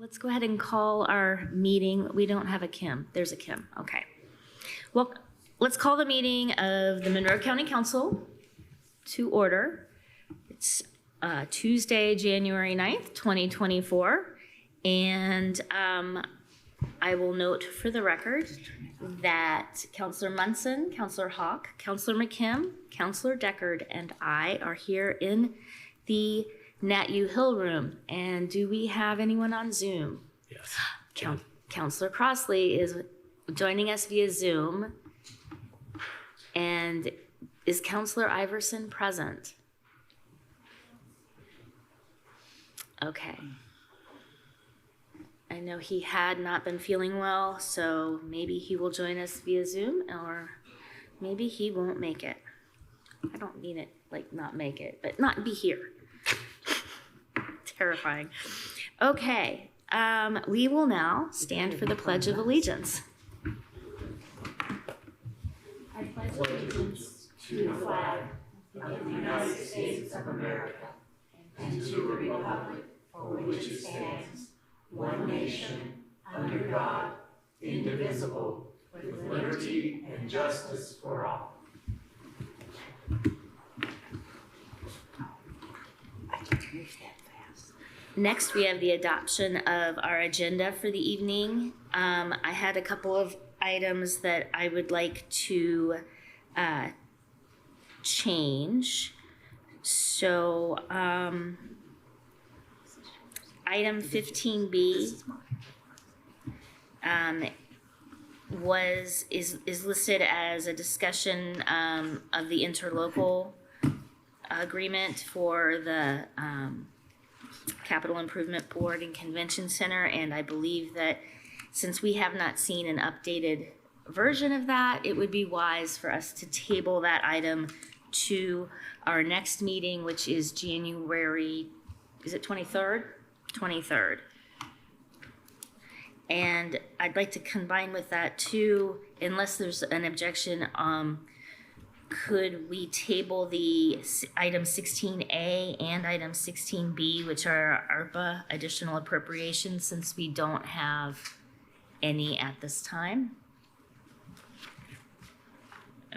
Let's go ahead and call our meeting. We don't have a Kim. There's a Kim. Okay. Well, let's call the meeting of the Monroe County Council to order. It's Tuesday, January 9th, 2024. And I will note for the record that Councilor Munson, Councilor Hawk, Councilor McKim, Councilor Deckard, and I are here in the Nat U Hill room. And do we have anyone on Zoom? Yes. Councilor Crossley is joining us via Zoom. And is Councilor Iverson present? Okay. I know he had not been feeling well, so maybe he will join us via Zoom, or maybe he won't make it. I don't mean it like not make it, but not be here. Terrifying. Okay, we will now stand for the Pledge of Allegiance. I pledge allegiance to the flag of the United States of America and to the republic for which it stands, one nation, under God, indivisible, with liberty and justice for all. Next, we have the adoption of our agenda for the evening. I had a couple of items that I would like to change. So, item 15B is listed as a discussion of the interlocal agreement for the Capital Improvement Board and Convention Center, and I believe that since we have not seen an updated version of that, it would be wise for us to table that item to our next meeting, which is January, is it 23rd? 23rd. And I'd like to combine with that too, unless there's an objection, could we table the item 16A and item 16B, which are ARPA additional appropriations, since we don't have any at this time?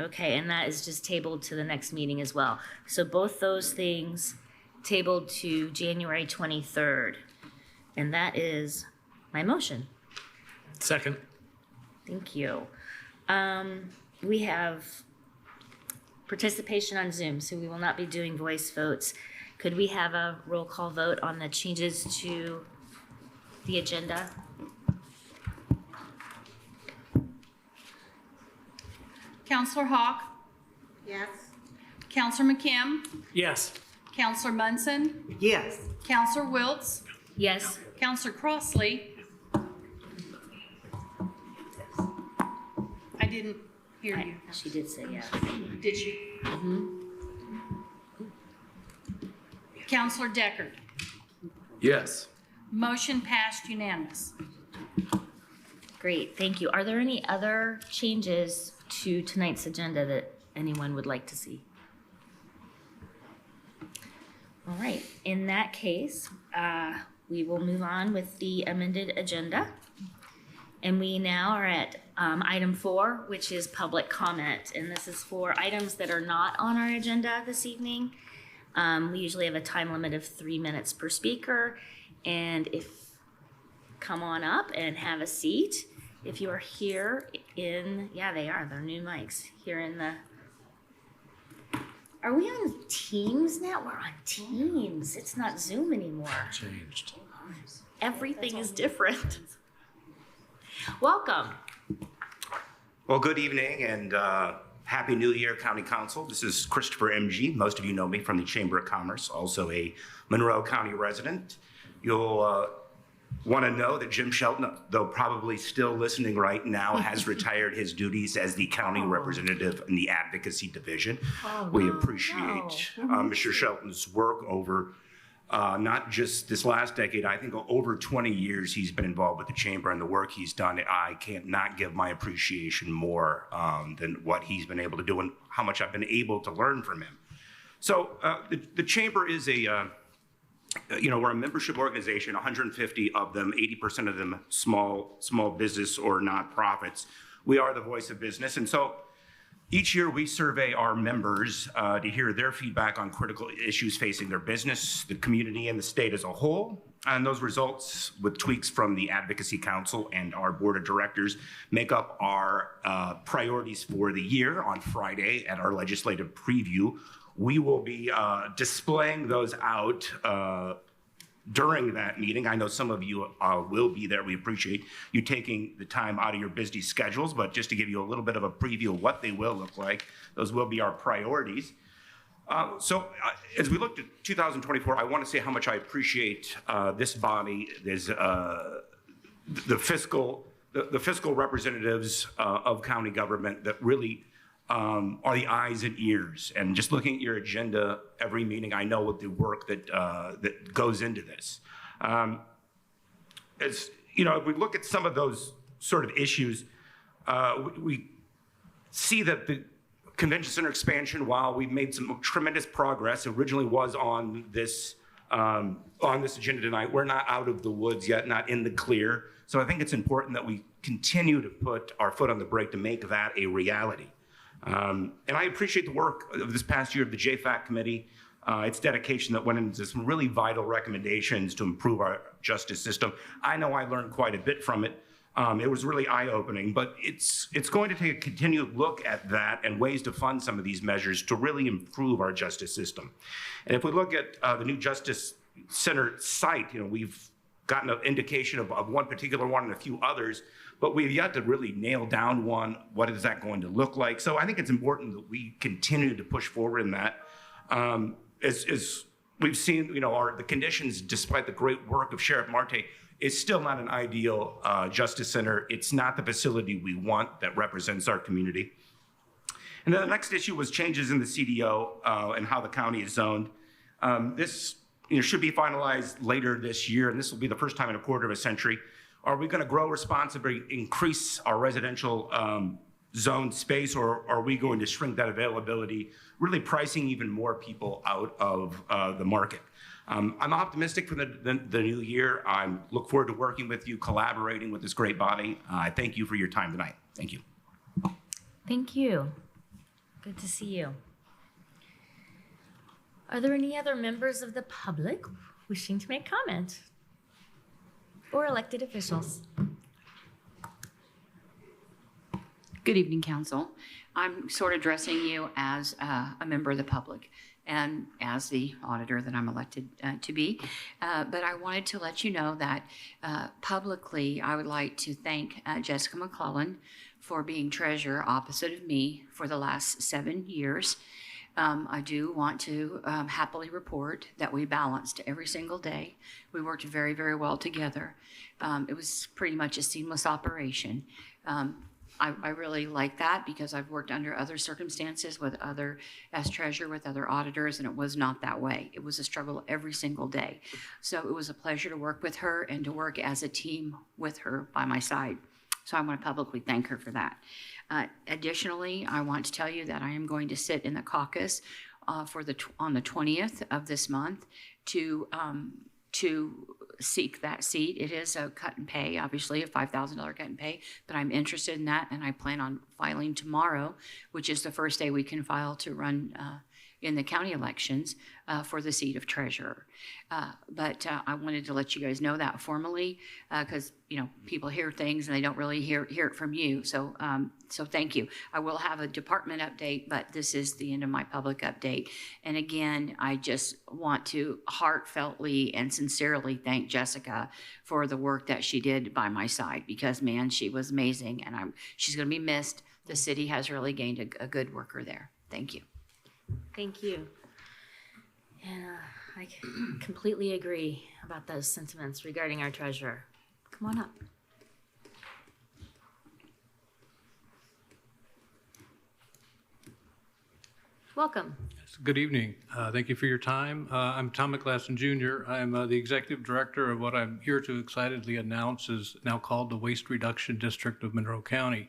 Okay, and that is just tabled to the next meeting as well. So both those things tabled to January 23rd. And that is my motion. Second. Thank you. We have participation on Zoom, so we will not be doing voice votes. Could we have a roll call vote on the changes to the agenda? Councilor Hawk? Yes. Councilor McKim? Yes. Councilor Munson? Yes. Councilor Wiltz? Yes. Councilor Crossley? I didn't hear you. She did say yes. Did you? Councilor Deckard? Yes. Motion passed unanimous. Great, thank you. Are there any other changes to tonight's agenda that anyone would like to see? All right, in that case, we will move on with the amended agenda. And we now are at item 4, which is public comment. And this is for items that are not on our agenda this evening. We usually have a time limit of 3 minutes per speaker. And come on up and have a seat. If you are here in, they're new mics here in the, are we on Teams now? We're on Teams. It's not Zoom anymore. Changed. Everything is different. Welcome. Well, good evening and Happy New Year, County Council. This is Christopher MG. Most of you know me from the Chamber of Commerce, also a Monroe County resident. You'll want to know that Jim Shelton, though probably still listening right now, has retired his duties as the county representative in the advocacy division. We appreciate Mr. Shelton's work over not just this last decade. I think over 20 years he's been involved with the Chamber, and the work he's done, I can't not give my appreciation more than what he's been able to do and how much I've been able to learn from him. So the Chamber is a we're a membership organization, 150 of them, 80% of them small business or nonprofits. We are the voice of business. And so each year we survey our members to hear their feedback on critical issues facing their business, the community, and the state as a whole. And those results, with tweaks from the Advocacy Council and our board of directors, make up our priorities for the year. On Friday at our legislative preview, we will be displaying those out during that meeting. I know some of you will be there. We appreciate you taking the time out of your busy schedules, but just to give you a little bit of a preview of what they will look like, those will be our priorities. As we looked at 2024, I want to say how much I appreciate this body. There's the fiscal representatives of county government that really are the eyes and ears. And just looking at your agenda every meeting, I know what the work that goes into this. As you know, if we look at some of those sort of issues, we see that the convention center expansion, while we've made some tremendous progress, originally was on this agenda tonight. We're not out of the woods yet, not in the clear. So I think it's important that we continue to put our foot on the brake to make that a reality. And I appreciate the work of this past year of the JFAC committee, its dedication that went into some really vital recommendations to improve our justice system. I know I learned quite a bit from it. It was really eye-opening, but it's going to take a continued look at that and ways to fund some of these measures to really improve our justice system. And if we look at the new Justice Center site, we've gotten an indication of one particular one and a few others, but we've yet to really nail down one. What is that going to look like? So I think it's important that we continue to push forward in that. As we've seen, the conditions, despite the great work of Sheriff Marte, is still not an ideal justice center. It's not the facility we want that represents our community. And then the next issue was changes in the CDO and how the county is zoned. This should be finalized later this year, and this will be the first time in a quarter of a century. Are we going to grow responsibly, increase our residential zone space, or are we going to shrink that availability, really pricing even more people out of the market? I'm optimistic for the new year. I look forward to working with you, collaborating with this great body. I thank you for your time tonight. Thank you. Thank you. Good to see you. Are there any other members of the public wishing to make comment? Or elected officials? Good evening, Council. I'm sort of addressing you as a member of the public and as the auditor that I'm elected to be. But I wanted to let you know that publicly, I would like to thank Jessica McClellan for being treasurer opposite of me for the last 7 years. I do want to happily report that we balanced every single day. We worked very, very well together. It was pretty much a seamless operation. I really like that because I've worked under other circumstances as treasurer with other auditors, and it was not that way. It was a struggle every single day. So it was a pleasure to work with her and to work as a team with her by my side. So I want to publicly thank her for that. Additionally, I want to tell you that I am going to sit in the caucus on the 20th of this month to seek that seat. It is a cut and pay, obviously a $5,000 cut and pay, but I'm interested in that, and I plan on filing tomorrow, which is the first day we can file to run in the county elections for the seat of treasurer. But I wanted to let you guys know that formally because people hear things and they don't really hear it from you. So thank you. I will have a department update, but this is the end of my public update. And again, I just want to heartfeltly and sincerely thank Jessica for the work that she did by my side because, man, she was amazing, and she's going to be missed. The city has really gained a good worker there. Thank you. Thank you. And I completely agree about those sentiments regarding our treasurer. Come on up. Welcome. Good evening. Thank you for your time. I'm Tom McLaughlin Jr. I'm the executive director of what I'm here to excitedly announce is now called the Waste Reduction District of Monroe County.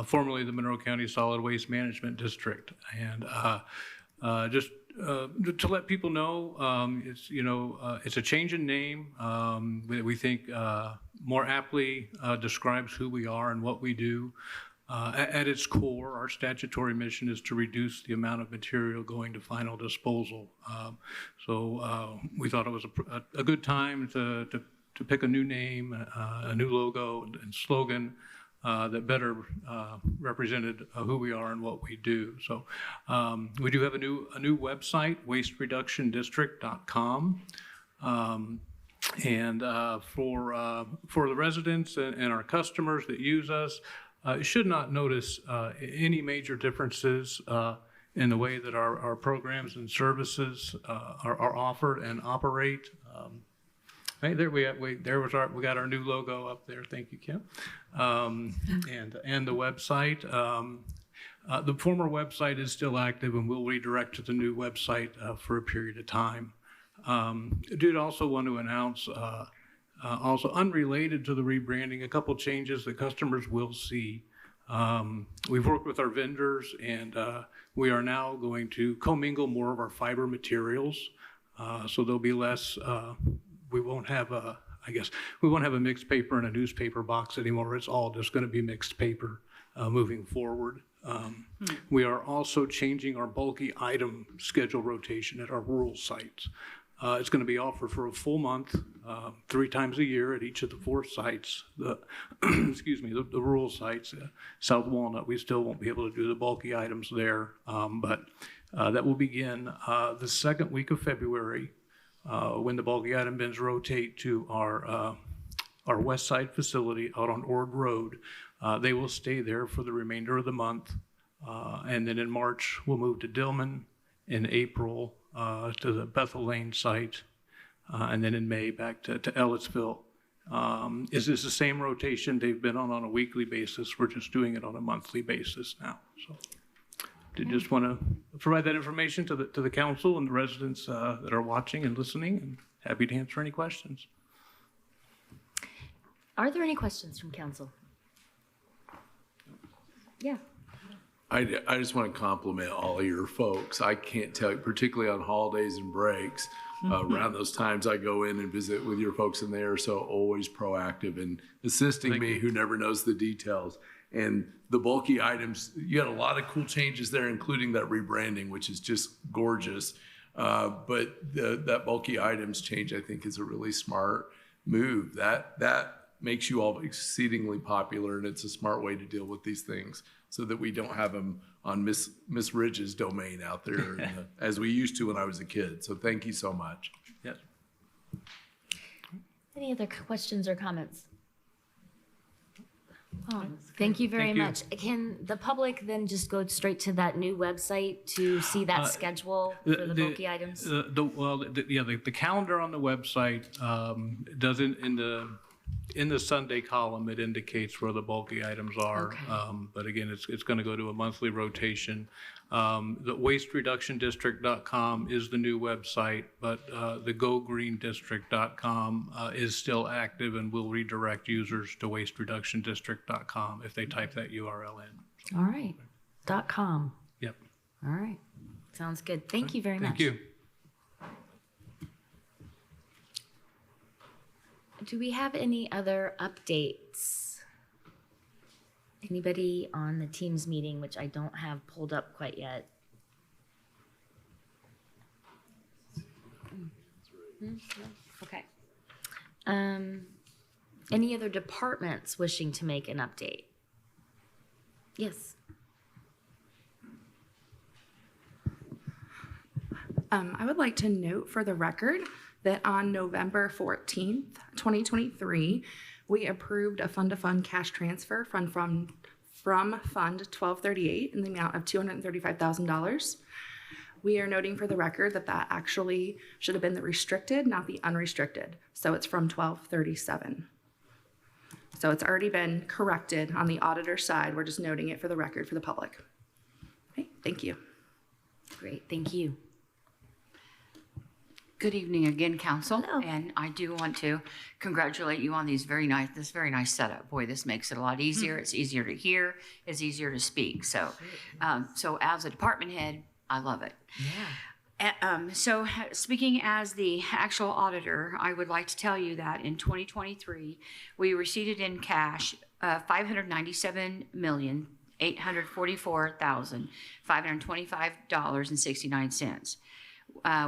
Formerly the Monroe County Solid Waste Management District. And just To let people know, it's a change in name. We think more aptly describes who we are and what we do. At its core, our statutory mission is to reduce the amount of material going to final disposal. So we thought it was a good time to pick a new name, a new logo and slogan that better represented who we are and what we do. So we do have a new website, wastereductiondistrict.com. And for the residents and our customers that use us, should not notice any major differences in the way that our programs and services are offered and operate. Hey, there we got our new logo up there. Thank you, Kim. And the website. The former website is still active, and we'll redirect to the new website for a period of time. I did also want to announce, also unrelated to the rebranding, a couple changes that customers will see. We've worked with our vendors, and we are now going to commingle more of our fiber materials. So there'll be less. We won't have a mixed paper and a newspaper box anymore. It's all just going to be mixed paper moving forward. We are also changing our bulky item schedule rotation at our rural sites. It's going to be offered for a full month, 3 times a year at each of the 4 sites. The rural sites, South Walnut, we still won't be able to do the bulky items there, but that will begin the second week of February. When the bulky item bins rotate to our west side facility out on Ord Road, they will stay there for the remainder of the month. And then in March, we'll move to Dillman. In April, to the Bethel Lane site. And then in May, back to Ellettsville. Is this the same rotation they've been on a weekly basis? We're just doing it on a monthly basis now. So did just want to provide that information to the council and the residents that are watching and listening, and happy to answer any questions. Are there any questions from council? Yeah. I just want to compliment all of your folks. I can't tell you, particularly on holidays and breaks, around those times I go in and visit with your folks, and they are so always proactive in assisting me, who never knows the details. And the bulky items, you had a lot of cool changes there, including that rebranding, which is just gorgeous. But that bulky items change, I think, is a really smart move. That makes you all exceedingly popular, and it's a smart way to deal with these things, so that we don't have them on Miss Ridge's domain out there as we used to when I was a kid. So thank you so much. Yes. Any other questions or comments? Oh, thank you very Thank you. much. Can the public then just go straight to that new website to see that schedule for the bulky items? The calendar on the website doesn't in the Sunday column, it indicates where the bulky items are. Okay. But again, it's going to go to a monthly rotation. The wastereductiondistrict.com is the new website, but the gogreendistrict.com is still active and will redirect users to wastereductiondistrict.com if they type that URL in. All right. .com. Yep. All right. Sounds good. Thank you very much. Thank you. Do we have any other updates? Anybody on the Teams meeting, which I don't have pulled up quite yet? No? Okay. Any other departments wishing to make an update? Yes. I would like to note for the record that on November 14th, 2023, we approved a fund-to-fund cash transfer from Fund 1238 in the amount of $235,000. We are noting for the record that that actually should have been the restricted, not the unrestricted. So it's from 1237. So it's already been corrected on the auditor side. We're just noting it for the record for the public. Okay, thank you. Great, thank you. Good evening again, Council. Hello. And I do want to congratulate you on this very nice setup. Boy, this makes it a lot easier. It's easier to hear. It's easier to speak. So, so as a department head, I love it. Yeah. So speaking as the actual auditor, I would like to tell you that in 2023, we received in cash $597,844,525.69.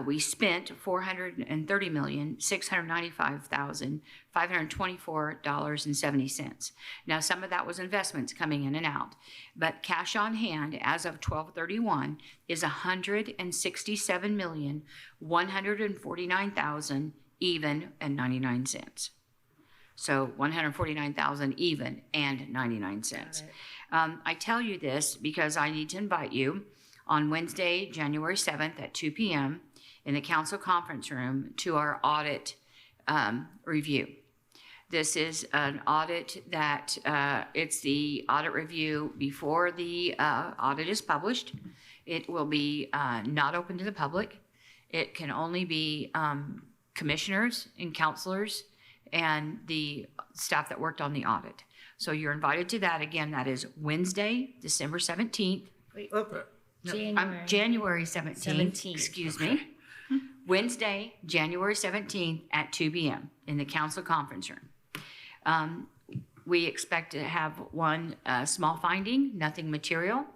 We spent $430,695,524.70. Now, some of that was investments coming in and out, but cash on hand as of 12/31 is $167,149,000 even and 99 cents. So 149,000 even and 99 cents. I tell you this because I need to invite you on Wednesday, January 7th at 2 p.m. in the council conference room to our audit review. This is an audit that, it's the audit review before the audit is published. It will be not open to the public. It can only be commissioners and counselors and the staff that worked on the audit. So you're invited to that. Again, that is Wednesday, December 17th. January 17th. Excuse me. Wednesday, January 17th at 2 p.m. in the council conference room. We expect to have one small finding, nothing material.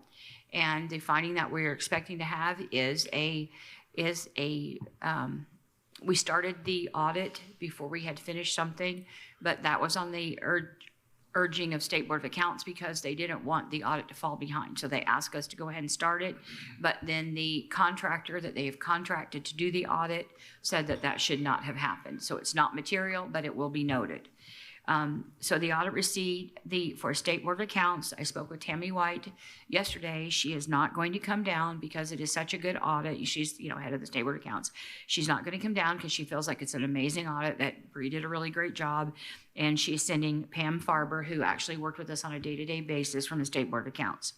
And the finding that we're expecting to have is we started the audit before we had finished something, but that was on the urging of State Board of Accounts because they didn't want the audit to fall behind. So they asked us to go ahead and start it. But then the contractor that they have contracted to do the audit said that that should not have happened. So it's not material, but it will be noted. So the audit receipt, for State Board of Accounts, I spoke with Tammy White yesterday. She is not going to come down because it is such a good audit. She's, head of the State Board of Accounts. She's not going to come down because she feels like it's an amazing audit, that Bree did a really great job. And she's sending Pam Farber, who actually worked with us on a day-to-day basis from the State Board of Accounts.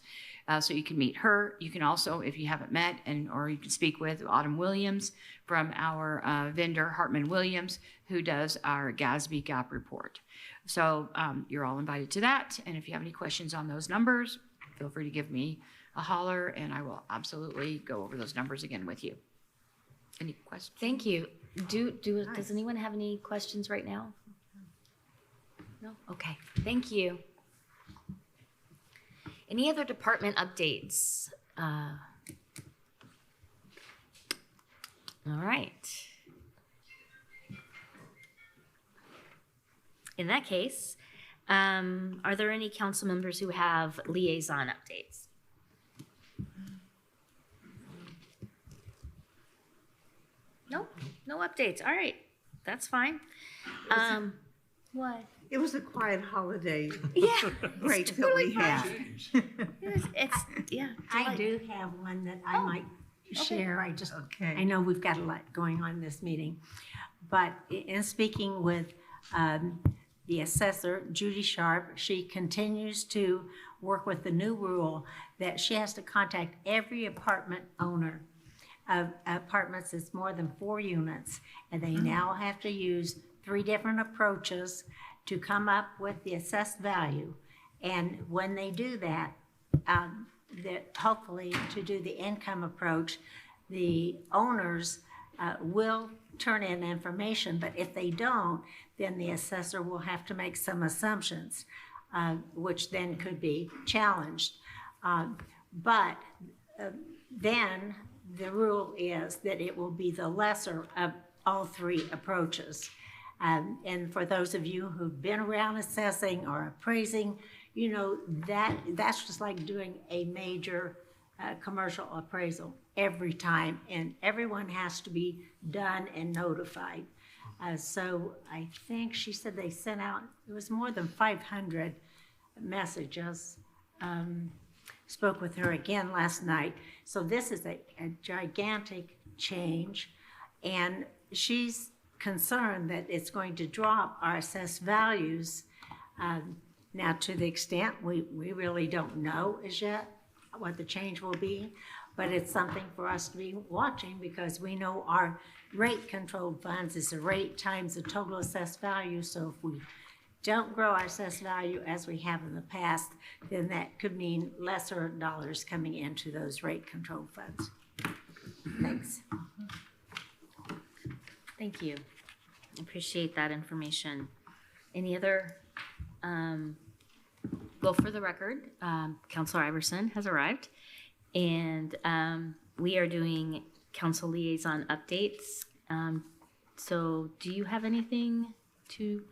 So you can meet her. You can also, if you haven't met, or you can speak with Autumn Williams from our vendor, Hartman Williams, who does our GASB gap report. So you're all invited to that. And if you have any questions on those numbers, feel free to give me a holler, and I will absolutely go over those numbers again with you. Any questions? Thank you. Does anyone have any questions right now? No? Okay, thank you. Any other department updates? All right. In that case, are there any council members who have liaison updates? No, no updates. All right, that's fine. What? It was a quiet holiday Yeah, break it's that totally we had. I do have one that I might share. I know we've got a lot going on in this meeting. But in speaking with the assessor, Judy Sharp, she continues to work with the new rule that she has to contact every apartment owner of apartments that's more than 4 units. And they now have to use 3 different approaches to come up with the assessed value. And when they do that, hopefully to do the income approach, the owners will turn in information, but if they don't, then the assessor will have to make some assumptions, which then could be challenged. But then the rule is that it will be the lesser of all 3 approaches. And for those of you who've been around assessing or appraising, that's just like doing a major commercial appraisal every time, and everyone has to be done and notified. So I think she said they sent out, it was more than 500 messages. Spoke with her again last night. So this is a gigantic change, and she's concerned that it's going to drop our assessed values. Now, to the extent we really don't know as yet what the change will be, but it's something for us to be watching because we know our rate controlled funds is the rate times the total assessed value. So if we don't grow our assessed value as we have in the past, then that could mean lesser dollars coming into those rate controlled funds. Thanks. Thank you. Appreciate that information. Any other, well, for the record, Counselor Iverson has arrived, and we are doing council liaison updates. So do you have anything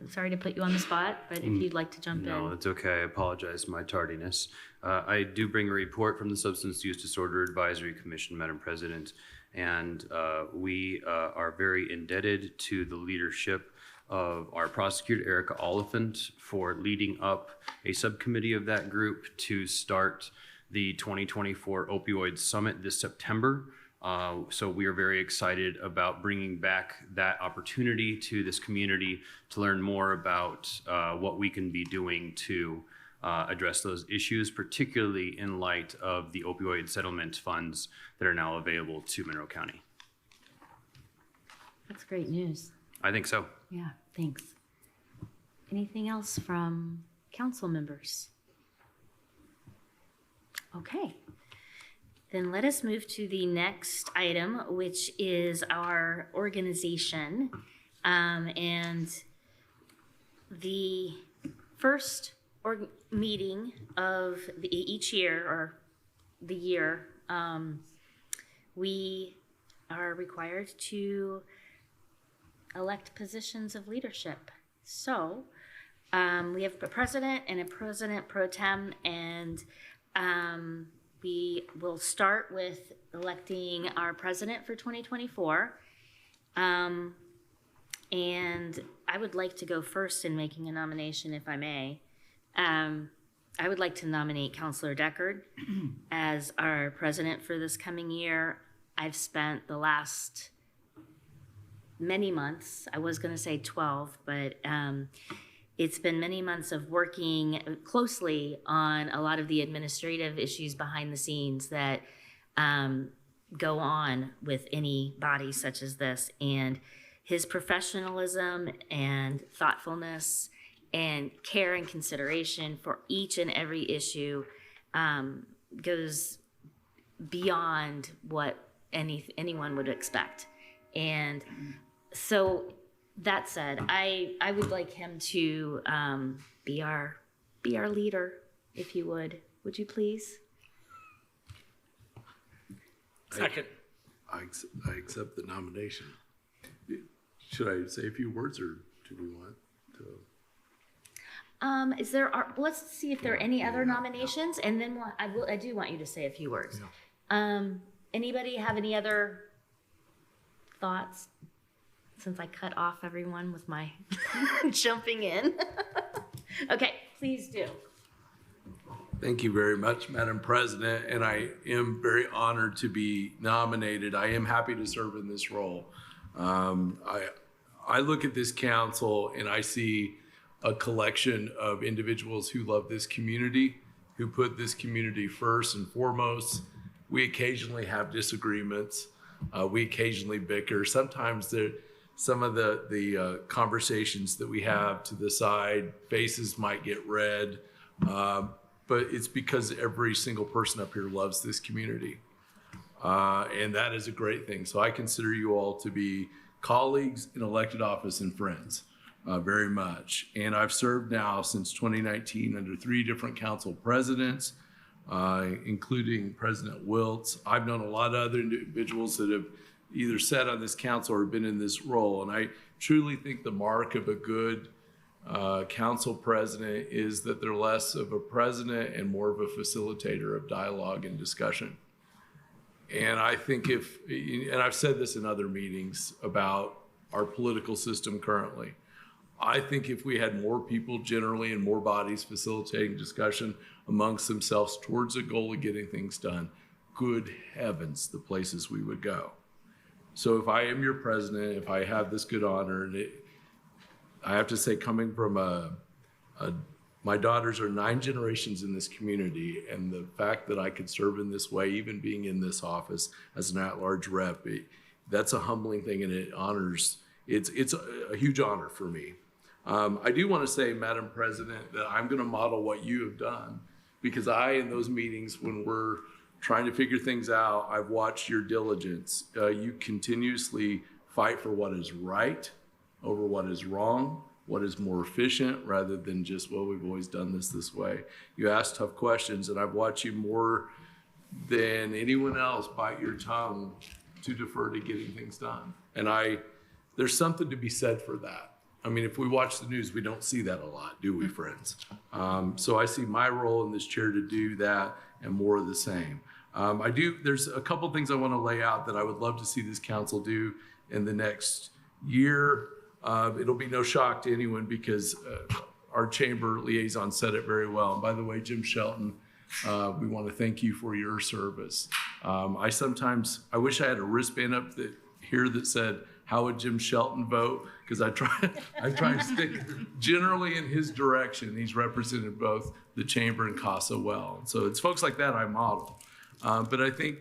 sorry to put you on the spot, but if you'd like to jump No, in. it's okay. I apologize for my tardiness. I do bring a report from the Substance Use Disorder Advisory Commission, Madam President, and we are very indebted to the leadership of our prosecutor, Erica Oliphant, for leading up a subcommittee of that group to start the 2024 Opioid Summit this September. So we are very excited about bringing back that opportunity to this community to learn more about what we can be doing to address those issues, particularly in light of the opioid settlement funds that are now available to Monroe County. That's great news. I think so. Yeah, thanks. Anything else from council members? Okay. Then let us move to the next item, which is our organization. And the first meeting of each year, or the year, we are required to elect positions of leadership. So we have a president and a president pro tem, and we will start with electing our president for 2024. And I would like to go first in making a nomination, if I may. I would like to nominate Counselor Deckard as our president for this coming year. I've spent the last many months, I was going to say 12, but it's been many months of working closely on a lot of the administrative issues behind the scenes that go on with any body such as this. And his professionalism and thoughtfulness and care and consideration for each and every issue goes beyond what anyone would expect. And so that said, I would like him to be our leader, if you would. Would you please? Second. I accept the nomination. Should I say a few words, or do we want to? Let's see if there are any other nominations, and then I do want you to say a few words. Anybody have any other thoughts? Since I cut off everyone with my jumping in. Okay, please do. Thank you very much, Madam President, and I am very honored to be nominated. I am happy to serve in this role. I look at this council and I see a collection of individuals who love this community, who put this community first and foremost. We occasionally have disagreements. We occasionally bicker. Sometimes some of the conversations that we have to the side, faces might get red, but it's because every single person up here loves this community. And that is a great thing. So I consider you all to be colleagues in elected office and friends, very much. And I've served now since 2019 under 3 different council presidents, including President Wiltz. I've known a lot of other individuals that have either sat on this council or been in this role. And I truly think the mark of a good council president is that they're less of a president and more of a facilitator of dialogue and discussion. And I think and I've said this in other meetings about our political system currently, I think if we had more people generally and more bodies facilitating discussion amongst themselves towards a goal of getting things done, good heavens, the places we would go. So if I am your president, if I have this good honor, and I have to say, coming from my daughters are 9 generations in this community, and the fact that I could serve in this way, even being in this office as an at-large rep, that's a humbling thing, and it's a huge honor for me. I do want to say, Madam President, that I'm going to model what you have done, because in those meetings when we're trying to figure things out. I've watched your diligence. You continuously fight for what is right over what is wrong, what is more efficient, rather than just, well, we've always done this way. You ask tough questions, and I've watched you more than anyone else bite your tongue to defer to getting things done. And there's something to be said for that. I mean, if we watch the news, we don't see that a lot, do we, friends? So I see my role in this chair to do that and more of the same. There's a couple things I want to lay out that I would love to see this council do in the next year. It'll be no shock to anyone because our chamber liaison said it very well. And by the way, Jim Shelton, we want to thank you for your service. I wish I had a wristband up here that said, how would Jim Shelton vote? Because I try to stick generally in his direction. He's represented both the chamber and CASA well. So it's folks like that I model. But I think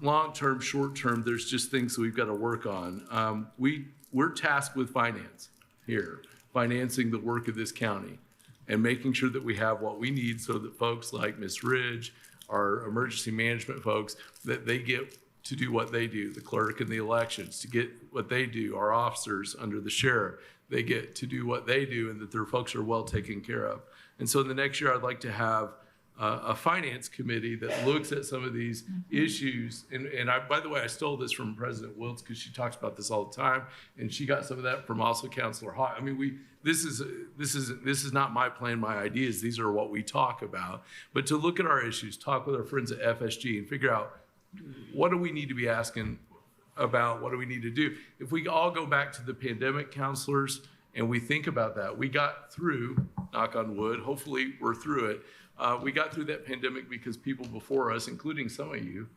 long-term, short-term, there's just things that we've got to work on. We're tasked with finance here, financing the work of this county and making sure that we have what we need so that folks like Ms. Ridge, our emergency management folks, that they get to do what they do, the clerk and the elections, to get what they do, our officers under the sheriff, they get to do what they do and that their folks are well taken care of. And so in the next year, I'd like to have a finance committee that looks at some of these issues. And by the way, I stole this from President Wiltz because she talks about this all the time. And she got some of that from also Councilor Hawk. I mean, this is not my plan, my ideas. These are what we talk about. But to look at our issues, talk with our friends at FSG and figure out what do we need to be asking about, what do we need to do? If we all go back to the pandemic, counselors, and we think about that, we got through, knock on wood, hopefully we're through it. We got through that pandemic because people before us, including some of you,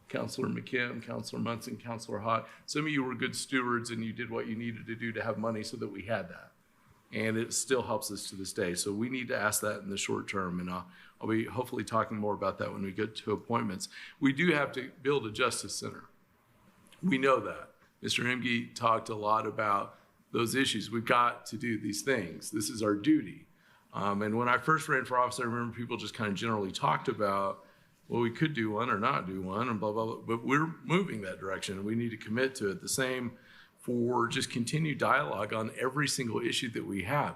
Councilor McKim, Councilor Munson, Councilor Hott, some of you were good stewards and you did what you needed to do to have money so that we had that. And it still helps us to this day. So we need to ask that in the short term. And I'll be hopefully talking more about that when we get to appointments. We do have to build a justice center. We know that. Mr. Emge talked a lot about those issues. We've got to do these things. This is our duty. And when I first ran for office, I remember people just kind of generally talked about, well, we could do one or not do one and blah, blah, blah. But we're moving that direction and we need to commit to it. The same for just continued dialogue on every single issue that we have.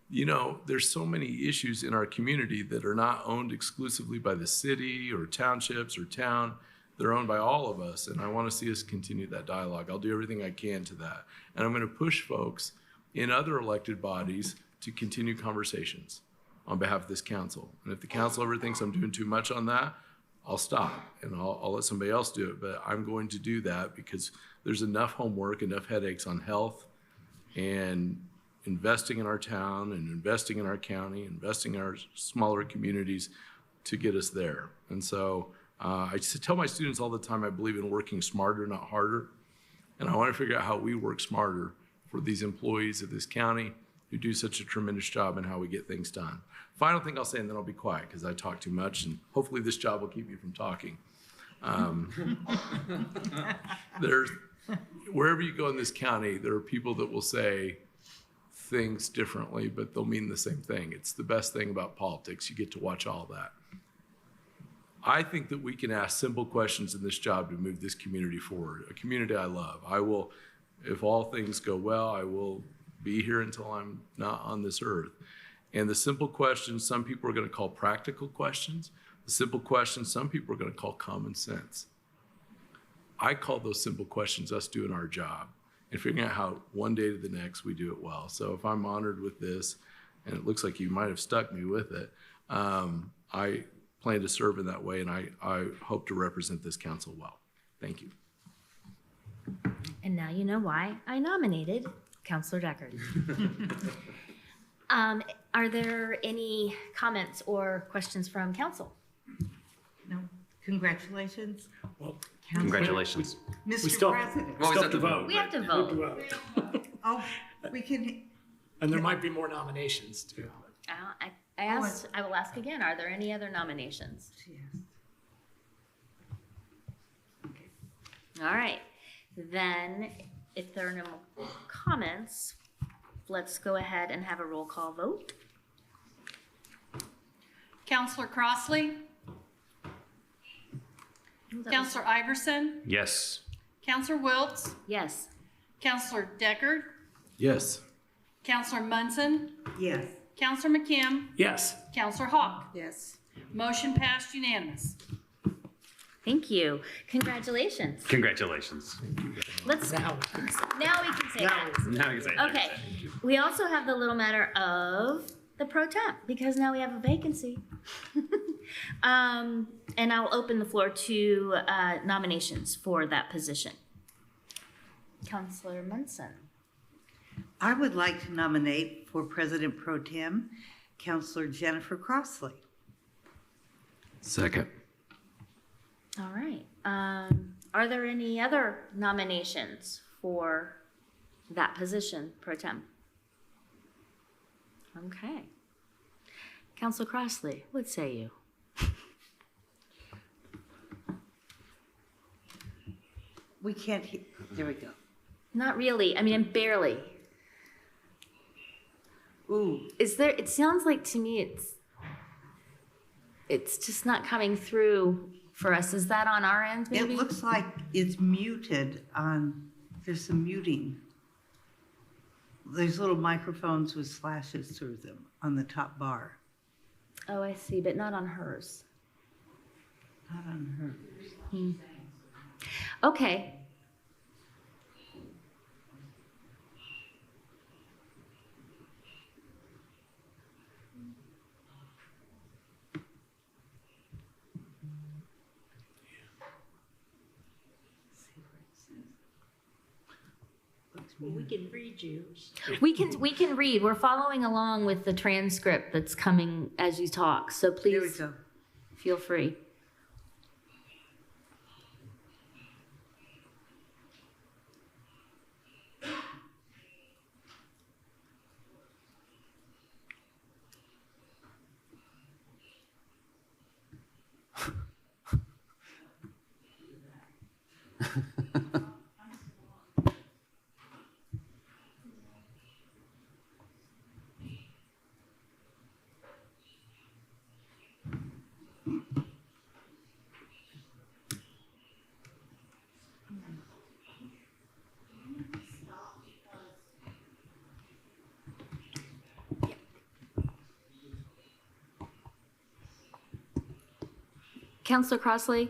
You know, there's so many issues in our community that are not owned exclusively by the city or townships or town. They're owned by all of us. And I want to see us continue that dialogue. I'll do everything I can to that. And I'm going to push folks in other elected bodies to continue conversations on behalf of this council. And if the council ever thinks I'm doing too much on that, I'll stop and I'll let somebody else do it. But I'm going to do that because there's enough homework, enough headaches on health and investing in our town and investing in our county, investing in our smaller communities to get us there. And so I tell my students all the time, I believe in working smarter, not harder. And I want to figure out how we work smarter for these employees of this county who do such a tremendous job and how we get things done. Final thing I'll say, and then I'll be quiet because I talk too much, and hopefully this job will keep me from talking. Wherever you go in this county, there are people that will say things differently, but they'll mean the same thing. It's the best thing about politics. You get to watch all that. I think that we can ask simple questions in this job to move this community forward, a community I love. I will, if all things go well, I will be here until I'm not on this earth. And the simple questions, some people are going to call practical questions. The simple questions, some people are going to call common sense. I call those simple questions us doing our job and figuring out how one day to the next we do it well. So if I'm honored with this, and it looks like you might have stuck me with it, I plan to serve in that way, and I hope to represent this council well. Thank you. And now you know why I nominated Councilor Deckard. Are there any comments or questions from council? No, congratulations. Well, Congratulations. Mr. President. we still have to vote. We have to vote. Oh, we can, And there might be more nominations too. I will ask again, are there any other nominations? yes. All right, then if there are no more comments, let's go ahead and have a roll call vote. Counselor Crossley? Counselor Iverson, Yes. Counselor Wiltz, Yes. Counselor Deckard, Yes. Counselor Munson, Yes. Counselor McKim, Yes. Counselor Hawk. Yes. Motion passed unanimous. Thank you. Congratulations. Congratulations. Let's, now we can say that. Now you say it. Okay. We also have the little matter of the pro temp, because now we have a vacancy. And I'll open the floor to nominations for that position. Counselor Munson. I would like to nominate for President Pro Tem, Counselor Jennifer Crossley. Second. All right. Are there any other nominations for that position, pro tem? Okay. Counselor Crossley, what say you? We can't, there we go. Not really. I mean, barely. Ooh, Is there? It sounds like to me it's just not coming through for us. Is that on our end? it Maybe. looks like it's muted on, there's some muting. There's little microphones with slashes through them on the top bar. Oh, I see, but not on hers. Not on hers. Okay. We can read yours. We can read. We're following along with the transcript that's coming as you talk. So There we please go. feel free. Counselor Crossley,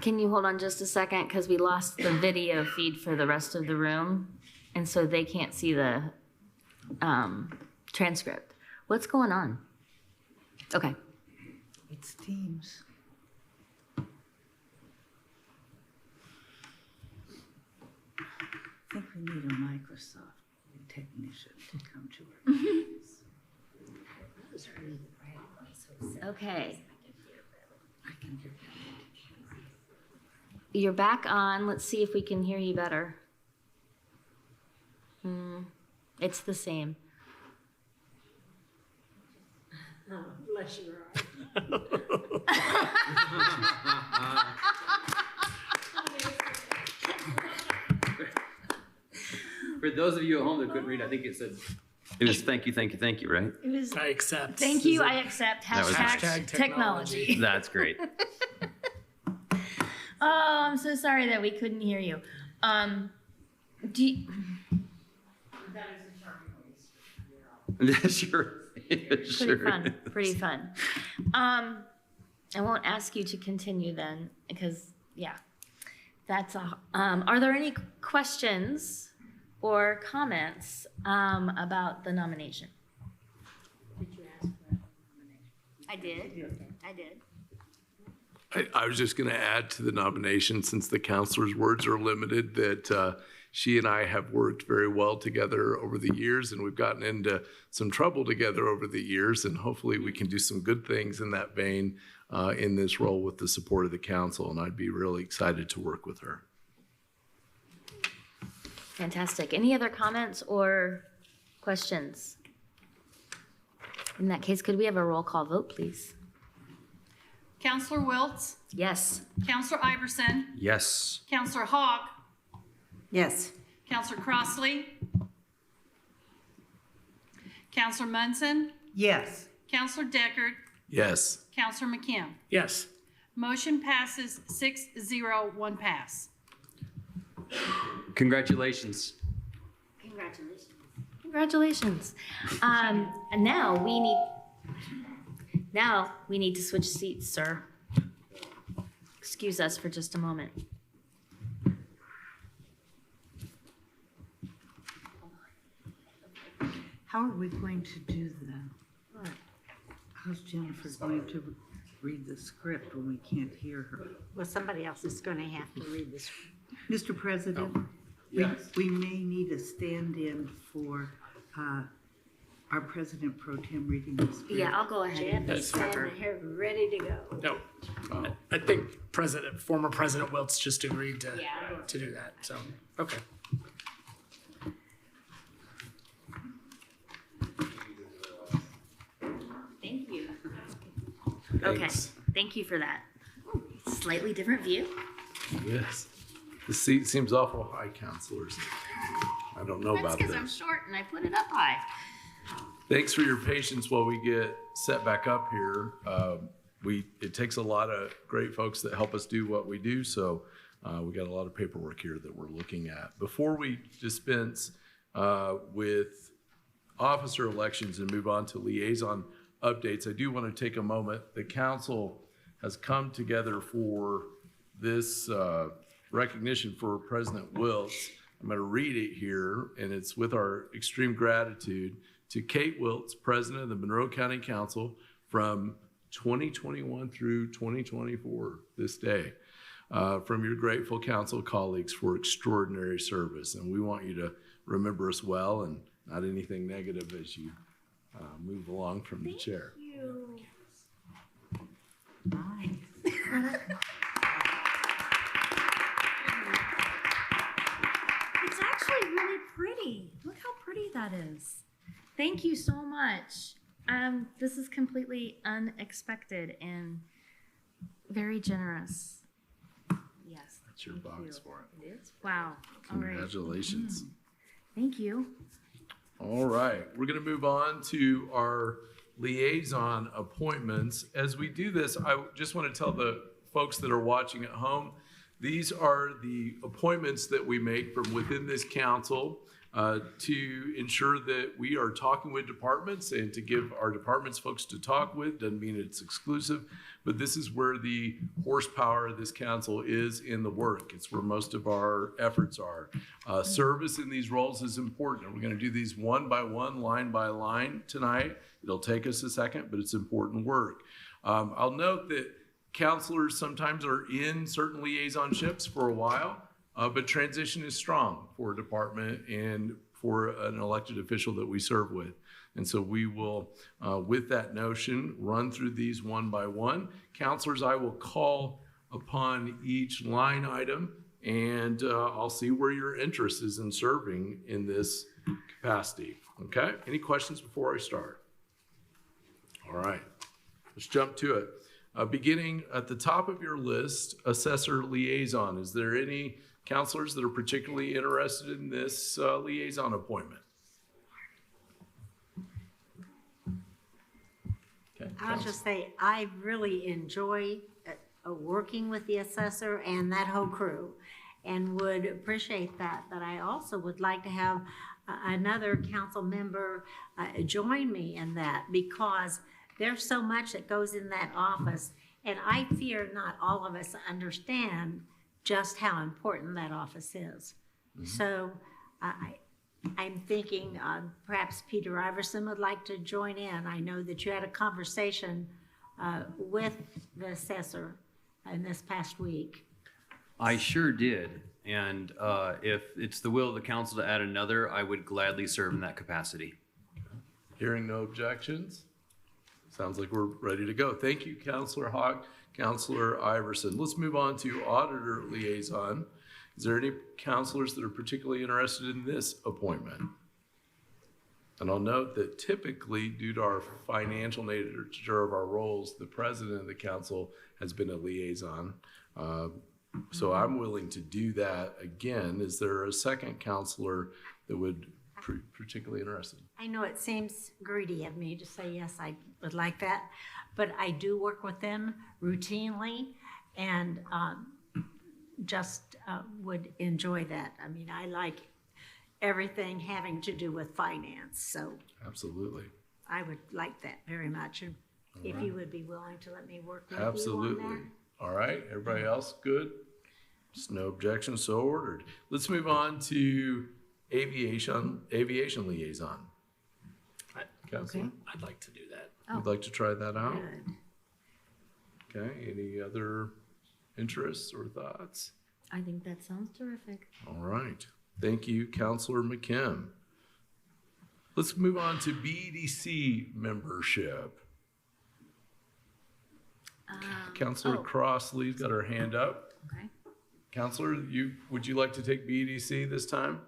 can you hold on just a second? Because we lost the video feed for the rest of the room, and so they can't see the transcript. What's going on? Okay. It's Teams. I think we need a Microsoft technician to come to our meetings. Okay. I can hear that. You're back on. Let's see if we can hear you better. It's the same. Bless your heart. For those of you at home that couldn't read, I think it said, it was thank you, right? It was. I accept. Thank you. I accept. That was nice. Hashtag Hashtag technology. technology. That's great. Oh, I'm so sorry that we couldn't hear you. Do you, Sure. pretty fun. Pretty fun. I won't ask you to continue then, because yeah, that's a. Are there any questions or comments about the nomination? Did you ask for a nomination? I did. I did. I was just going to add to the nomination, since the counselor's words are limited, that she and I have worked very well together over the years, and we've gotten into some trouble together over the years, and hopefully we can do some good things in that vein in this role with the support of the council, and I'd be really excited to work with her. Fantastic. Any other comments or questions? In that case, could we have a roll call vote, please? Counselor Wiltz, Yes. Counselor Iverson, Yes. Counselor Hawk, Yes. Counselor Crossley, Counselor Munson, Yes. Counselor Deckard, Yes. Counselor McKim. Yes. Motion passes 6-0, one pass. Congratulations. Congratulations. Congratulations. And now we need to switch seats, sir. Excuse us for just a moment. How are we going to do that? How's Jennifer going to read the script when we can't hear her? Well, somebody else is going to have to read this. Mr. President, we may need a stand-in for our President Pro Tem reading the script. Yeah, I'll go ahead. Jeff is standing here ready to go. No, I think former President Wiltz just agreed to do that, so, okay. Thank you. Okay, thank you for that. Slightly different view. Yes. The seat seems awful high, counselors. I don't know That's about because I'm this. short and I put it up high. Thanks for your patience while we get set back up here. It takes a lot of great folks that help us do what we do, so we got a lot of paperwork here that we're looking at. Before we dispense with officer elections and move on to liaison updates, I do want to take a moment. The council has come together for this recognition for President Wiltz. I'm going to read it here, and it's with our extreme gratitude to Kate Wiltz, President of the Monroe County Council from 2021 through 2024, this day, from your grateful council colleagues for extraordinary service. And we want you to remember us well and not anything negative as you move along from the chair. Thank you. It's actually really pretty. Look how pretty that is. Thank you so much. This is completely unexpected and very generous. Yes. That's your box for it. It is? Wow. All right. Congratulations. Thank you. All right, we're going to move on to our liaison appointments. As we do this, I just want to tell the folks that are watching at home, these are the appointments that we make from within this council to ensure that we are talking with departments and to give our departments folks to talk with. Doesn't mean it's exclusive, but this is where the horsepower of this council is in the work. It's where most of our efforts are. Service in these roles is important. We're going to do these one by one, line by line tonight. It'll take us a second, but it's important work. I'll note that counselors sometimes are in certain liaisonships for a while. But transition is strong for a department and for an elected official that we serve with. And so we will, with that notion, run through these one by one. Counselors, I will call upon each line item and I'll see where your interest is in serving in this capacity. Okay? Any questions before I start? All right, let's jump to it. Beginning at the top of your list, assessor liaison. Is there any counselors that are particularly interested in this liaison appointment? Okay, I'll just say, I really enjoy working with the assessor and that whole crew and would appreciate that. But I also would like to have another council member join me in that because there's so much that goes in that office. And I fear not all of us understand just how important that office is. Mm-hmm. So I'm thinking perhaps Peter Iverson would like to join in. I know that you had a conversation with the assessor in this past week. I sure did. And if it's the will of the council to add another, I would gladly serve in that capacity. Hearing no objections, sounds like we're ready to go. Thank you, Councilor Hawk, Councilor Iverson. Let's move on to auditor liaison. Is there any counselors that are particularly interested in this appointment? And I'll note that typically, due to our financial nature of our roles, the president of the council has been a liaison. So I'm willing to do that again. Is there a second counselor that would particularly interested? I know it seems greedy of me to say, yes, I would like that, but I do work with them routinely and just would enjoy that. I mean, I like everything having to do with finance, so Absolutely. I would like that very much. And if you would be willing to let me work with you Absolutely. on All right, everybody else good? Just no objection, so ordered. Let's move on to aviation liaison. Counselor, I'd like to do that. you'd like to try that that. out? Good. Okay, any other interests or thoughts? I think that sounds terrific. All right, thank you, Counselor McKim. Let's move on to BDC membership. Counselor oh. Crossley's got her hand up. Okay. Counselor, would you like to take BDC this time?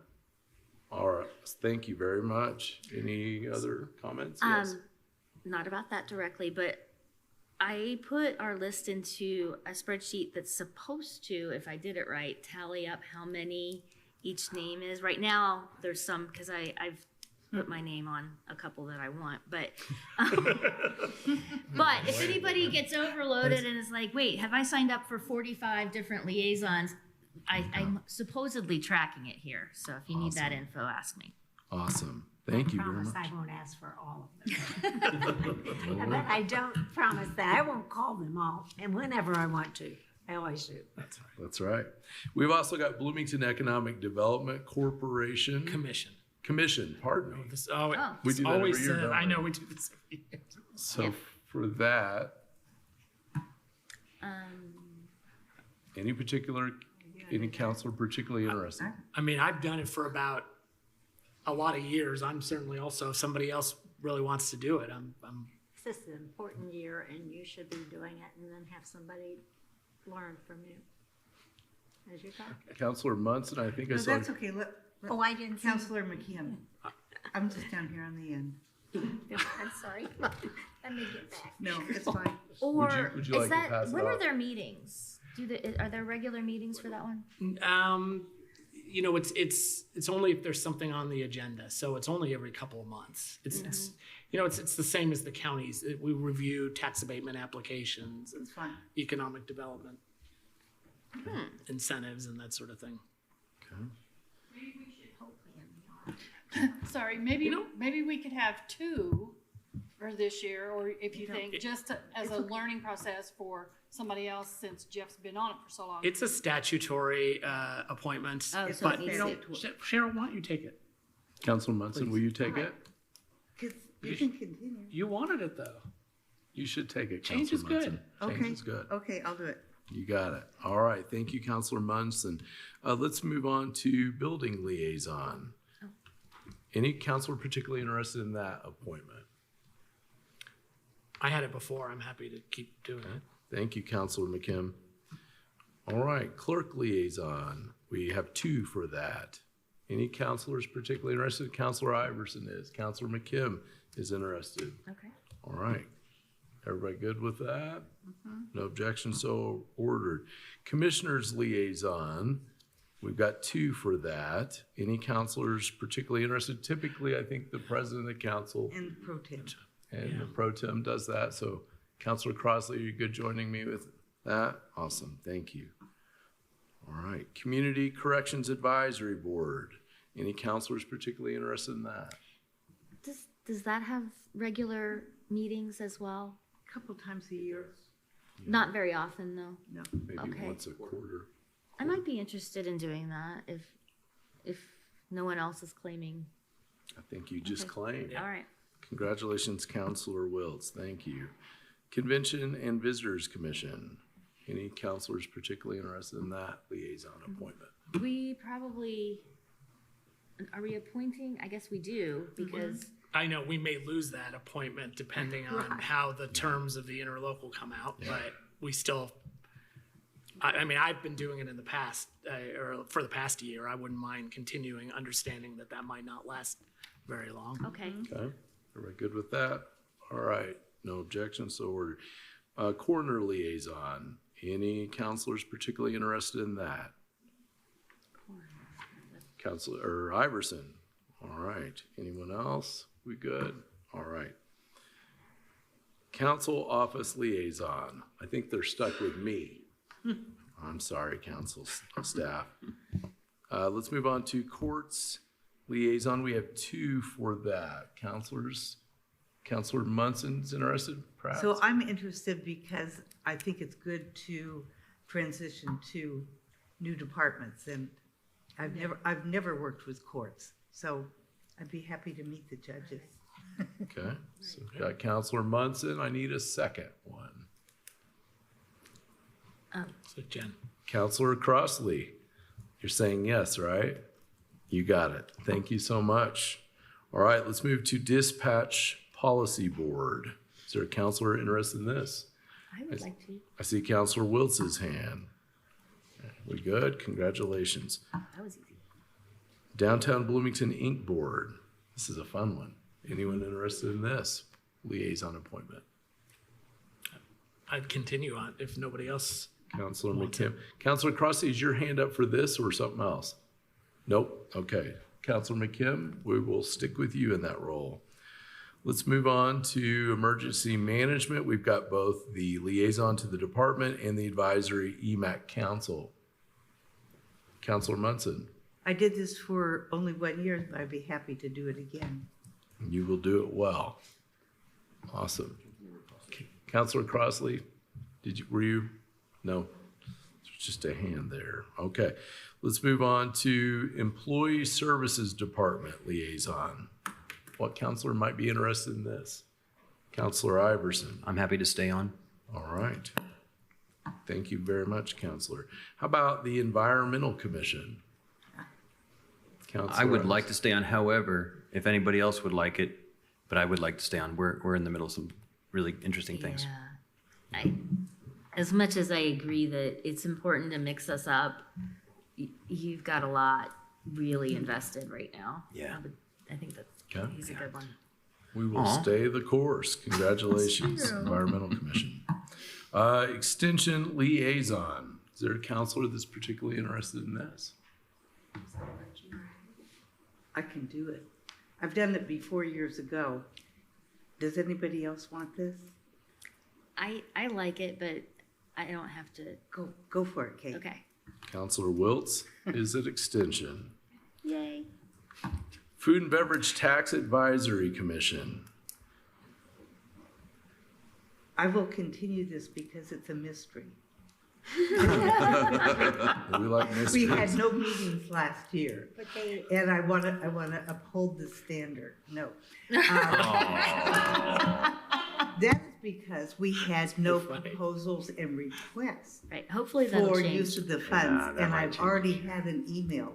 All right, thank you very much. Any other comments? Yes. Not about that directly, but I put our list into a spreadsheet that's supposed to, if I did it right, tally up how many each name is. Right now, there's some, because I've put my name on a couple that I want, but but if anybody gets overloaded and is like, wait, have I signed up for 45 different liaisons? I'm supposedly tracking it here, so if you need that info, ask me. Awesome. Thank you I very promise much. I won't ask for all of them. But I don't promise that. I won't call them all, and whenever I want to. I always do. That's right. We've also got Bloomington Economic Development Corporation. Commission, pardon me. We do that always every year, said, don't I we? know we do this every year. So for that, any counselor particularly interested? I mean, I've done it for about a lot of years. I'm certainly also, if somebody else really wants to do it, I'm This is an important year, and you should be doing it, and then have somebody learn from you as you talk. Counselor Munson, I think I No, saw. that's okay. Oh, I didn't see. Counselor McKim. I'm just down here on the end. I'm sorry. Let me get back. No, it's fine. Or would you is like to that pass it when are off? their meetings? Are there regular meetings for that one? you know, it's only if there's something on the agenda. So it's only every couple of months. It's you know, it's the same as the counties. We review tax abatement applications and It's fine. economic development incentives and that sort of thing. Sorry, maybe we could have two for this year, or if you think, just as a learning process for somebody else, since Jeff's been on it for so long. It's a statutory appointment, Oh, so but it needs Cheryl, why don't you take it? Counselor Munson, will you take it? Because you can continue. You wanted it though. You should take it, Change Counselor is Munson. good. Change Okay. is good. Okay, I'll do it. You got it. All right. Thank you, Counselor Munson. Let's move on to building liaison. Any counselor particularly interested in that appointment? I had it before. I'm happy to keep doing it. Thank you, Counselor McKim. All right, clerk liaison. We have two for that. Any counselors particularly interested? Counselor Iverson is. Counselor McKim is interested. Okay. All right. Everybody good with that? No objection, so ordered. Commissioners liaison. We've got two for that. Any counselors particularly interested? Typically, I think the president of the council And pro tem. and the pro tem does that. So Counselor Crossley, are you good joining me with that? Awesome, thank you. All right, Community Corrections Advisory Board. Any counselors particularly interested in that? Does that have regular meetings as well? A couple times a year. Not very often, though. No. Maybe Okay. once a quarter. I might be interested in doing that if no one else is claiming. I think you just claimed. All right. Congratulations, Counselor Wiltz, thank you. Convention and Visitors Commission. Any counselors particularly interested in that liaison appointment? We probably, are we appointing? I guess we do because, I know we may lose that appointment depending on how the terms of the interlocal come out, but we still, I mean, I've been doing it in the past, or for the past year. I wouldn't mind continuing, understanding that that might not last very long. okay. Okay, everybody good with that? All right, no objections, so ordered. Coroner liaison, any counselors particularly interested in that? Counselor Iverson, All right. Anyone else? We good? All right. Council Office Liaison. I think they're stuck with me. I'm sorry, council staff. Let's move on to Courts Liaison. We have 2 for that. Counselor Munson's interested, perhaps? So I'm interested because I think it's good to transition to new departments, and I've never worked with courts, so I'd be happy to meet the judges. Okay, so we've got Counselor Munson. I need a second one. So Jen. Counselor Crossley, you're saying yes, right? You got it. Thank you so much. All right, let's move to Dispatch Policy Board. Is there a counselor interested in this? I would like to. I see Counselor Wiltz's hand. We good? Congratulations. That was easy. Downtown Bloomington Inc. Board. This is a fun one. Anyone interested in this liaison appointment? I'd continue on if nobody else. Counselor McKim. Counselor Crossley, is your hand up for this or something else? Nope. Okay. Counselor McKim, we will stick with you in that role. Let's move on to emergency management. We've got both the liaison to the department and the advisory EMAC council. Counselor Munson. I did this for only 1 year, but I'd be happy to do it again. You will do it well. Awesome. Counselor Crossley, were you? No, it's just a hand there. Okay, let's move on to Employee Services Department Liaison. What counselor might be interested in this? Counselor Iverson. I'm happy to stay on. All right. Thank you very much, Counselor. How about the Environmental Commission? Counselor I would Iverson. like to stay on, however, if anybody else would like it, but I would like to stay on. We're in the middle of some really interesting things. Yeah. As much as I agree that it's important to mix us up, you've got a lot really invested right now. Yeah. I think that's, Okay. he's a good one. We will stay the course. Congratulations, Environmental Commission. Extension Liaison. Is there a counselor that's particularly interested in this? I can do it. I've done it before years ago. Does anybody else want this? I like it, but I don't have to. Go for it, Kate. Okay. Counselor Wiltz is at Extension. Yay. Food and Beverage Tax Advisory Commission. I will continue this because it's a mystery. We like We mysteries. had no meetings last year, and I want to uphold the standard. No. That's because we had no proposals and requests Right. Hopefully that'll for change. use of the funds, and I've already had an email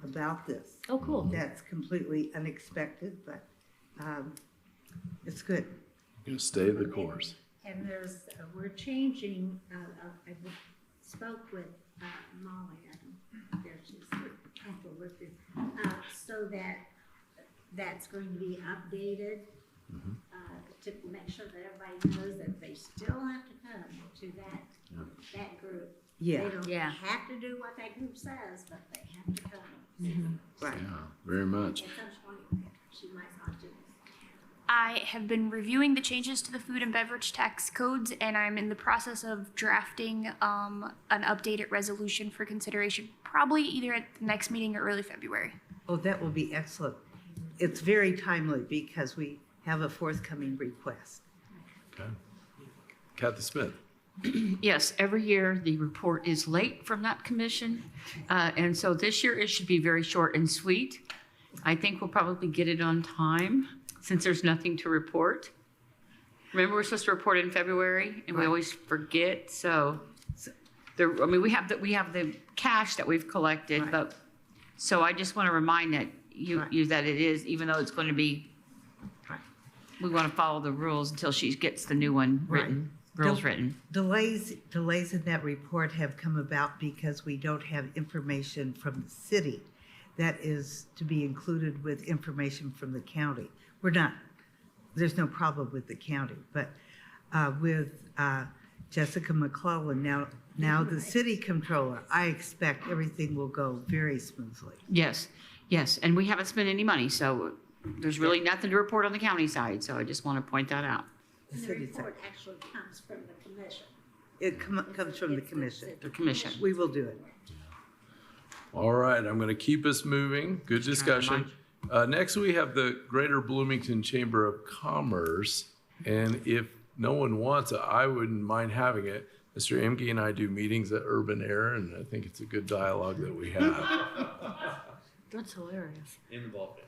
about this. Oh, cool. That's completely unexpected, but it's good. Gonna stay the course. And there's, we're changing, I spoke with Molly, I don't know if she's comfortable with this, so that that's going to be updated to make sure that everybody knows that they still have to come to that group. Yeah. They don't Yeah. have to do what that group says, but they have to come. Right. Yeah, very much. At some point, she might not do this. I have been reviewing the changes to the food and beverage tax codes, and I'm in the process of drafting an updated resolution for consideration, probably either at the next meeting or early February. Oh, that will be excellent. It's very timely because we have a forthcoming request. Okay. Kathy Smith. Yes, every year the report is late from that commission. And so this year it should be very short and sweet. I think we'll probably get it on time since there's nothing to report. Remember, we're supposed to report in February and we always forget. So there, I mean, we have the cash that we've collected, but so I just want to remind that you that it is, even though it's going to be, we want to follow the rules until she gets the new one written. Rules written. Delays in that report have come about because we don't have information from the city that is to be included with information from the county. There's no problem with the county, but with Jessica McClellan, now the city controller, I expect everything will go very smoothly. Yes. Yes, and we haven't spent any money, so there's really nothing to report on the county side, so I just want to point that out. The And the city side. report actually comes from the commission. It comes from the commission. The commission. We will do it. All right, I'm going to keep us moving. Good discussion. Next, we have the Greater Bloomington Chamber of Commerce. And if no one wants it, I wouldn't mind having it. Mr. Emke and I do meetings at Urban Air, and I think it's a good dialogue that we have. That's hilarious.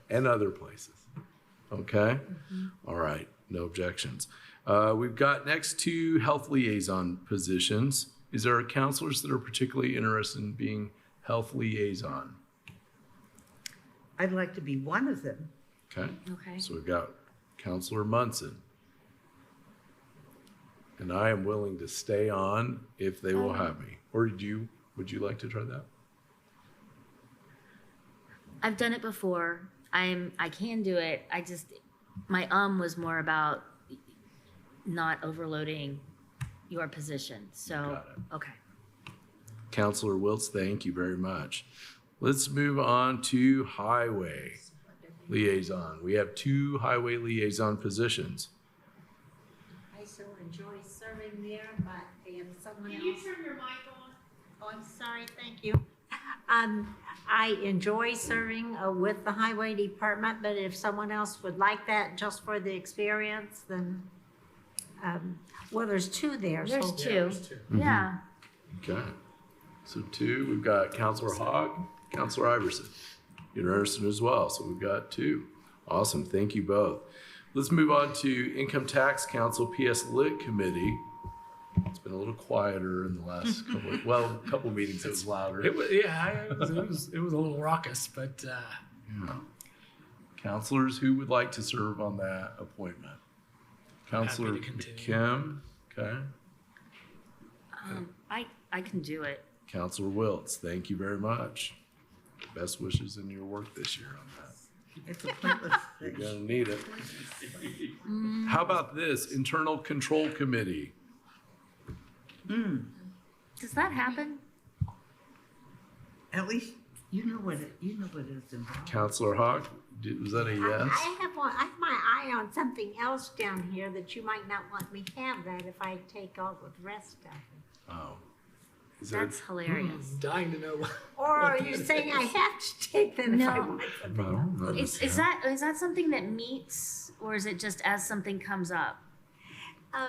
And other places. Okay? All right, no objections. We've got next 2 health liaison positions. Is there counselors that are particularly interested in being health liaison? I'd like to be one of them. Okay? Okay. So we've got Counselor Munson. And I am willing to stay on if they will have me. Or would you like to try that? I've done it before. I can do it. My was more about not overloading your position. So, Got it. okay. Counselor Wiltz, thank you very much. Let's move on to highway liaison. We have 2 highway liaison positions. I so enjoy serving there, but if someone else. Can you turn your mic on? Oh, I'm sorry, thank you. I enjoy serving with the highway department, but if someone else would like that just for the experience, then, well, there's 2 there. There's so- 2. Yeah. Okay. So 2, we've got Counselor Hogg, Counselor Iverson. You're interested as well, so we've got 2. Awesome, thank you both. Let's move on to Income Tax Council PS Lit Committee. It's been a little quieter in the last couple meetings it was louder. It was, it was a little raucous, but Yeah. Counselors who would like to serve on that appointment? Counselor to continue. Kim, okay. I can do it. Counselor Wiltz, thank you very much. Best wishes in your work this year on that. It's a pointless You're thing. gonna need it. How about this, Internal Control Committee? Does that happen? At least you know what it's involved. Counselor Hawk, was that a yes? I have my eye on something else down here that you might not want me to have that if I take all the rest of it. Oh. Is That's hilarious. dying to know. Or are you saying I have to take them if I No. want that? something? No, Is that something that meets, or is it just as something comes up? No,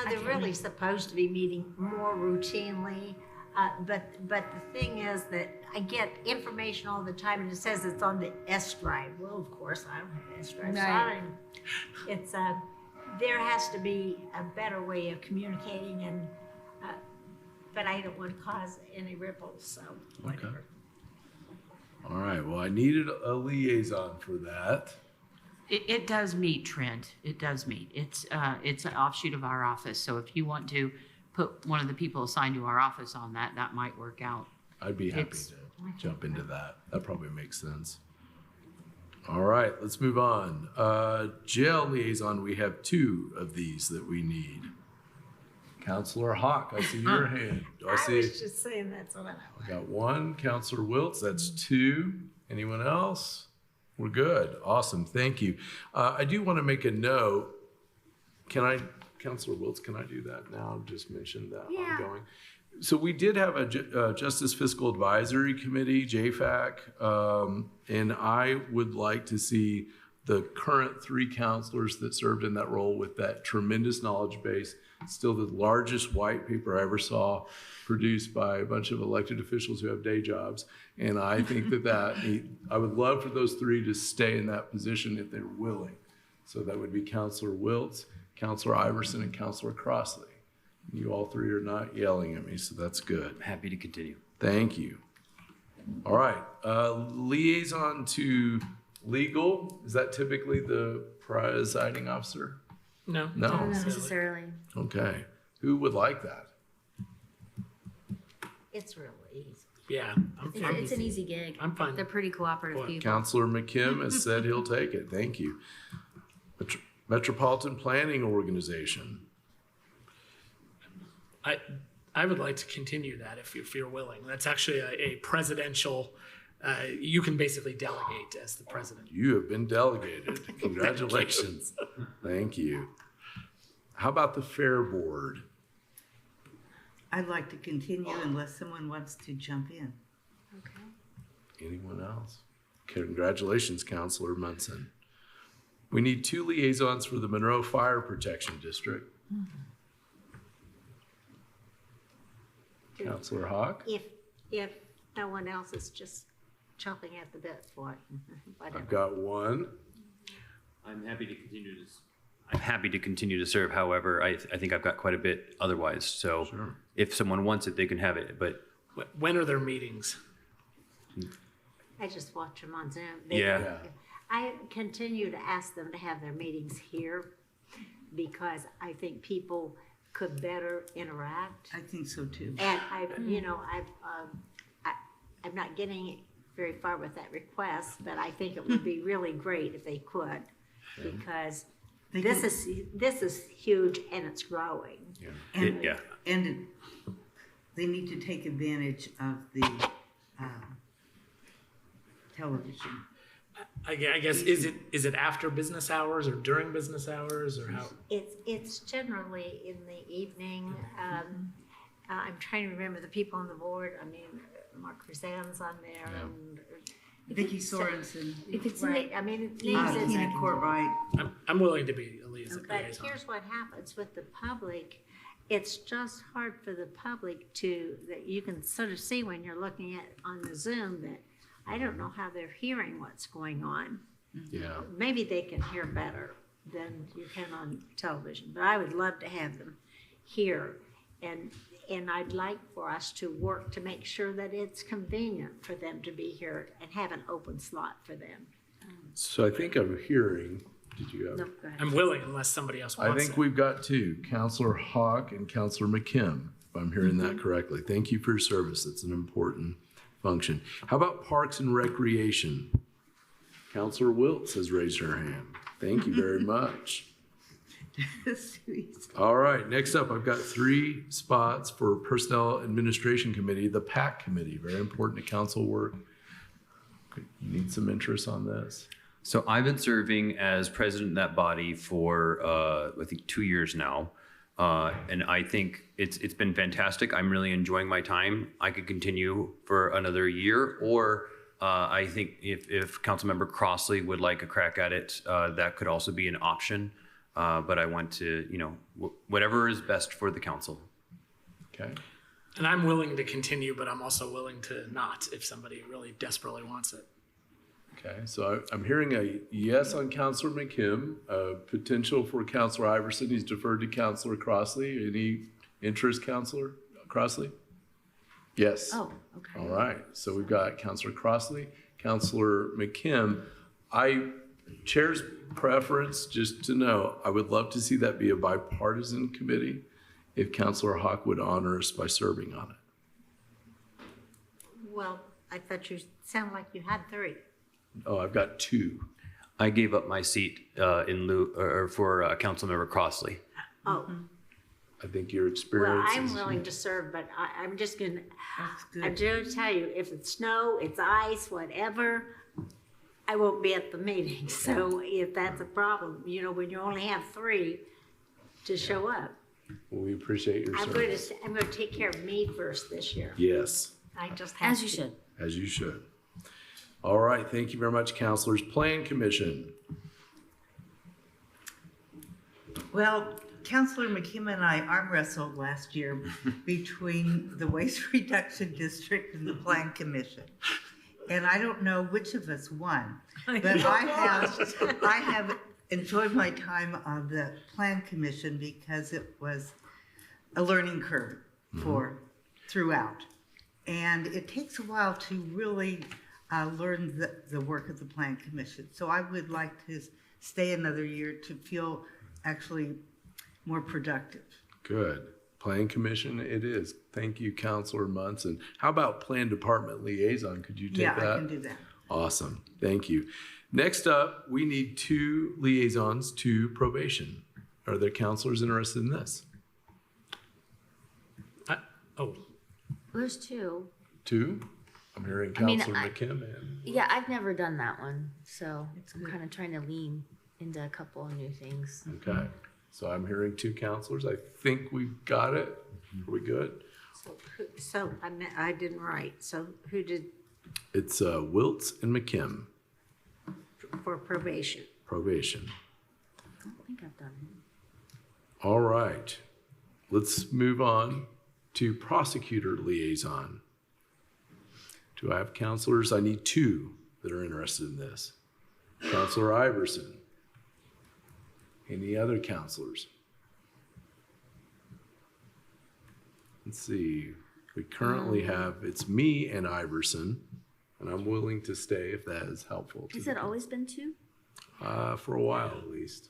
they're really supposed to be meeting more routinely. But the thing is that I get information all the time and it says it's on the S drive. Well, of course, I don't have S drive. Right. So it's, there has to be a better way of communicating and, but I don't want to cause any ripples, so whatever. All right, well, I needed a liaison for that. It does meet, Trent. It does meet. It's an offshoot of our office. So if you want to put one of the people assigned to our office on that, that might work out. I'd be happy It's- to jump into that. That probably makes sense. All right, let's move on. Jail liaison, we have 2 of these that we need. Counselor Hawk, I see your hand. Do I I see? was just saying that's what I got 1. Counselor Wiltz, that's 2. Anyone else? We're good. Awesome. Thank you. I do want to make a note. Counselor Wiltz, can I do that now? Just mentioned that Yeah. ongoing. So we did have a Justice Fiscal Advisory Committee, JFAC, and I would like to see the current 3 counselors that served in that role with that tremendous knowledge base. Still the largest white paper I ever saw produced by a bunch of elected officials who have day jobs. And I think I would love for those 3 to stay in that position if they're willing. So that would be Counselor Wiltz, Counselor Iverson, and Counselor Crossley. You all 3 are not yelling at me, so that's good. Happy to continue. Thank you. All right, liaison to legal, is that typically the presiding officer? No. No. Not necessarily. Okay, who would like that? It's real easy. Yeah, I'm It's, fine. it's an easy gig. I'm fine. They're pretty cooperative What? people. Counselor McKim has said he'll take it, thank you. Metropolitan Planning Organization, I would like to continue that if you're willing. That's actually a presidential you can basically delegate as the president. You have been delegated. Congratulations. Thank you. How about the Fair Board? I'd like to continue unless someone wants to jump in. Anyone else? Congratulations, Counselor Munson. We need 2 liaisons for the Monroe Fire Protection District. Counselor Hawk? If no one else is just chomping at the bit for it, whatever. I've got 1. I'm happy to continue to serve. However, I think I've got quite a bit otherwise. So if someone wants it, they can have it. But When are their meetings? I just watch them on Zoom. Yeah. I continue to ask them to have their meetings here because I think people could better interact. I think so too. And I'm not getting very far with that request, but I think it would be really great if they could, because this is huge and it's growing. And they need to take advantage of the television. I guess, is it after business hours or during business hours or how? It's generally in the evening. I'm trying to remember the people on the board. I mean, Mark Roseanne's on there, and Vicki Sorensen. if it's right. I mean, it Tina Courtright. I'm willing to be a liaison. But here's what happens with the public. It's just hard for the public that you can sort of see when you're looking at on the Zoom that I don't know how they're hearing what's going on. Yeah. Maybe they can hear better than you can on television, but I would love to have them here. And I'd like for us to work to make sure that it's convenient for them to be here and have an open slot for them. So I think I'm hearing, did you have? No, go ahead. I'm willing unless somebody else wants I think it. we've got 2, Counselor Hawk and Counselor McKim, if I'm hearing that correctly. Thank you for your service. It's an important function. How about Parks and Recreation? Counselor Wiltz has raised her hand. Thank you very much. Sweet. All right, next up, I've got 3 spots for Personnel Administration Committee, the PAC Committee, very important to council work. You need some interest on this. So I've been serving as president of that body for, I think 2 years now. And I think it's been fantastic. I'm really enjoying my time. I could continue for another year, or I think if Councilmember Crossley would like a crack at it, that could also be an option. But I want to, whatever is best for the council. Okay. And I'm willing to continue, but I'm also willing to not if somebody really desperately wants it. Okay, so I'm hearing a yes on Counselor McKim, potential for Counselor Iverson. He's deferred to Counselor Crossley. Any interest, Counselor Crossley? Yes. Oh, okay. All right, so we've got Counselor Crossley, Counselor McKim. Chair's preference, just to know, I would love to see that be a bipartisan committee if Counselor Hawk would honor us by serving on it. Well, I thought you sound like you had 3. Oh, I've got 2. I gave up my seat in lieu or for Councilmember Crossley. Oh, I think your well, experience I'm is- willing to serve, but I'm just gonna, That's good. I'm going to tell you, if it's snow, it's ice, whatever, I won't be at the meeting. So if that's a problem, when you only have 3 to show up. Well, we appreciate your I'm service. going to take care of me first this year. Yes. I just have As you to. should. As you should. All right, thank you very much, counselors. Plan Commission. Well, Councilor McKim and I arm wrestled last year between the Waste Reduction District and the Plan Commission. And I don't know which of us won, but I have enjoyed my time on the Plan Commission because it was a learning curve throughout. And it takes a while to really learn the work of the Plan Commission. So I would like to stay another year to feel actually more productive. Good. Plan Commission it is. Thank you, Counselor Munson. How about Plan Department Liaison? Could you take that? Yeah, I can do that. Awesome. Thank you. Next up, we need 2 liaisons to probation. Are there counselors interested in this? Oh, There's 2. 2? I'm hearing I mean, Counselor I- McKim and Yeah, I've never done that one, so I'm kind of trying to lean into a couple of new things. okay. So I'm hearing 2 counselors. I think we've got it. Are we good? I didn't write, so who did It's Wiltz and McKim, for probation? probation. I don't think I've done it. All right. Let's move on to prosecutor liaison. Do I have counselors? I need 2 that are interested in this. Counselor Iverson. Any other counselors? Let's see. We currently have, it's me and Iverson, and I'm willing to stay if that is helpful. Has it always been 2? For a while at least.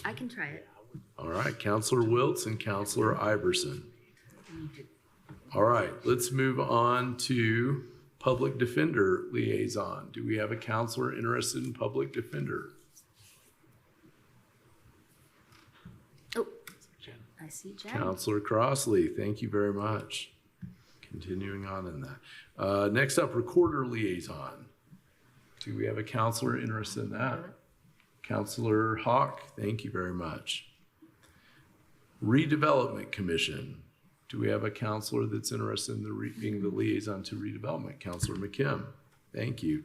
I can try it. All right, Counselor Wiltz and Counselor Iverson. All right, let's move on to Public Defender Liaison. Do we have a counselor interested in Public Defender? Oh, I see Jen. Counselor Crossley, thank you very much. Continuing on in that. Next up, Recorder Liaison. Do we have a counselor interested in that? Counselor Hawk, thank you very much. Redevelopment Commission. Do we have a counselor that's interested in being the liaison to redevelopment? Counselor McKim, thank you.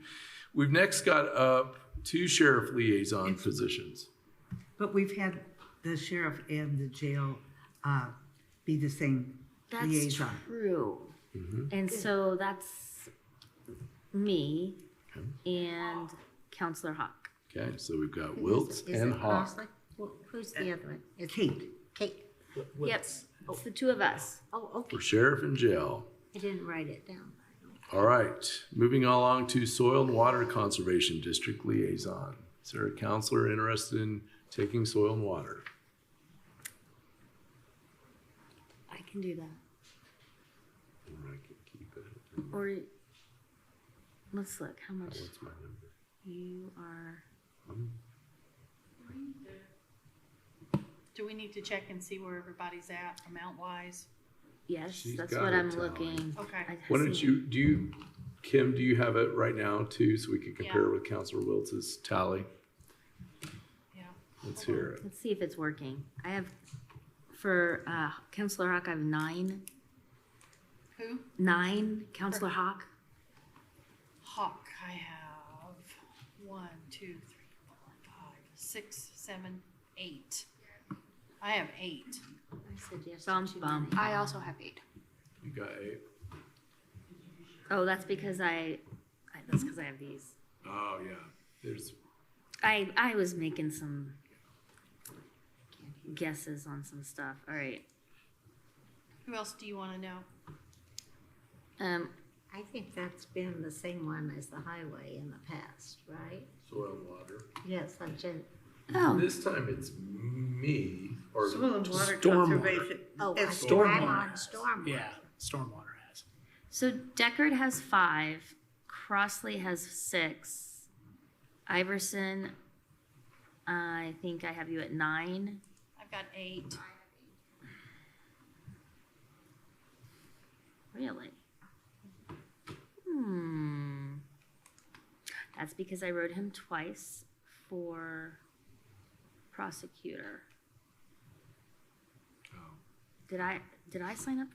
We've next got up 2 sheriff liaison positions. But we've had the sheriff and the jail be the same That's liaison. true. And so that's me and Counselor Hawk. Okay, so we've got Wiltz Is and it Hawk. Crossley? Who's the other one? It's Kate. Kate. Yep, it's the 2 of us. Oh, okay. For sheriff and jail. I didn't write it down. All right, moving along to Soil and Water Conservation District Liaison. Is there a counselor interested in taking soil and water? I can do that. Or I can keep it. Or let's look. How much What's my number? you are? Do we need to check and see where everybody's at amount wise? Yes, She's that's got what it, I'm Tally. looking. Okay. I Why don't see. you, Kim, do you have it right now too, so we can compare Yeah. with Counselor Wiltz's tally? Yeah. Let's hear it. Let's see if it's working. I have for Counselor Hawk. I have 9. Who? 9. Counselor Hawk. Hawk, I have 1, 2, 3, 4, 5, 6, 7, 8. I have 8. I suggested Bum, too bum. many. I also have 8. You got 8. Oh, that's because that's because I have these. Oh, yeah. There's, I was making some guesses on some stuff. All right. Who else do you want to know? I think that's been the same one as the highway in the past, right? soil and water. Yes, I did. Oh, This time it's me, or Soil and water Stormwater. conservation. Oh, and I'm Stormwater. on stormwater. Yeah, stormwater has. so Deckard has 5. Crossley has 6. Iverson, I think I have you at 9. I've got 8. Really? That's because I wrote him twice for prosecutor. Oh. Did I sign up?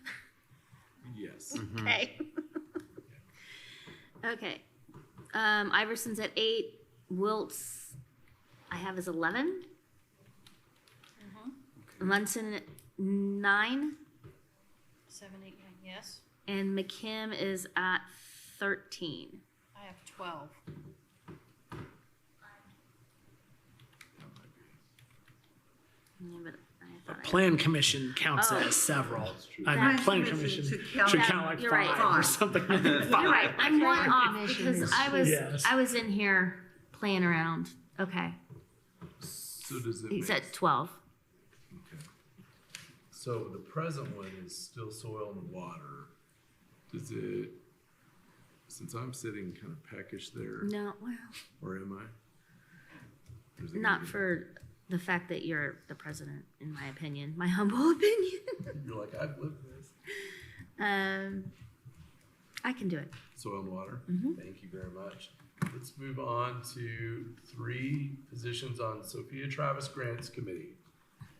yes. Okay. Okay. Iverson's at 8. Wiltz, I have as 11. Munson at 9. 7, 8, 9, yes. And McKim is at 13. I have 12. Yeah, but I The thought plan commission counts Oh. as several. I That- mean, plan commission should Yeah, count like you're 5 right. or something. You're right. I'm one off because Yes. I was in here playing around. Okay. So does it He's make, at 12. okay. So the present one is still soil and water. Does it, since I'm sitting kind of peckish there, No, well, or am I? Or is it not gonna be- for the fact that you're the president, in my opinion, my humble opinion. You're like, I've lived this. I can do it. Soil and water? Mm-hmm. Thank you very much. Let's move on to 3 positions on Sophia Travis Grants Committee.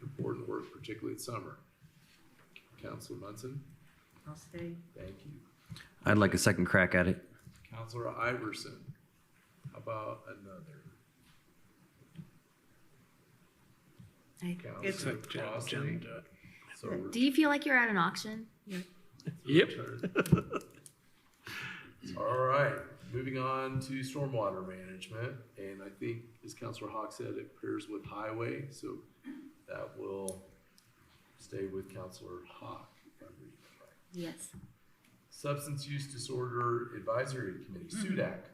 Important work, particularly in summer. Councilor Munson? I'll stay. Thank you. I'd like a second crack at it. Councilor Iverson? How about another? It's Councilor Jen Crossley? do it. So we're- Do you feel like you're at an auction? Yep. All right, moving on to stormwater management, and I think, as Councilor Hawk said, it pairs with highway, so that will stay with Councilor Hawk, if I'm reading that right. Yes. Substance Use Disorder Advisory Committee, SUDAC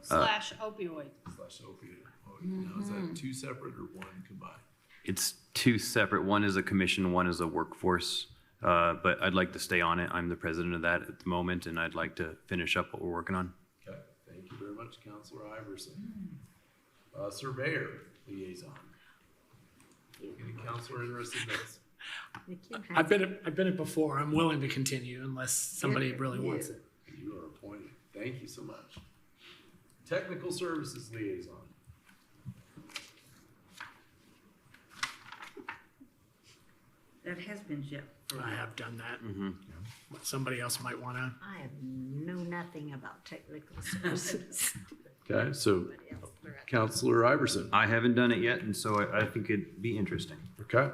/ opioid. / opioid. Oh, now, is that 2 separate or 1 combined? It's 2 separate. One is a commission, one is a workforce. But I'd like to stay on it. I'm the president of that at the moment, and I'd like to finish up what we're working on. Okay, thank you very much, Councilor Iverson. Surveyor Liaison. Any counselor interested in this? I've been it before. I'm willing to continue unless somebody really wants it. You are appointed. Thank you so much. Technical Services Liaison. That has been Jeff. I have done that. Mm-hmm. Somebody else might want to. I know nothing about technical services. Okay, so Councilor Iverson. I haven't done it yet, and so I think it'd be interesting. Okay.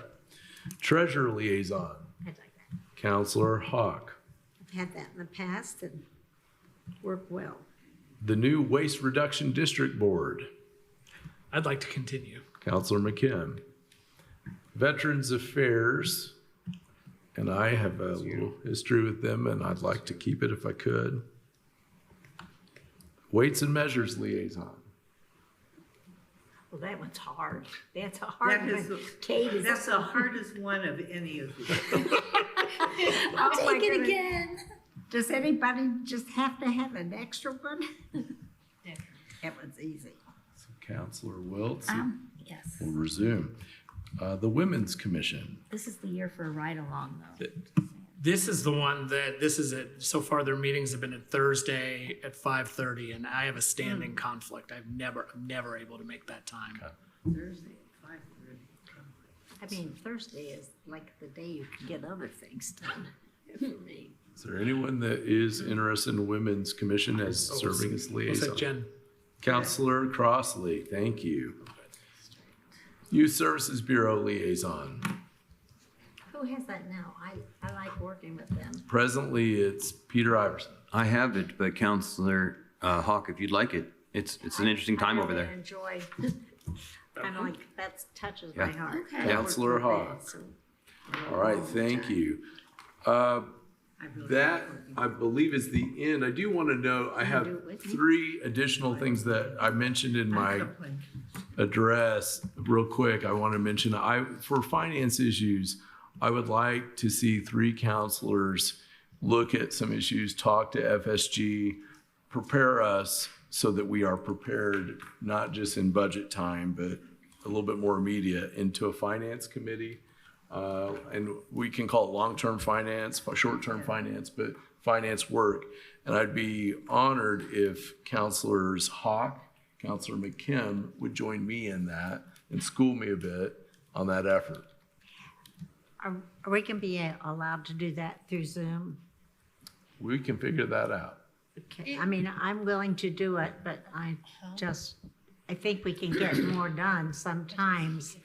Treasurer Liaison. I'd like that. Councilor Hawk. I've had that in the past and worked well. The new Waste Reduction District Board. I'd like to continue. Councilor McKim. Veterans Affairs. And I have a little history with them, and I'd like to keep it if I could. Weights and Measures Liaison. Well, that one's hard. That's a hard That is one. Kate is. That's the hardest one of any of these. I'll Take it again. Does anybody just have to have an extra one? That one's easy. So Councilor Wiltz Yes. will resume. The Women's Commission. This is the year for a ride along, though. This is the one that this is it. So far, their meetings have been at Thursday at 5:30, and I have a standing conflict. I'm never able to make that time. Thursday at 5:30. I mean, Thursday is like the day you can get other things done for me. Is there anyone that is interested in the Women's Commission as serving as What's that, liaison? Jen? Councilor Crossley, thank you. Youth Services Bureau Liaison. Who has that now? I like working with them. Presently, it's Peter Iverson. I have it, but Councilor Hawk, if you'd like it, it's an interesting time over I there. really enjoy, kind of like, that touches my Yeah. heart. Okay. Councilor Hawk. All right, thank you. That, I believe, is the end. I do want to know, I have 3 additional things that I mentioned in my address. Real quick, I want to mention, for finance issues, I would like to see 3 counselors look at some issues, talk to FSG, prepare us so that we are prepared, not just in budget time, but a little bit more immediate, into a finance committee. And we can call it long-term finance, short-term finance, but finance work. And I'd be honored if Councilors Hawk, Councilor McKim would join me in that and school me a bit on that effort. Are we can be allowed to do that through Zoom? We can figure that out. Okay, I mean, I'm willing to do it, but I think we can get more done sometimes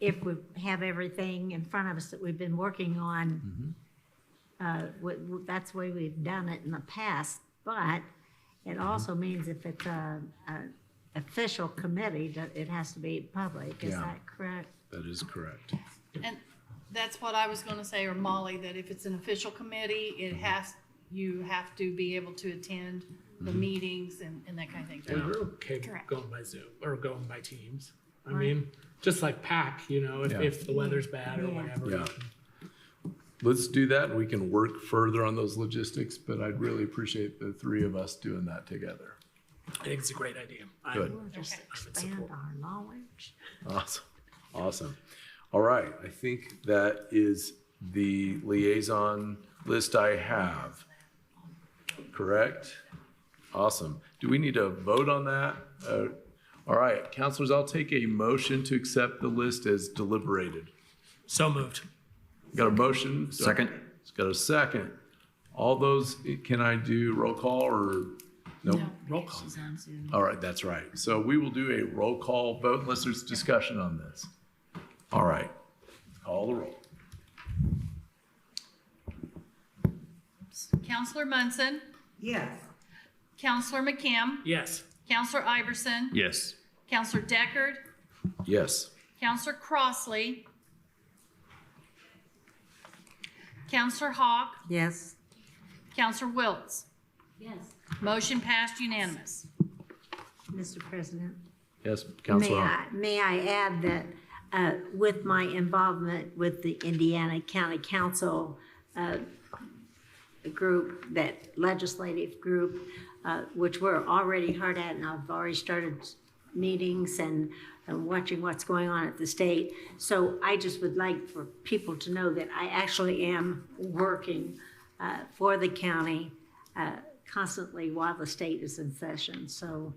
if we have everything in front of us that we've been working on. That's the way we've done it in the past, but it also means if it's a official committee, that it has to be public. Is Yeah. that correct? That is correct. And that's what I was gonna say, or Molly, that if it's an official committee, you have to be able to attend the meetings and that kind of thing. And we're okay Correct. going by Zoom or going by Teams. I mean, just like PAC, if the weather's bad or whatever. Yeah. Let's do that, and we can work further on those logistics, but I'd really appreciate the 3 of us doing that together. I think it's a great idea. Good. We'll just expand our knowledge. Awesome. Awesome. All right. I think that is the liaison list I have. Correct? Awesome. Do we need to vote on that? All right, counselors, I'll take a motion to accept the list as deliberated. So moved. Got a motion? Second. It's got a second. All those, can I do roll call or no? Roll call. All right, that's right. So we will do a roll call vote unless there's discussion on this. All right, call the roll. Counselor Munson, Yes. Counselor McKim, Yes. Counselor Iverson, Yes. Counselor Deckard, Yes. Counselor Crossley, Counselor Hawk, Yes. Counselor Wiltz. Yes. Motion passed unanimous. Mr. President, Yes, Counselor. may I add that with my involvement with the Indiana County Council group, that legislative group, which we're already hard at, and I've already started meetings and watching what's going on at the state. So I just would like for people to know that I actually am working for the county constantly while the state is in session. So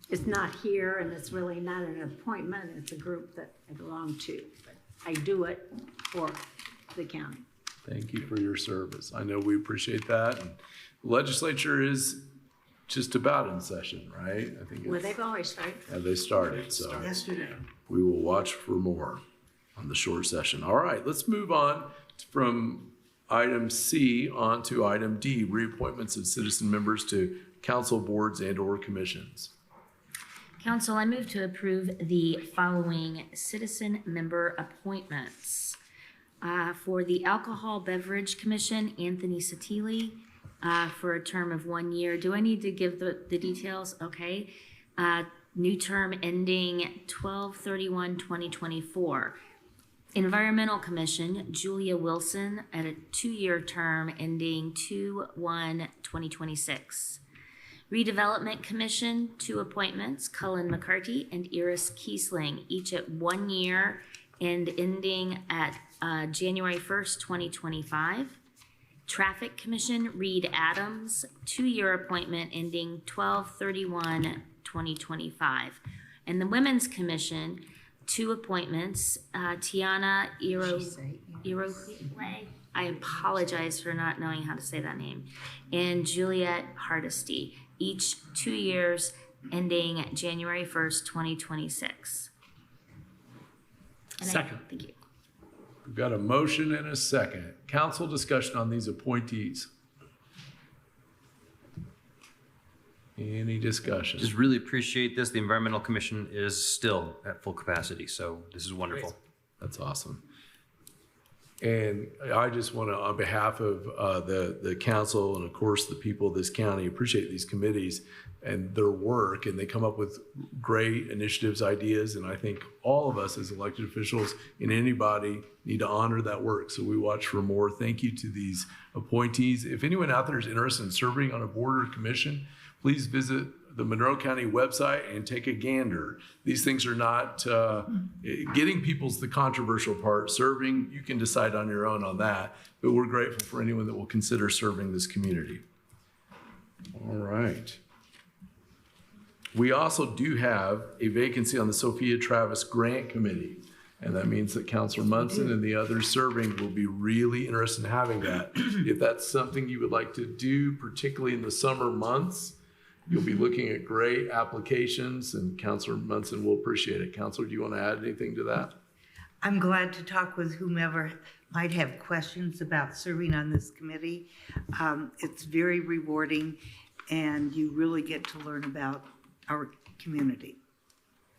it's not here, and it's really not an appointment. It's a group that I belong to. But I do it for the county. Thank you for your service. I know we appreciate that. And the legislature is just about in session, right? I think Well, it's, they've always started. they started, so Yesterday. we will watch for more on the short session. All right, let's move on from item C on to item D, reappointments of citizen members to council boards and or commissions. Council, I move to approve the following citizen member appointments. For the Alcohol Beverage Commission, Anthony Satili, for a term of 1 year. Do I need to give the details? Okay. New term ending 12/31/2024. Environmental Commission, Julia Wilson, at a 2-year term ending 2/1/2026. Redevelopment Commission, 2 appointments, Cullen McCarty and Iris Kiesling, each at 1 year and ending at January 1st, 2025. Traffic Commission, Reed Adams, 2-year appointment ending 12/31/2025. And the Women's Commission, 2 appointments, Tiana Iroquois, I apologize for not knowing how to say that name, and Juliet Hardesty, each 2 years ending January 1st, 2026. Second. Thank you. We've got a motion and a second. Council discussion on these appointees. Any discussion? Just really appreciate this. The Environmental Commission is still at full capacity, so this is wonderful. That's awesome. And I just want to, on behalf of the council and of course the people of this county, appreciate these committees and their work, and they come up with great initiatives, ideas, and I think all of us as elected officials and anybody need to honor that work. So we watch for more. Thank you to these appointees. If anyone out there is interested in serving on a board or commission, please visit the Monroe County website and take a gander. These things are not, getting people's the controversial part. Serving, you can decide on your own on that, but we're grateful for anyone that will consider serving this community. All right. We also do have a vacancy on the Sophia Travis Grant Committee, and that means that Councilor Munson and the others serving will be really interested in having that. If that's something you would like to do, particularly in the summer months, you'll be looking at great applications, and Councilor Munson will appreciate it. Councilor, do you want to add anything to that? I'm glad to talk with whomever might have questions about serving on this committee. It's very rewarding, and you really get to learn about our community.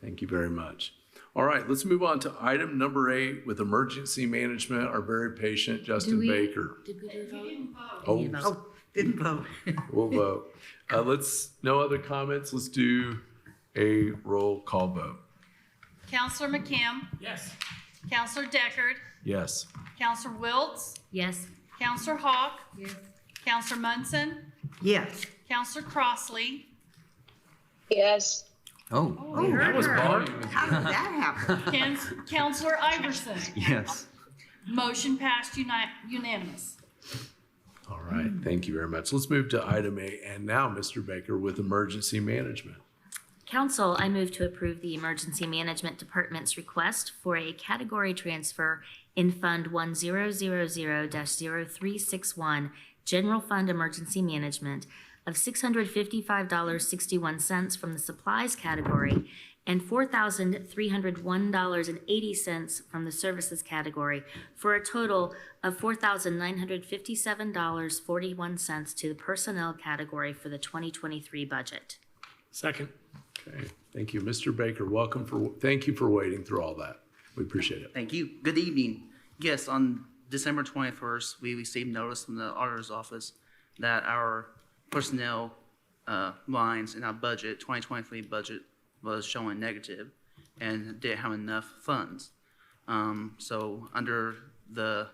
Thank you very much. All right, let's move on to item number 8 with emergency management, our very patient Justin Baker. Did we do vote? Oh, didn't vote. We'll vote. No other comments. Let's do a roll call vote. Counselor McKim, Yes. Counselor Deckard, Yes. Counselor Wiltz, Yes. Counselor Hawk, Counselor Munson, Yes. Counselor Crossley, Yes. Oh, That was Barb. How did that happen? Counselor Iverson. yes. Motion passed unanimous. All right, thank you very much. Let's move to item A, and now Mr. Baker with emergency management. Council, I move to approve the Emergency Management Department's request for a category transfer in Fund 1000-0361, General Fund Emergency Management, of $655.61 from the supplies category and $4,301.80 from the services category, for a total of $4,957.41 to the personnel category for the 2023 budget. Second. Okay, thank you. Mr. Baker, thank you for waiting through all that. We appreciate it. Thank you. Good evening. Yes, on December 21st, we received notice from the auditor's office that our personnel lines in our budget, 2023 budget, was showing negative and didn't have enough funds. So under the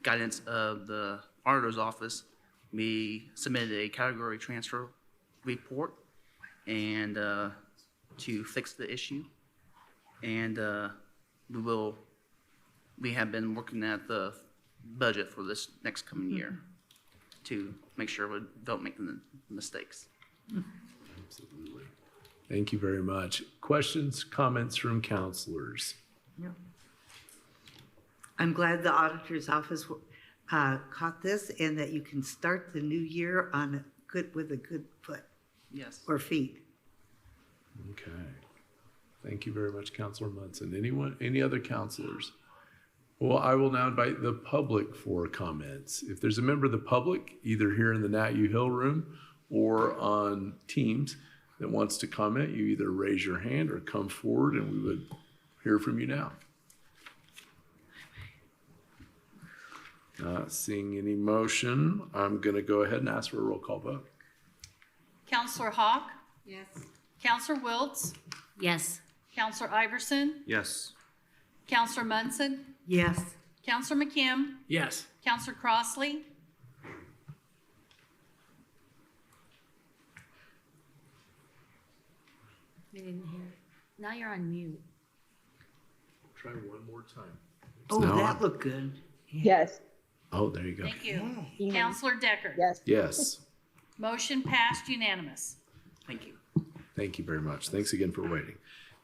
guidance of the auditor's office, we submitted a category transfer report and to fix the issue. And we have been working at the budget for this next coming year to make sure we don't make the mistakes. Absolutely. Thank you very much. Questions, comments from counselors? No. I'm glad the auditor's office caught this and that you can start the new year with a good foot Yes. or feet. Okay. Thank you very much, Counselor Munson. Any other counselors? Well, I will now invite the public for comments. If there's a member of the public, either here in the Nat U Hill room or on Teams, that wants to comment, you either raise your hand or come forward and we would hear from you now. Not seeing any motion, I'm going to go ahead and ask for a roll call vote. Counselor Hawk? Yes. Counselor Wiltz? Yes. Counselor Iverson? Yes. Counselor Munson? Yes. Counselor McKim? Yes. Counselor Crossley? We didn't hear. Now you're on mute. Try one more time. Oh, now that on. looked good. Yes. Oh, there you go. Thank you. Counselor Decker? Yes. Yes. Motion passed unanimous. Thank you. Thank you very much. Thanks again for waiting.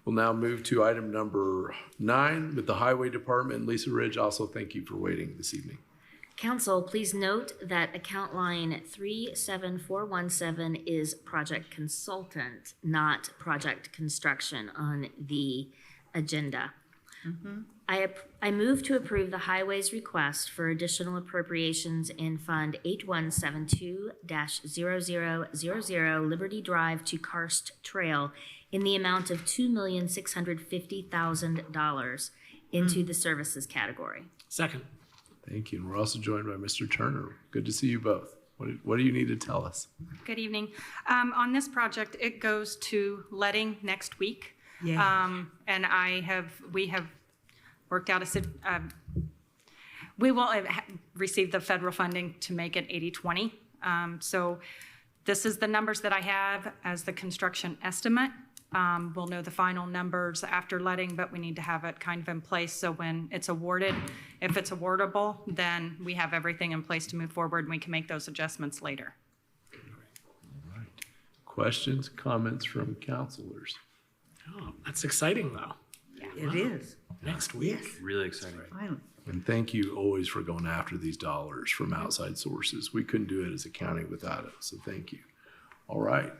We'll now move to item number 9 with the Highway Department. Lisa Ridge, also thank you for waiting this evening. Council, please note that account line 37417 is project consultant, not project construction on the agenda. I move to approve the highways request for additional appropriations in Fund 8172-0000 Liberty Drive to Karst Trail in the amount of $2,650,000 into the services category. Second. Thank you. And we're also joined by Mr. Turner. Good to see you both. What do you need to tell us? Good evening. On this project, it goes to letting next week. Yeah. And we have worked out we will receive the federal funding to make it 80-20. So this is the numbers that I have as the construction estimate. We'll know the final numbers after letting, but we need to have it kind of in place so when it's awarded, if it's awardable, then we have everything in place to move forward and we can make those adjustments later. All right. Questions, comments from counselors? Oh, that's exciting though. It is. Next week. Yes. Really exciting. Finally. And thank you always for going after these dollars from outside sources. We couldn't do it as a county without it, so thank you. All right.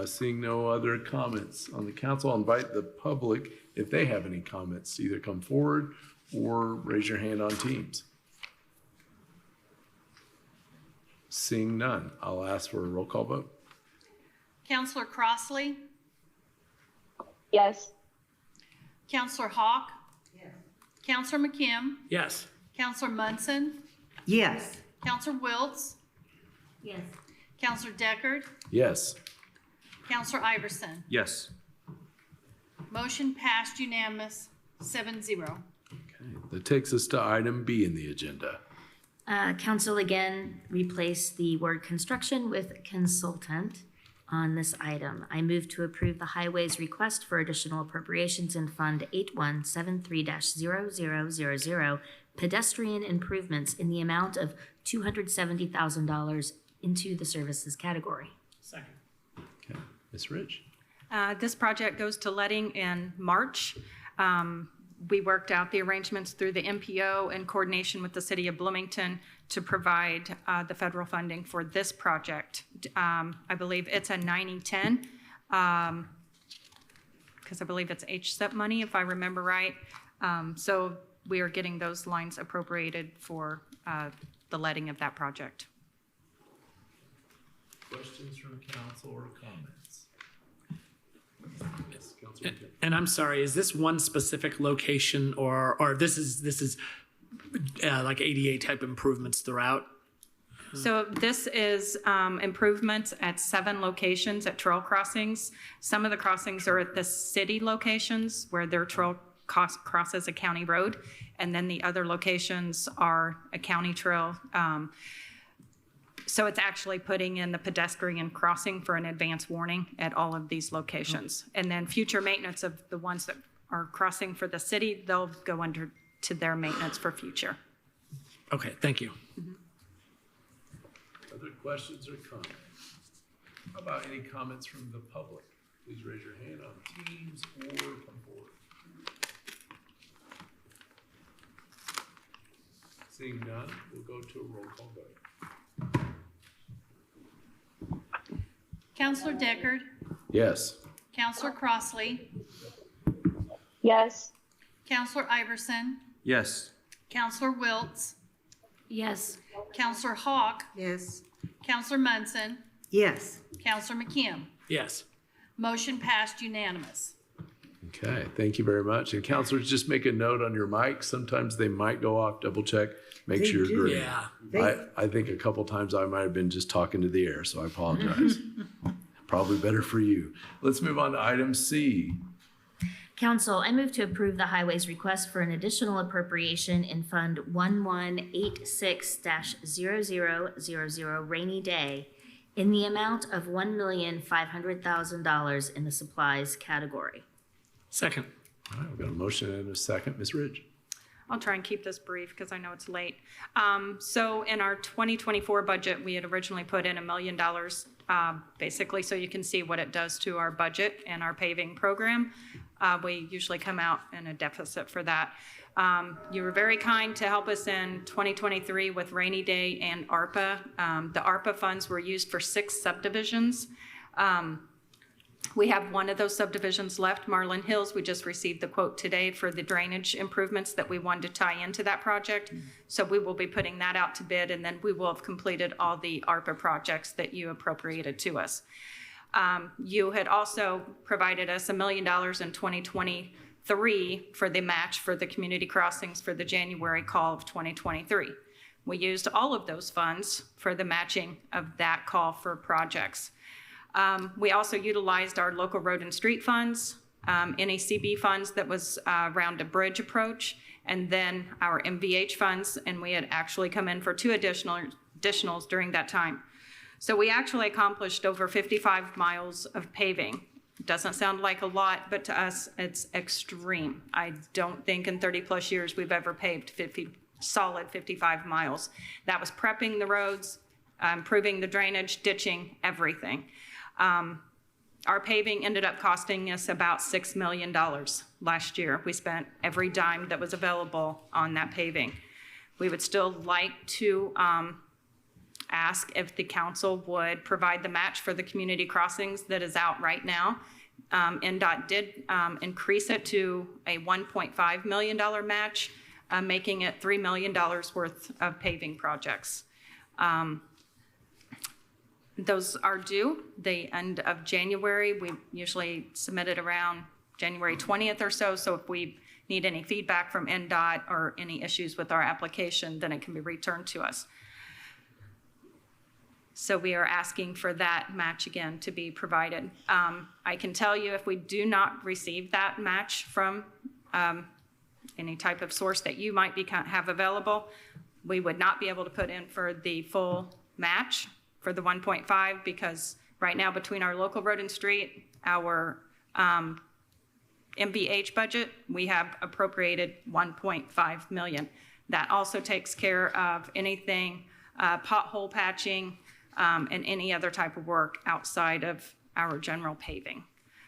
Seeing no other comments on the council, I'll invite the public, if they have any comments, to either come forward or raise your hand on Teams. Seeing none, I'll ask for a roll call vote. Counselor Crossley? Yes. Counselor Hawk? Yes. Counselor McKim? Yes. Counselor Munson? Yes. Counselor Wiltz? Yes. Counselor Deckard? Yes. Counselor Iverson? Yes. Motion passed unanimous, 7-0. Okay. That takes us to item B in the agenda. Council again replace the word construction with consultant on this item. I move to approve the highways request for additional appropriations in Fund 8173-0000 pedestrian improvements in the amount of $270,000 into the services category. Second. Okay, Ms. Rich? This project goes to letting in March. We worked out the arrangements through the MPO in coordination with the city of Bloomington to provide the federal funding for this project. I believe it's a 90-10, because I believe it's HSEP money, if I remember right. So we are getting those lines appropriated for the letting of that project. Questions from council or comments? Yes, Councilman. And I'm sorry, is this one specific location or this is like ADA type improvements throughout? So this is improvements at 7 locations at trail crossings. Some of the crossings are at the city locations where their trail crosses a county road, and then the other locations are a county trail. So it's actually putting in the pedestrian crossing for an advance warning at all of these locations. And then future maintenance of the ones that are crossing for the city, they'll go under to their maintenance for future. Okay, thank you. Other questions or comments? How about any comments from the public? Please raise your hand on Teams or come forward. Seeing none, we'll go to a roll call vote. Counselor Deckard, Yes. Counselor Crossley, Yes. Counselor Iverson, Yes. Counselor Wiltz, Yes. Counselor Hawk, Yes. Counselor Munson, Yes. Counselor McKim. Yes. Motion passed unanimous. Okay, thank you very much. And counselors, just make a note on your mic. Sometimes they might go off, double check, make They sure do. you're green. Yeah. I think a couple times I might have been just talking to the air, so I apologize. Probably better for you. Let's move on to item C. Council, I move to approve the highways request for an additional appropriation in Fund 1186-0000 rainy day in the amount of $1,500,000 in the supplies category. Second. All right, we've got a motion and a second. Ms. Ridge? I'll try and keep this brief because I know it's late. So in our 2024 budget, we had originally put in $1 million, basically, so you can see what it does to our budget and our paving program. We usually come out in a deficit for that. You were very kind to help us in 2023 with rainy day and ARPA. The ARPA funds were used for 6 subdivisions. We have one of those subdivisions left, Marlin Hills. We just received the quote today for the drainage improvements that we wanted to tie into that project. So we will be putting that out to bid, and then we will have completed all the ARPA projects that you appropriated to us. You had also provided us $1 million in 2023 for the match for the community crossings for the January call of 2023. We used all of those funds for the matching of that call for projects. We also utilized our local road and street funds, NACB funds that was around a bridge approach, and then our MVH funds, and we had actually come in for 2 additionals during that time. So we actually accomplished over 55 miles of paving. Doesn't sound like a lot, but to us, it's extreme. I don't think in 30 plus years we've ever paved solid 55 miles. That was prepping the roads, improving the drainage, ditching, everything. Our paving ended up costing us about $6 million last year. We spent every dime that was available on that paving. We would still like to ask if the council would provide the match for the community crossings that is out right now. NDOT did increase it to a $1.5 million match, making it $3 million worth of paving projects. Those are due the end of January. We usually submit it around January 20th or so. So if we need any feedback from NDOT or any issues with our application, then it can be returned to us. So we are asking for that match again to be provided. I can tell you if we do not receive that match from any type of source that you might have available, we would not be able to put in for the full match for the 1.5 because Right now, between our local road and street, our MVH budget, we have appropriated 1.5 million. That also takes care of anything, pothole patching, and any other type of work outside of our general paving.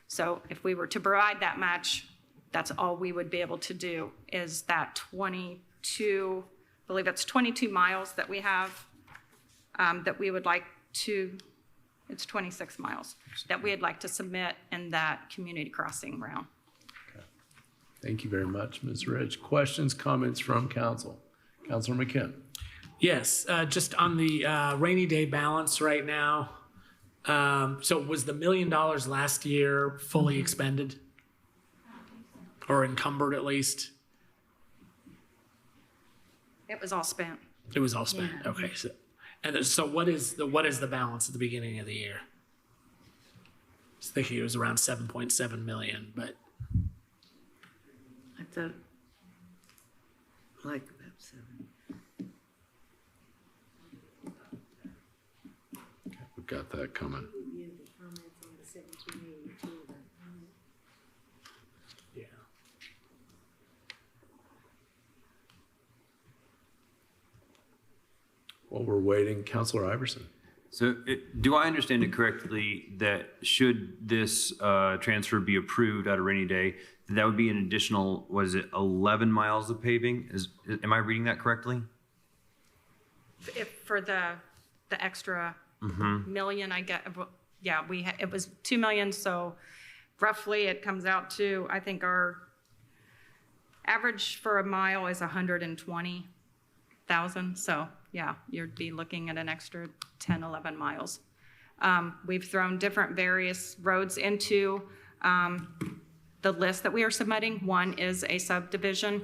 So if we were to provide that match, that's all we would be able to do is that 22, I believe that's 22 miles that we have, that we would like to, it's 26 miles, that we'd like to submit in that community crossing round. Thank you very much, Ms. Rich. Questions, comments from council? Councilor McKim. Yes, just on the rainy day balance right now. So was the $1 million last year fully expended? Or encumbered at least? It was all spent. It was all spent, okay. So what is the balance at the beginning of the year? I was thinking it was around 7.7 million, but. I thought, like about 7. We've got that coming. Yeah. While we're waiting, Councilor Iverson. So do I understand it correctly that should this transfer be approved at a rainy day, that would be an additional, was it 11 miles of paving? Am I reading that correctly? If for the extra million, I get, yeah, it was 2 million, so roughly it comes out to, I think our average for a mile is 120,000, so yeah, you'd be looking at an extra 10, 11 miles. We've thrown different various roads into the list that we are submitting. One is a subdivision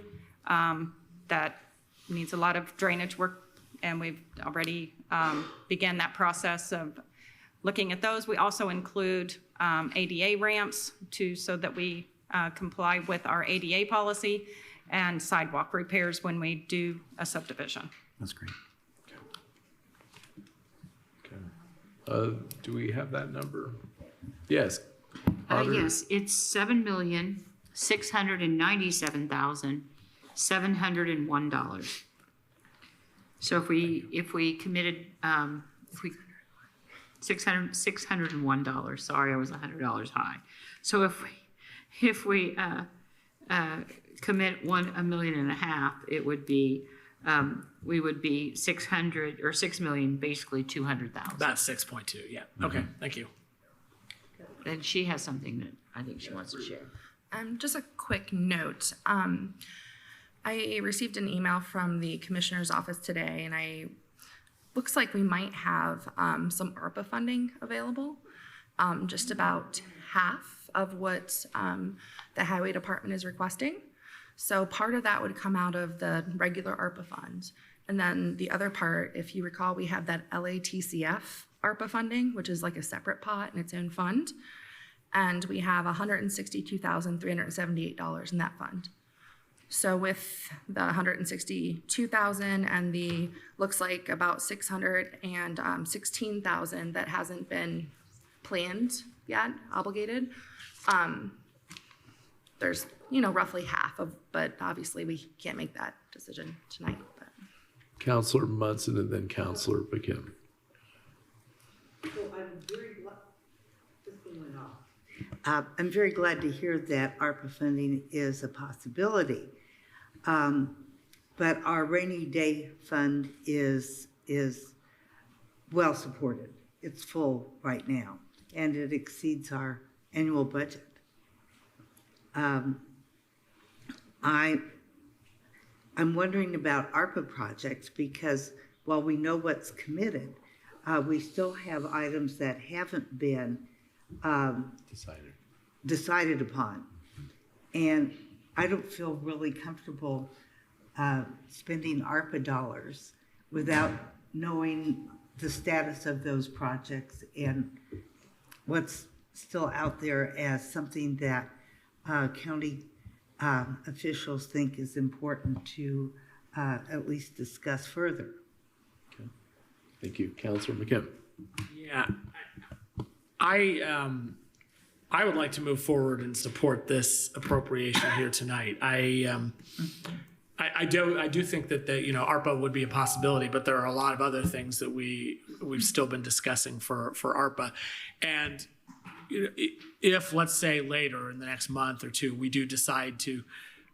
that needs a lot of drainage work, and we've already began that process of looking at those. We also include ADA ramps so that we comply with our ADA policy, and sidewalk repairs when we do a subdivision. That's great. Do we have that number? Yes. Yes, it's $7,697,701. So if we committed, $601, sorry, I was $100 high. So if we commit $1.5 million, it would be, we would be 600 or 6 million, basically 200,000. About 6.2, yeah. Okay, thank you. And she has something that I think she wants to share. Just a quick note. I received an email from the commissioner's office today, and looks like we might have some ARPA funding available. Just about half of what the highway department is requesting. So part of that would come out of the regular ARPA funds. And then the other part, if you recall, we have that LATCF ARPA funding, which is like a separate pot in its own fund. And we have $162,378 in that fund. So with the $162,000 and the looks like about $616,000 that hasn't been planned yet, obligated, there's roughly half of, but obviously we can't make that decision tonight. But. Councilor Munson and then Councilor McKim. I'm very glad to hear that ARPA funding is a possibility. But our rainy day fund is well supported. It's full right now, and it exceeds our annual budget. I'm wondering about ARPA projects because while we know what's committed, we still have items that haven't been decided upon. And I don't feel really comfortable spending ARPA dollars without knowing the status of those projects and what's still out there as something that county officials think is important to at least discuss further. Okay. Thank you. Councilor McKim. Yeah. I would like to move forward and support this appropriation here tonight. I do think that ARPA would be a possibility, but there are a lot of other things that we've still been discussing for ARPA. And if, let's say later in the next month or two, we do decide to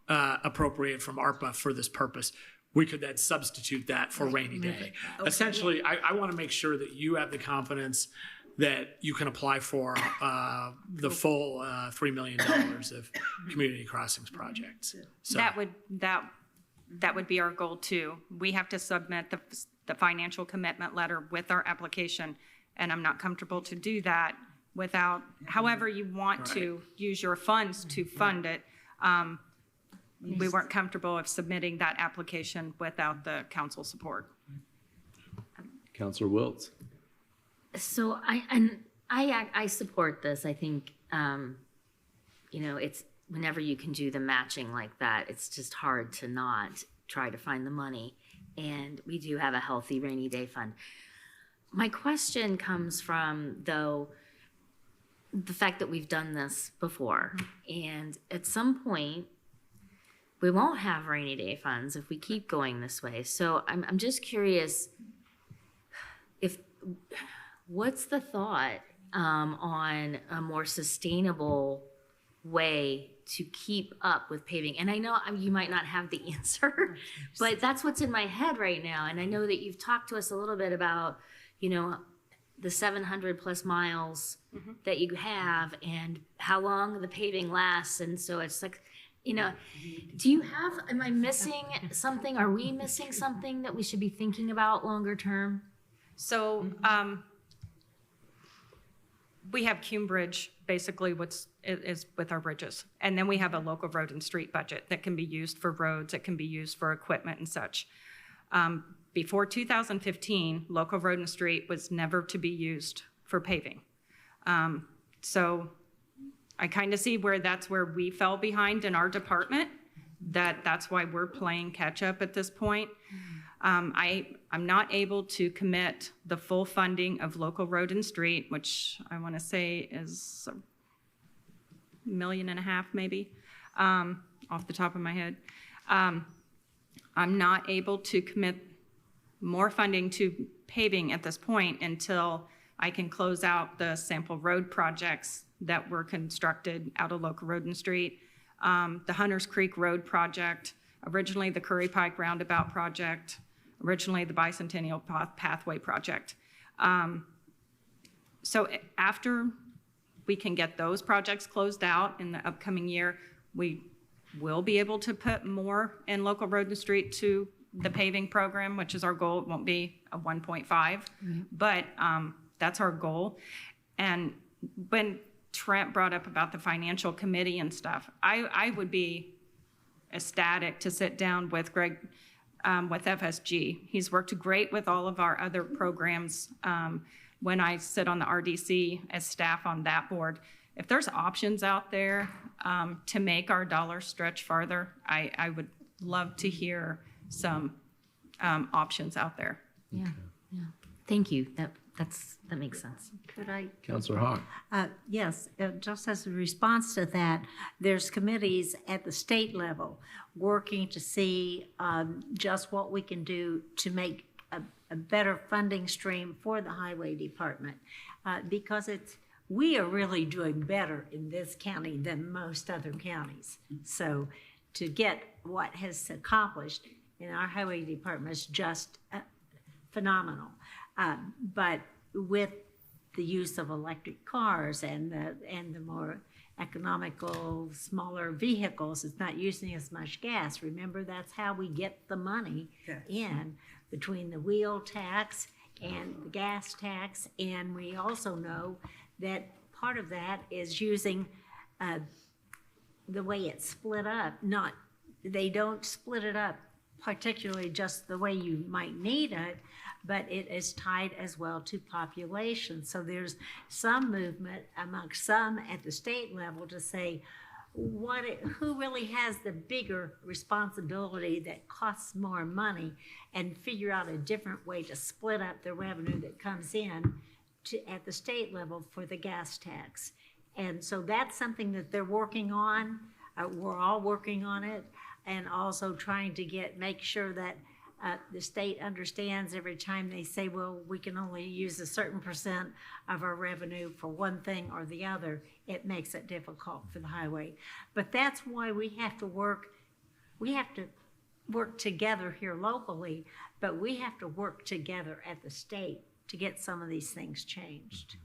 appropriate from ARPA for this purpose, we could then substitute that for rainy day. Essentially, I want to make sure that you have the confidence that you can apply for the full $3 million of community crossings projects. So That would be our goal too. We have to submit the financial commitment letter with our application, and I'm not comfortable to do that without, however you want to use your funds to fund it. We weren't comfortable of submitting that application without the council support. Counselor Wiltz. So I support this. I think, it's whenever you can do the matching like that, it's just hard to not try to find the money. And we do have a healthy rainy day fund. My question comes from, though, the fact that we've done this before. And at some point, we won't have rainy day funds if we keep going this way. So I'm just curious what's the thought on a more sustainable way to keep up with paving? And I know you might not have the answer, but that's what's in my head right now. And I know that you've talked to us a little bit about, the 700 plus miles that you have and how long the paving lasts. And so it's like, am I missing something? Are we missing something that we should be thinking about longer term? So we have Cume Bridge, basically is with our bridges. And then we have a local road and street budget that can be used for roads, it can be used for equipment and such. Before 2015, local road and street was never to be used for paving. So I kind of see that's where we fell behind in our department, that's why we're playing catch up at this point. I'm not able to commit the full funding of local road and street, which I want to say is $1.5 million maybe, off the top of my head. I'm not able to commit more funding to paving at this point until I can close out the sample road projects that were constructed out of local road and street. The Hunters Creek Road project, originally the Curry Pike Roundabout project, originally the Bicentennial Pathway project. So after we can get those projects closed out in the upcoming year, we will be able to put more in local road and street to the paving program, which is our goal. It won't be a 1.5, but that's our goal. And when Trent brought up about the financial committee and stuff, I would be ecstatic to sit down with Greg, with FSG. He's worked great with all of our other programs. When I sit on the RDC as staff on that board, if there's options out there to make our dollars stretch farther, I would love to hear some options out there. Yeah. Thank you. That makes sense. Could I? Counselor Hawk. Yes, just as a response to that, there's committees at the state level working to see just what we can do to make a better funding stream for the highway department. Because we are really doing better in this county than most other counties. So to get what has accomplished in our highway department is just phenomenal. But with the use of electric cars and the more economical, smaller vehicles, it's not using as much gas. Remember, that's how we get the money in between the wheel tax and the gas tax. And we also know that part of that is using the way it's split up. They don't split it up particularly just the way you might need it, but it is tied as well to population. So there's some movement amongst some at the state level to say, who really has the bigger responsibility that costs more money, and figure out a different way to split up the revenue that comes in at the state level for the gas tax. And so that's something that they're working on. We're all working on it, and also trying to make sure that the state understands every time they say, well, we can only use a certain percent of our revenue for one thing or the other, it makes it difficult for the highway. But that's why we have to work together here locally, but we have to work together at the state to get some of these things changed.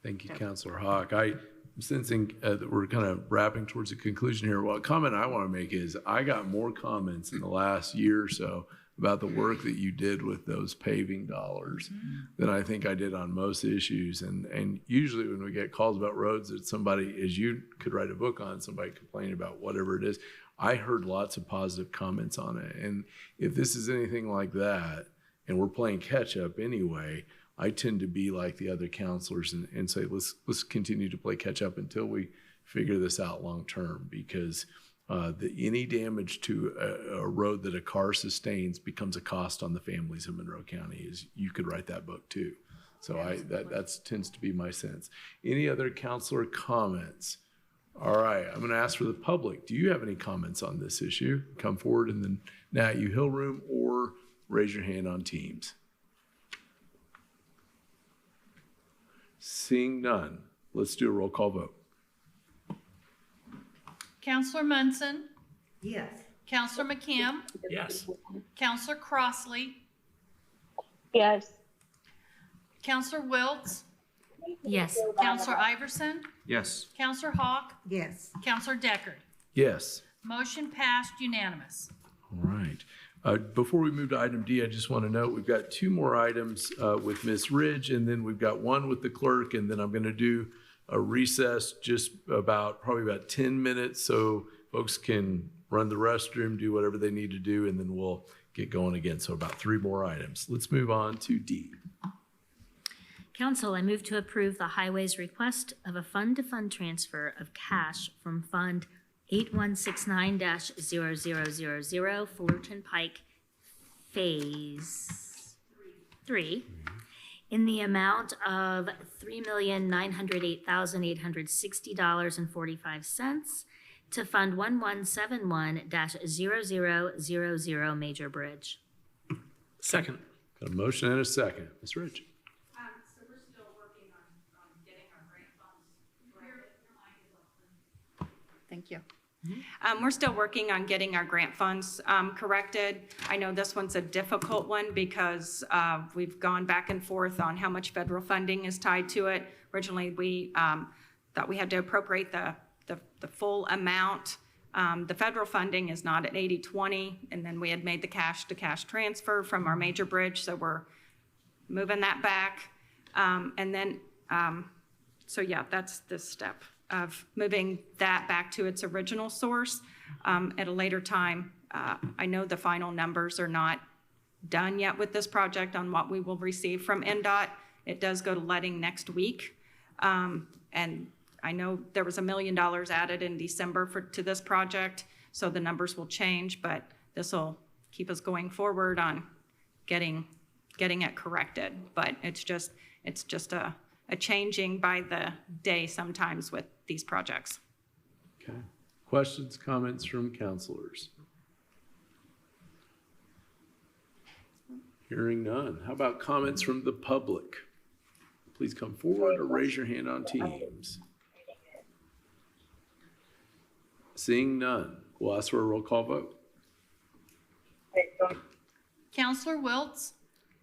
Thank you, Councilor Hawk. I'm sensing that we're kind of wrapping towards a conclusion here. Well, a comment I want to make is I got more comments in the last year or so about the work that you did with those paving dollars than I think I did on most issues. And usually when we get calls about roads that somebody, as you could write a book on, somebody complaining about whatever it is, I heard lots of positive comments on it. And if this is anything like that, and we're playing catch up anyway, I tend to be like the other counselors and say, let's continue to play catch up until we figure this out long term, because any damage to a road that a car sustains becomes a cost on the families of Monroe County. Is you could write that book too. So that tends to be my sense. Any other counselor comments? All right, I'm going to ask for the public. Do you have any comments on this issue? Come forward in the Nat U Hill room or raise your hand on Teams. Seeing none, let's do a roll call vote. Counselor Munson, Yes. Counselor McKim, Yes. Counselor Crossley, Yes. Counselor Wiltz, Yes. Counselor Iverson, Yes. Counselor Hawk, Yes. Counselor Deckard. Yes. Motion passed unanimous. All right. Before we move to item D, I just want to note we've got two more items with Ms. Ridge, and then we've got one with the clerk, and then I'm going to do a recess just probably about 10 minutes so folks can run the restroom, do whatever they need to do, and then we'll get going again. So about 3 more items. Let's move on to D. Council, I move to approve the Highways request of a fund-to-fund transfer of cash from Fund 8169-0000 Fullerton Pike Phase 3 in the amount of $3,908,860.45 to Fund 1171-0000 Major Bridge. Second. Got a motion and a second. Ms. Ridge. So we're still working on getting our grant funds. Thank you. We're still working on getting our grant funds corrected. I know this one's a difficult one because we've gone back and forth on how much federal funding is tied to it. Originally, we thought we had to appropriate the full amount. The federal funding is not at 80/20, and then we had made the cash-to-cash transfer from our major bridge, so we're moving that back. So yeah, that's this step of moving that back to its original source at a later time. I know the final numbers are not done yet with this project on what we will receive from NDOT. It does go to letting next week. And I know there was $1 million added in December to this project, so the numbers will change, but this will keep us going forward on getting it corrected. But it's just a changing by the day sometimes with these projects. Okay. Questions, comments from counselors? Hearing none. How about comments from the public? Please come forward or raise your hand on Teams. Seeing none, we'll ask for a roll call vote. Counselor Wiltz,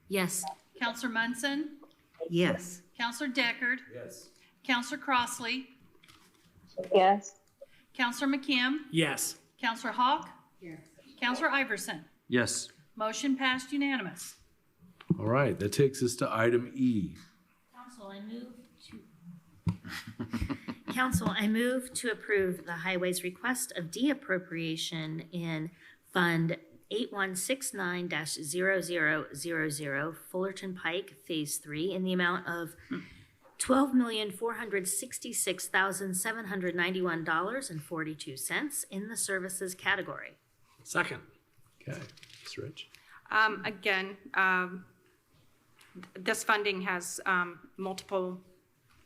Yes. Counselor Munson, Yes. Counselor Deckard, Yes. Counselor Crossley, Yes. Counselor McKim, Yes. Counselor Hawk, Counselor Iverson. Yes. Motion passed unanimous. All right, that takes us to item E. Council, I move to approve the Highways request of de-appropriation in Fund 8169-0000 Fullerton Pike Phase 3 in the amount of $12,466,791.42 in the services category. Second. Okay, Ms. Rich. Again, this funding has multiple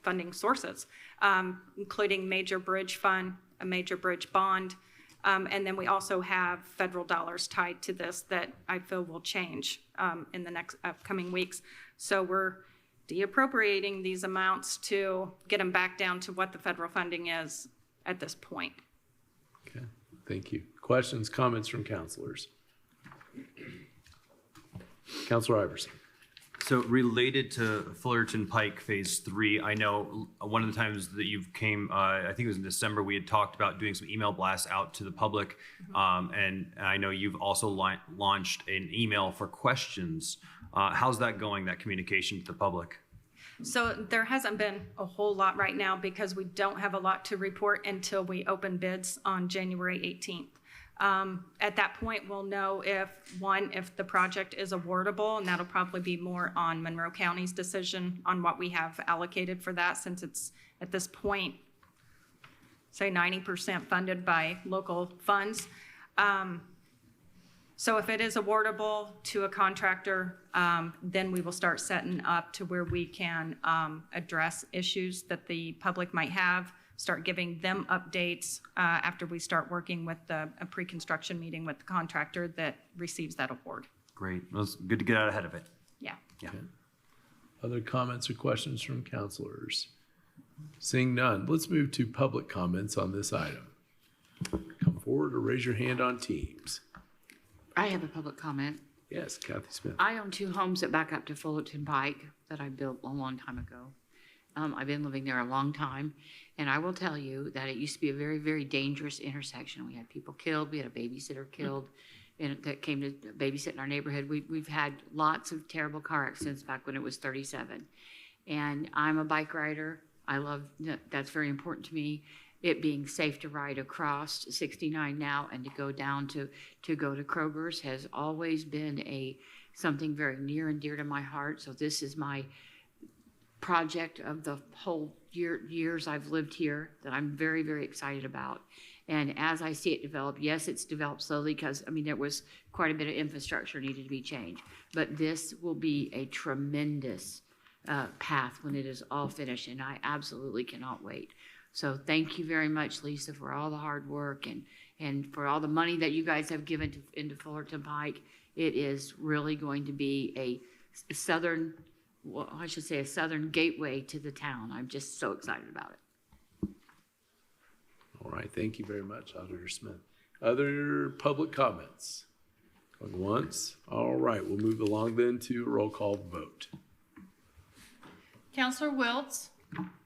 funding sources, including major bridge fund, a major bridge bond, and then we also have federal dollars tied to this that I feel will change in the next upcoming weeks. So we're de-appropriating these amounts to get them back down to what the federal funding is at this point. Okay, thank you. Questions, comments from counselors? Counselor Iverson. So related to Fullerton Pike Phase 3, I know one of the times that you've came, I think it was in December, we had talked about doing some email blasts out to the public. And I know you've also launched an email for questions. How's that going, that communication to the public? So there hasn't been a whole lot right now because we don't have a lot to report until we open bids on January 18th. At that point, we'll know if the project is awardable, and that'll probably be more on Monroe County's decision on what we have allocated for that, since it's at this point, say 90% funded by local funds. So if it is awardable to a contractor, then we will start setting up to where we can address issues that the public might have, start giving them updates after we start working with a pre-construction meeting with the contractor that receives that award. Great. Well, it's good to get out ahead of it. Yeah. Yeah. Okay. Other comments or questions from counselors? Seeing none, let's move to public comments on this item. Come forward or raise your hand on Teams. I have a public comment. Yes, Kathy Smith. I own 2 homes that back up to Fullerton Pike that I built a long time ago. I've been living there a long time, and I will tell you that it used to be a very, very dangerous intersection. We had people killed. We had a babysitter killed and that came to babysit in our neighborhood. We've had lots of terrible car accidents back when it was 37. And I'm a bike rider. I love that's very important to me. It being safe to ride across 69 now and to go down to go to Kroger's has always been something very near and dear to my heart. So this is my project of the whole years I've lived here that I'm very, very excited about. And as I see it develop, yes, it's developed slowly because, I mean, there was quite a bit of infrastructure needed to be changed. But this will be a tremendous path when it is all finished, and I absolutely cannot wait. So thank you very much, Lisa, for all the hard work and for all the money that you guys have given into Fullerton Pike. It is really going to be a southern gateway to the town. I'm just so excited about it. All right, thank you very much, Auditor Smith. Other public comments? Going once? All right, we'll move along then to roll call vote. Counselor Wiltz,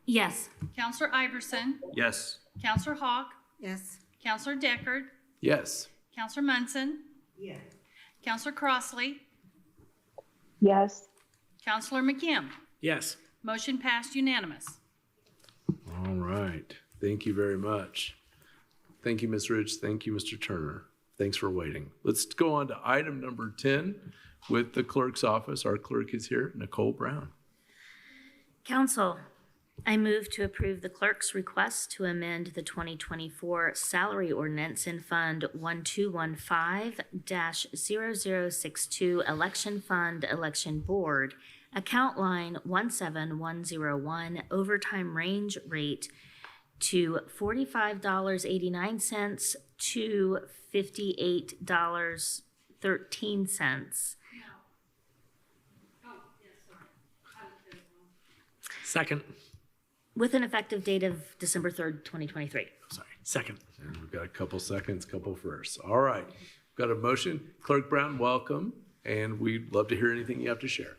Yes. Counselor Iverson, Yes. Counselor Hawk, Yes. Counselor Deckard, Yes. Counselor Munson, Yes. Counselor Crossley, Yes. Counselor McKim. Yes. Motion passed unanimous. All right, thank you very much. Thank you, Ms. Ridge. Thank you, Mr. Turner. Thanks for waiting. Let's go on to item number 10 with the clerk's office. Our clerk is here, Nicole Brown. Council, I move to approve the clerk's request to amend the 2024 salary ordinance in Fund 1215-0062 Election Fund Election Board, account line 17101, overtime range rate to $45.89 to $58.13. Second. With an effective date of December 3rd, 2023. Sorry. Second. And we've got a couple seconds, couple firsts. All right, got a motion. Clerk Brown, welcome. And we'd love to hear anything you have to share.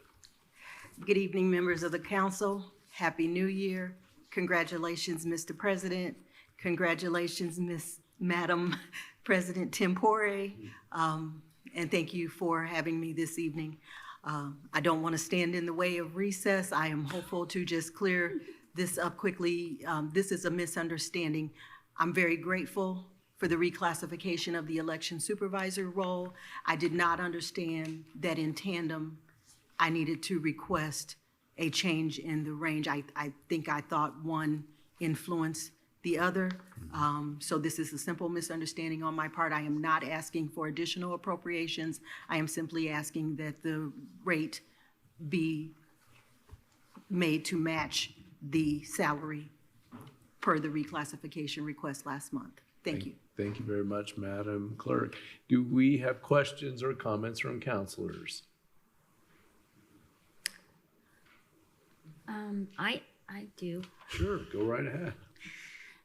Good evening, members of the council. Happy New Year. Congratulations, Mr. President. Congratulations, Madam President Tempore. And thank you for having me this evening. I don't want to stand in the way of recess. I am hopeful to just clear this up quickly. This is a misunderstanding. I'm very grateful for the reclassification of the election supervisor role. I did not understand that in tandem, I needed to request a change in the range. I think I thought one influenced the other. So this is a simple misunderstanding on my part. I am not asking for additional appropriations. I am simply asking that the rate be made to match the salary per the reclassification request last month. Thank you. Thank you very much, Madam Clerk. Do we have questions or comments from counselors? I do. Sure, go right ahead.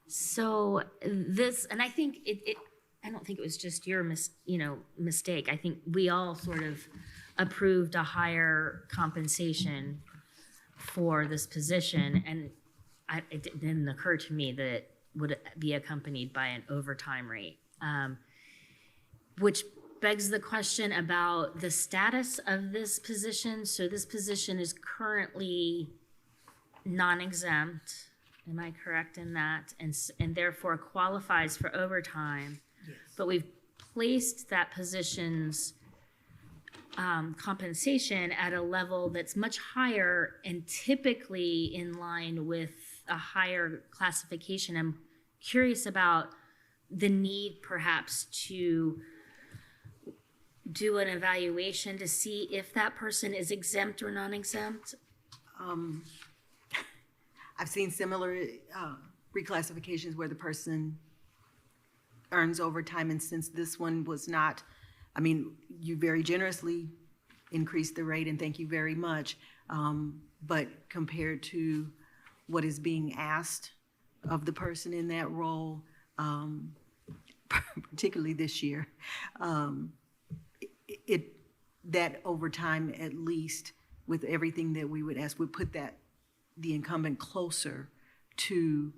So this, and I think I don't think it was just your mistake. I think we all sort of approved a higher compensation for this position, and it didn't occur to me that it would be accompanied by an overtime rate, which begs the question about the status of this position. So this position is currently non-exempt. Am I correct in that? And therefore qualifies for overtime. Yes. But we've placed that position's compensation at a level that's much higher and typically in line with a higher classification. I'm curious about the need perhaps to do an evaluation to see if that person is exempt or non-exempt. I've seen similar reclassifications where the person earns overtime, and since this one was not, I mean, you very generously increased the rate, and thank you very much, but compared to what is being asked of the person in that role, particularly this year, that overtime, at least with everything that we would ask, would put the incumbent closer to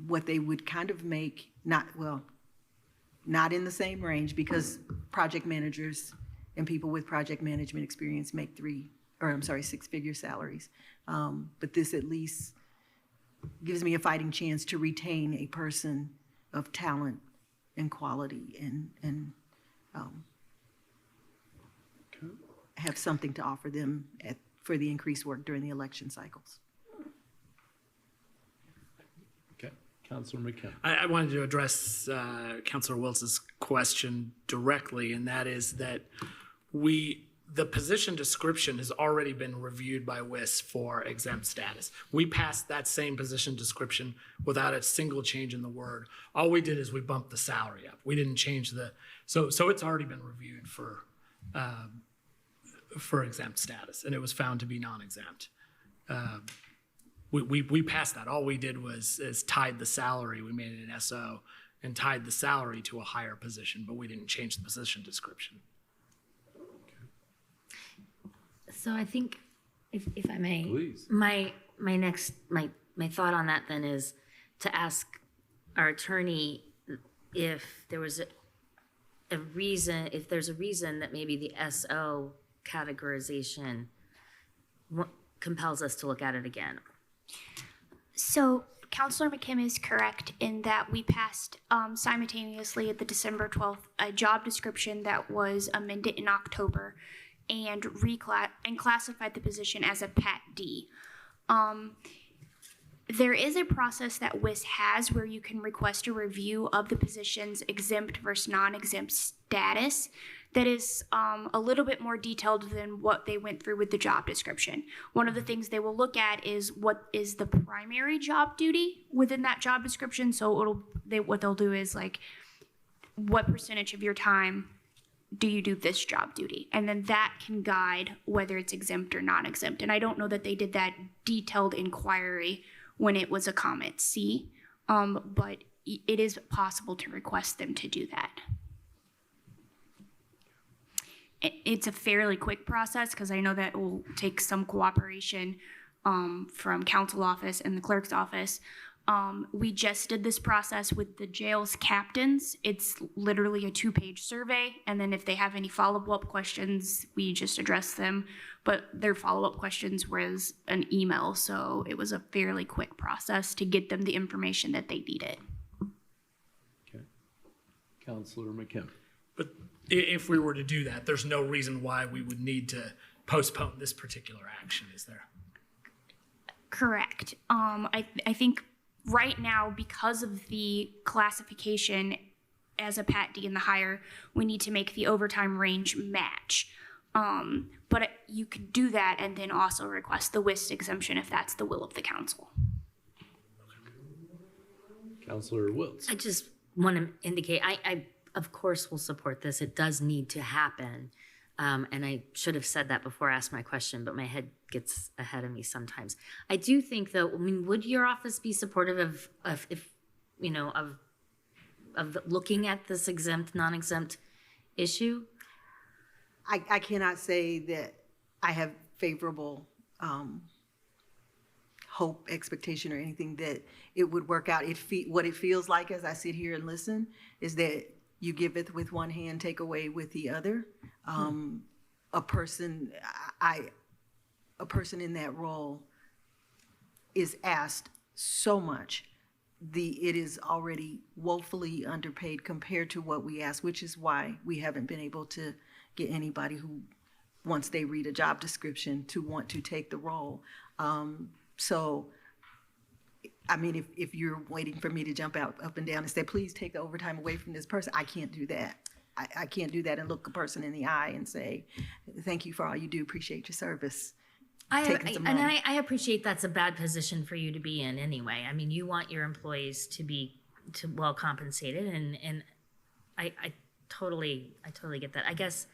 what they would kind of make, not in the same range, because project managers and people with project management experience make 6-figure salaries. But this at least gives me a fighting chance to retain a person of talent and quality and have something to offer them for the increased work during the election cycles. Okay, Councilor McKim. I wanted to address Councilor Wiltz's question directly, and that is that the position description has already been reviewed by WIS for exempt status. We passed that same position description without a single change in the word. All we did is we bumped the salary up. We didn't change so it's already been reviewed for exempt status, and it was found to be non-exempt. We passed that. All we did is tied the salary. We made it an SO and tied the salary to a higher position, but we didn't change the position description. So I think, if I may, Please. my thought on that then is to ask our attorney if there was a reason, if there's a reason that maybe the SO categorization compels us to look at it again. So Councilor McKim is correct in that we passed simultaneously at the December 12th a job description that was amended in October and classified the position as a Pat D. There is a process that WIS has where you can request a review of the position's exempt versus non-exempt status that is a little bit more detailed than what they went through with the job description. One of the things they will look at is what is the primary job duty within that job description. So what they'll do is like, what percentage of your time do you do this job duty? And then that can guide whether it's exempt or non-exempt. And I don't know that they did that detailed inquiry when it was a comment C, but it is possible to request them to do that. It's a fairly quick process because I know that it will take some cooperation from council office and the clerk's office. We just did this process with the jail's captains. It's literally a 2-page survey, and then if they have any follow-up questions, we just address them. But their follow-up questions was an email, so it was a fairly quick process to get them the information that they needed. Okay, Councilor McKim. But if we were to do that, there's no reason why we would need to postpone this particular action, is there? Correct. I think right now, because of the classification as a Pat D in the higher, we need to make the overtime range match. But you could do that and then also request the WIST exemption if that's the will of the council. Counselor Wiltz. I just want to indicate, I of course will support this. It does need to happen. And I should have said that before I asked my question, but my head gets ahead of me sometimes. I do think though, I mean, would your office be supportive of if, you know, of looking at this exempt, non-exempt issue? I cannot say that I have favorable hope, expectation, or anything that it would work out. What it feels like as I sit here and listen is that you giveth with one hand, take away with the other. A person in that role is asked so much. It is already woefully underpaid compared to what we ask, which is why we haven't been able to get anybody who, once they read a job description, to want to take the role. So, I mean, if you're waiting for me to jump up and down and say, please take the overtime away from this person, I can't do that. I can't do that and look a person in the eye and say, thank you for all you do, appreciate your service. I appreciate that's a bad position for you to be in anyway. I mean, you want your employees to be well compensated, and I totally get that. I guess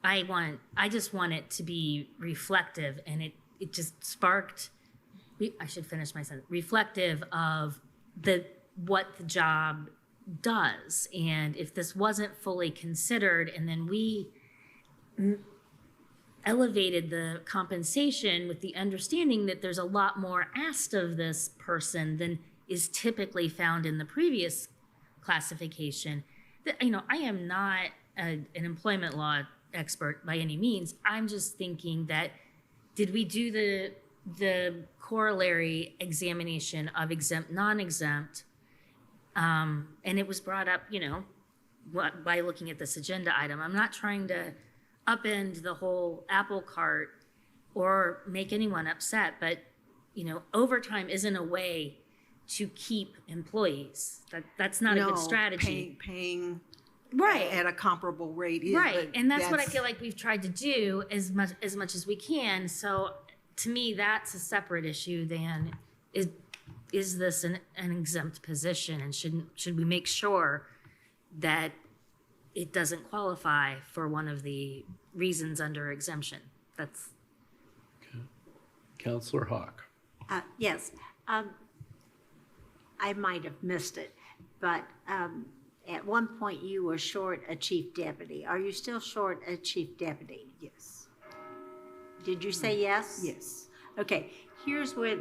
I just want it to be reflective, and it just sparked. I should finish my sentence. Reflective of what the job does, and if this wasn't fully considered, and then we elevated the compensation with the understanding that there's a lot more asked of this person than is typically found in the previous classification. You know, I am not an employment law expert by any means. I'm just thinking that, did we do the corollary examination of exempt, non-exempt? And it was brought up, you know, by looking at this agenda item. I'm not trying to upend the whole apple cart or make anyone upset, but, you know, overtime isn't a way to keep employees. That's not a good strategy. Paying right at a comparable rate is, right, and that's what I feel like we've tried to do as much as we can. So to me, that's a separate issue than is this an exempt position, and should we make sure that it doesn't qualify for one of the reasons under exemption? That's okay. Counselor Hawk. Yes, I might have missed it, but at one point you were short a chief deputy. Are you still short a chief deputy? Yes. Did you say yes? Yes. Okay, here's what,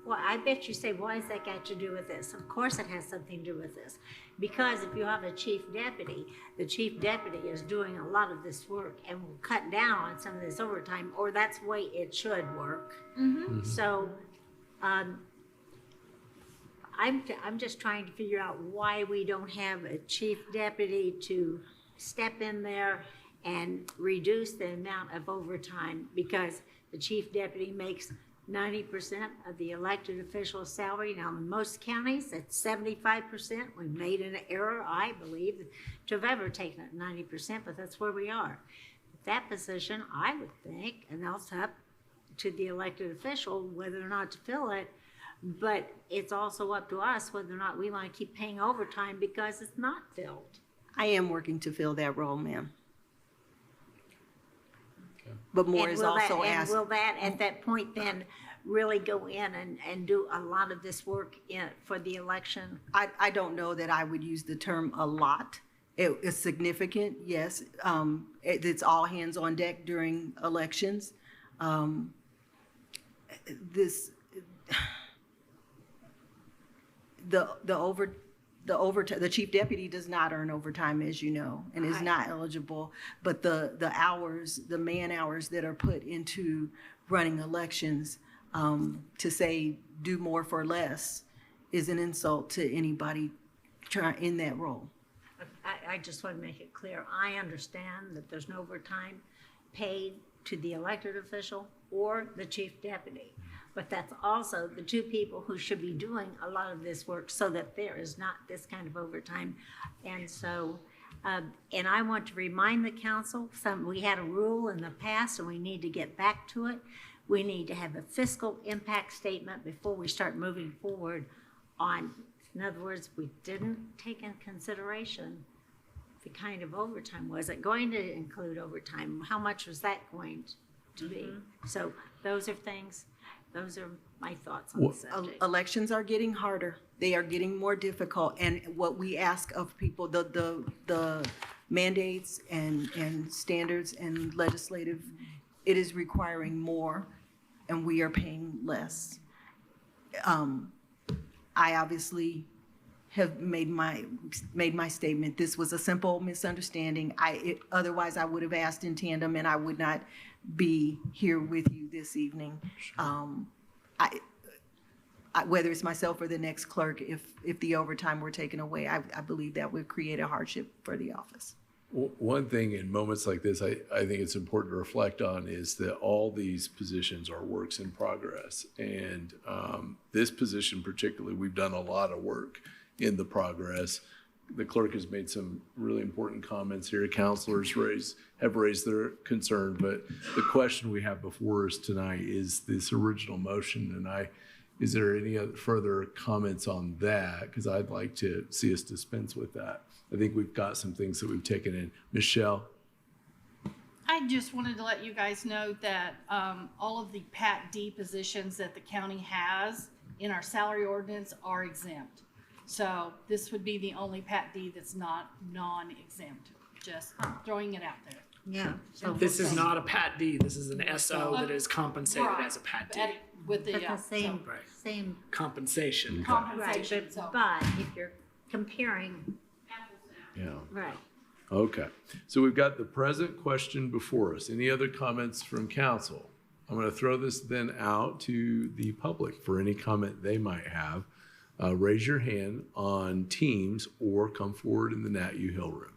well, I bet you say, why has that got to do with this? Of course it has something to do with this. Because if you have a chief deputy, the chief deputy is doing a lot of this work and will cut down on some of this overtime, or that's the way it should work. Mm-hmm. So I'm just trying to figure out why we don't have a chief deputy to step in there and reduce the amount of overtime, because the chief deputy makes 90% of the elected official's salary. Now, in most counties, it's 75%. We made an error, I believe, to have ever taken it 90%, but that's where we are. That position, I would think, and that's up to the elected official whether or not to fill it, but it's also up to us whether or not we want to keep paying overtime because it's not filled. I am working to fill that role, ma'am. But more is also asked. And will that, at that point, then really go in and do a lot of this work for the election? I don't know that I would use the term a lot. It is significant, yes. It's all hands on deck during elections. The chief deputy does not earn overtime, as you know, and is not eligible. But the hours, the man hours that are put into running elections, to say do more for less is an insult to anybody in that role. I just want to make it clear. I understand that there's no overtime paid to the elected official or the chief deputy. But that's also the two people who should be doing a lot of this work so that there is not this kind of overtime. And so And I want to remind the council, we had a rule in the past and we need to get back to it. We need to have a fiscal impact statement before we start moving forward on, in other words, we didn't take in consideration the kind of overtime. Was it going to include overtime? How much was that going to be? So those are things, those are my thoughts on the subject. Elections are getting harder. They are getting more difficult. And what we ask of people, the mandates and standards and legislative, it is requiring more and we are paying less. I obviously have made my statement. This was a simple misunderstanding. Otherwise I would have asked in tandem and I would not be here with you this evening. Whether it's myself or the next clerk, if the overtime were taken away, I believe that would create a hardship for the office. One thing in moments like this, I think it's important to reflect on is that all these positions are works in progress. And this position particularly, we've done a lot of work in the progress. The clerk has made some really important comments here. Counselors have raised their concern, but the question we have before us tonight is this original motion. And is there any other further comments on that? Because I'd like to see us dispense with that. I think we've got some things that we've taken in. Michelle? I just wanted to let you guys know that all of the Pat D positions that the county has in our salary ordinance are exempt. So this would be the only Pat D that's not non-exempt. Just throwing it out there. Yeah. So This is not a Pat D. This is an SO that is compensated Right. as a Pat D. With the But the same, Right. same, Compensation. right, compensation. So but if you're comparing, Yeah. right. Okay. So we've got the present question before us. Any other comments from council? I'm going to throw this then out to the public for any comment they might have. Raise your hand on Teams or come forward in the Nat U Hill room.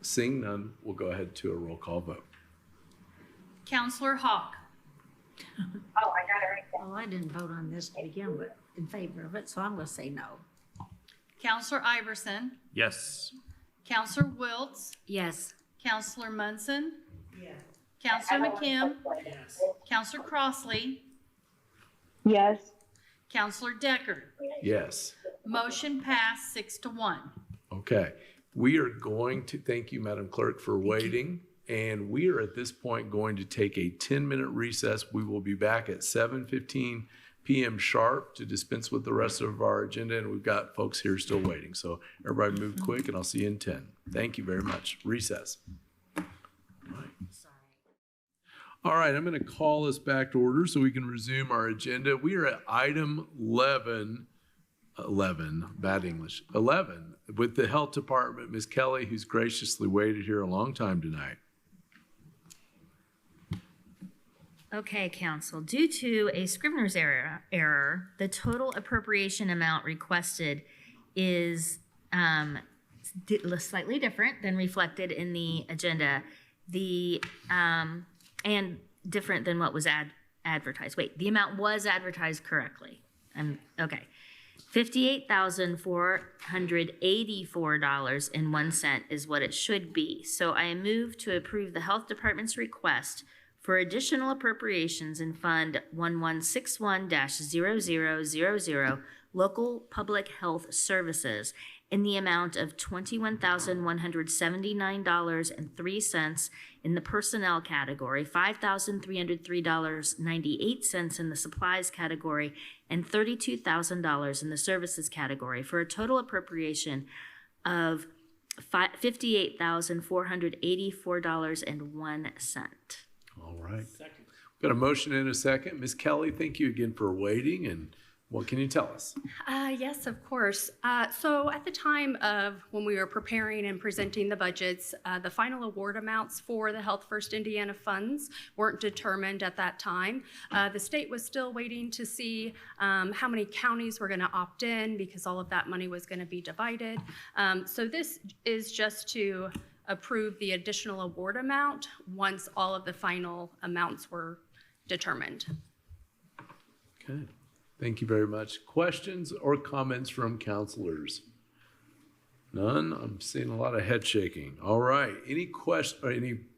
Seeing none, we'll go ahead to a roll call vote. Counselor Hawk, Well, I didn't vote on this to begin with in favor of it, so I'm gonna say no. Counselor Iverson, Yes. Counselor Wiltz, Yes. Counselor Munson. Yes. Counselor McKim, Yes. Counselor Crossley, Yes. Counselor Deckard. Yes. Motion passed 6-1. Okay. We are going to, thank you, Madam Clerk, for waiting. And we are at this point going to take a 10-minute recess. We will be back at 7:15 p.m. sharp to dispense with the rest of our agenda. And we've got folks here still waiting. So everybody move quick and I'll see you in 10. Thank you very much. Recess. All right, I'm going to call us back to order so we can resume our agenda. We are at item 11, bad English, 11, with the Health Department, Ms. Kelly, who's graciously waited here a long time tonight. Okay, council, due to a Scrivener's error, the total appropriation amount requested is slightly different than reflected in the agenda. And different than what was advertised. Wait, the amount was advertised correctly. Okay. $58,484.01 is what it should be. So I move to approve the Health Department's request for additional appropriations in Fund 1161-0000, Local Public Health Services, in the amount of $21,179.03 in the personnel category, $5,303.98 in the supplies category, and $32,000 in the services category, for a total appropriation of $58,484.01. All right. Got a motion and a second. Ms. Kelly, thank you again for waiting. And what can you tell us? Yes, of course. So at the time of when we were preparing and presenting the budgets, the final award amounts for the Health First Indiana funds weren't determined at that time. The state was still waiting to see how many counties were going to opt in because all of that money was going to be divided. So this is just to approve the additional award amount once all of the final amounts were determined. Okay. Thank you very much. Questions or comments from counselors? None. I'm seeing a lot of head shaking. All right. Any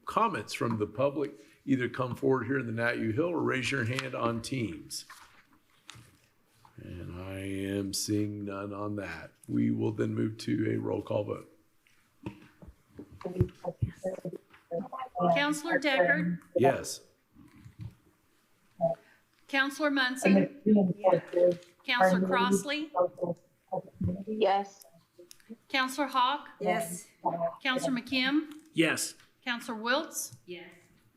comments from the public? Either come forward here in the Nat U Hill or raise your hand on Teams. And I am seeing none on that. We will then move to a roll call vote. Counselor Deckard, Yes. Counselor Munson, Counselor Crossley, Yes. Counselor Hawk, Yes. Counselor McKim, Yes. Counselor Wiltz, Yes.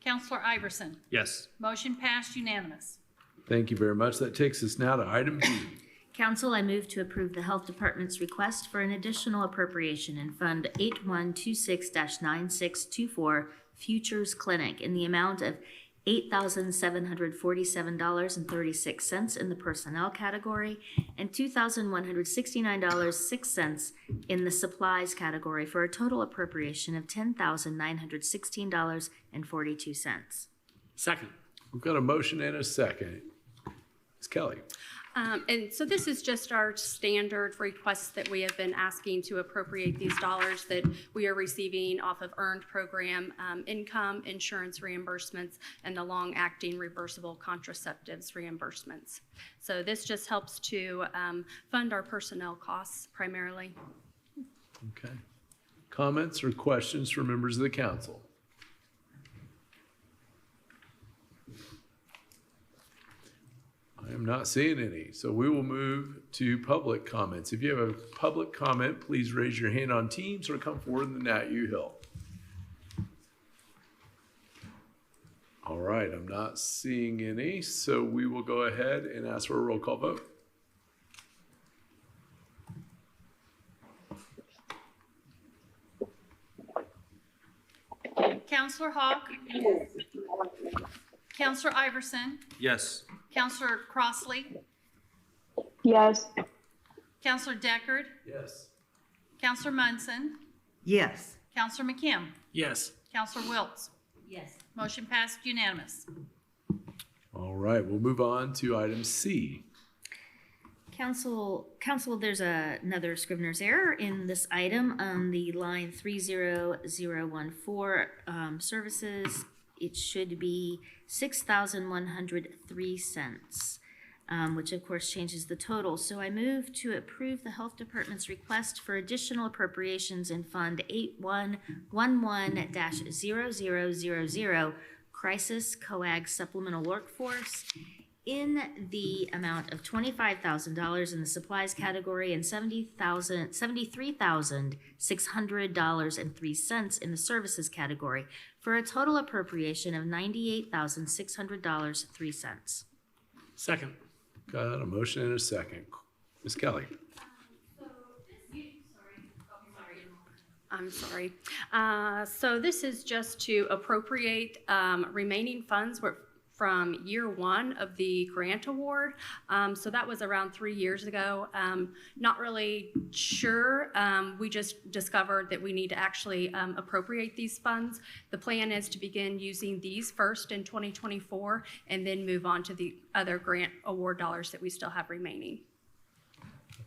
Counselor Iverson. Yes. Motion passed unanimous. Thank you very much. That takes us now to item B. Council, I move to approve the Health Department's request for an additional appropriation in Fund 8126-9624 Futures Clinic in the amount of $8,747.36 in the personnel category and $2,169.06 in the supplies category for a total appropriation of $10,916.42. Second. We've got a motion and a second. Ms. Kelly. And so this is just our standard requests that we have been asking to appropriate these dollars that we are receiving off of earned program income, insurance reimbursements, and the long-acting reversible contraceptives reimbursements. So this just helps to fund our personnel costs primarily. Okay. Comments or questions from members of the council? I am not seeing any, so we will move to public comments. If you have a public comment, please raise your hand on Teams or come forward in the Nat U Hill. All right, I'm not seeing any, so we will go ahead and ask for a roll call vote. Counselor Hawk, Counselor Iverson, Yes. Counselor Crossley, Yes. Counselor Deckard, Yes. Counselor Munson, Yes. Counselor McKim, Yes. Counselor Wiltz. Yes. Motion passed unanimous. All right, we'll move on to item C. Council, there's another Scrivener's error in this item on the line 30014 services. It should be 6,103 cents, which of course changes the total. So I move to approve the Health Department's request for additional appropriations in Fund 8111-0000 Crisis Coag Supplemental Workforce in the amount of $25,000 in the supplies category and $73,600.03 in the services category for a total appropriation of $98,600.03. Second. Got a motion and a second. Ms. Kelly. I'm sorry. So this is just to appropriate remaining funds from year one of the grant award. So that was around 3 years ago. Not really sure. We just discovered that we need to actually appropriate these funds. The plan is to begin using these first in 2024 and then move on to the other grant award dollars that we still have remaining.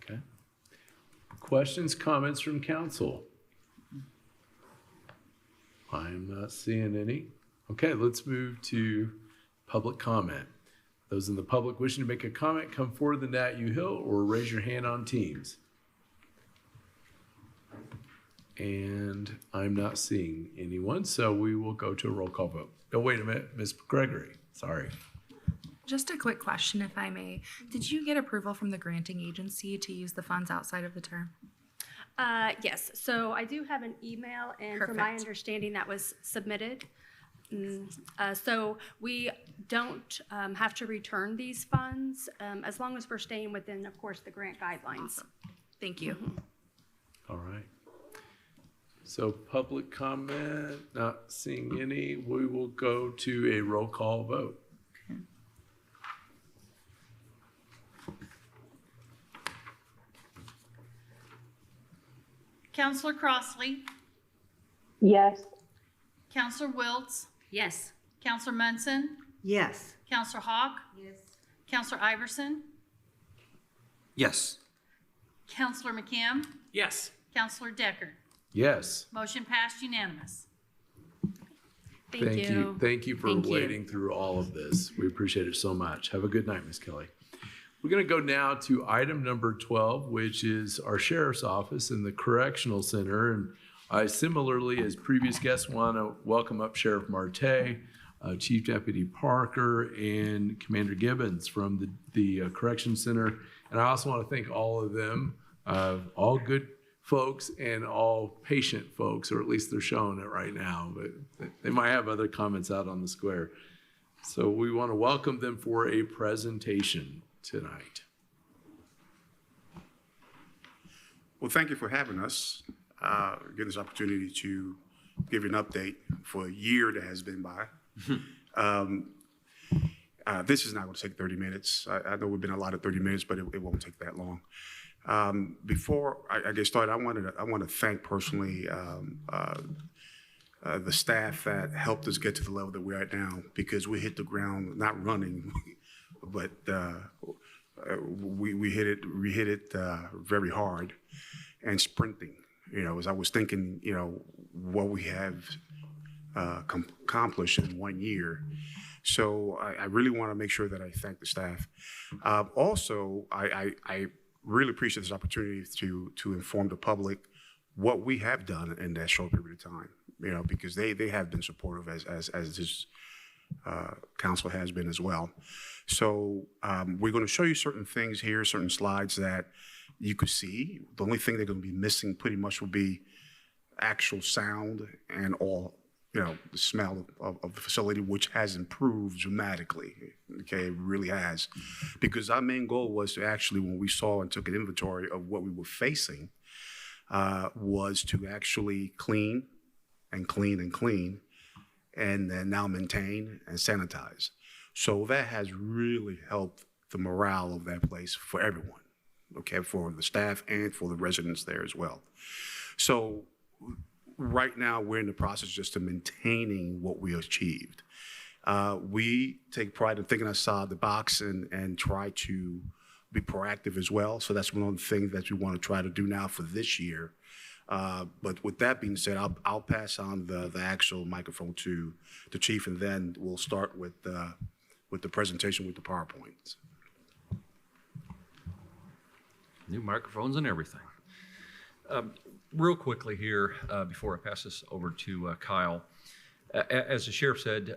Okay. Questions, comments from council? I'm not seeing any. Okay, let's move to public comment. Those in the public wishing to make a comment, come forward to the Nat U Hill or raise your hand on Teams. And I'm not seeing anyone, so we will go to a roll call vote. Oh, wait a minute, Ms. Gregory, sorry. Just a quick question, if I may. Did you get approval from the granting agency to use the funds outside of the term? Yes, so I do have an email, and from my Perfect. understanding, that was submitted. So we don't have to return these funds as long as we're staying within, of course, the grant guidelines. Awesome. Thank you. All right. So public comment, not seeing any. We will go to a roll call vote. Counselor Crossley, Yes. Counselor Wiltz, Yes. Counselor Munson, Yes. Counselor Hawk, Yes. Counselor Iverson, Yes. Counselor McKim, Yes. Counselor Deckard. Yes. Motion passed unanimous. Thank you. Thank you for Thank you. wading through all of this. We appreciate it so much. Have a good night, Ms. Kelly. We're going to go now to item number 12, which is our sheriff's office in the correctional center. And I similarly, as previous guests, want to welcome up Sheriff Marte, Chief Deputy Parker, and Commander Gibbons from the Correction Center. And I also want to thank all of them, all good folks and all patient folks, or at least they're showing it right now, but they might have other comments out on the square. So we want to welcome them for a presentation tonight. Well, thank you for having us, getting this opportunity to give you an update for a year that has been by. This is not going to take 30 minutes. I know we've been allotted 30 minutes, but it won't take that long. Before I get started, I want to thank personally the staff that helped us get to the level that we're at now, because we hit the ground not running, but we hit it very hard and sprinting. You know, as I was thinking, you know, what we have accomplished in 1 year. So I really want to make sure that I thank the staff. Also, I really appreciate this opportunity to inform the public what we have done in that short period of time, you know, because they have been supportive as this council has been as well. So we're going to show you certain things here, certain slides that you could see. The only thing they're going to be missing pretty much will be actual sound and all, you know, the smell of the facility, which has improved dramatically. Okay, it really has. Because our main goal was to actually, when we saw and took an inventory of what we were facing, was to actually clean and clean and clean, and then now maintain and sanitize. So that has really helped the morale of that place for everyone, okay, for the staff and for the residents there as well. So right now, we're in the process just of maintaining what we achieved. We take pride in thinking outside the box and try to be proactive as well. So that's one of the things that we want to try to do now for this year. But with that being said, I'll pass on the actual microphone to the chief, and then we'll start with the presentation with the PowerPoints. New microphones and everything. Real quickly here, before I pass this over to Kyle, as the sheriff said,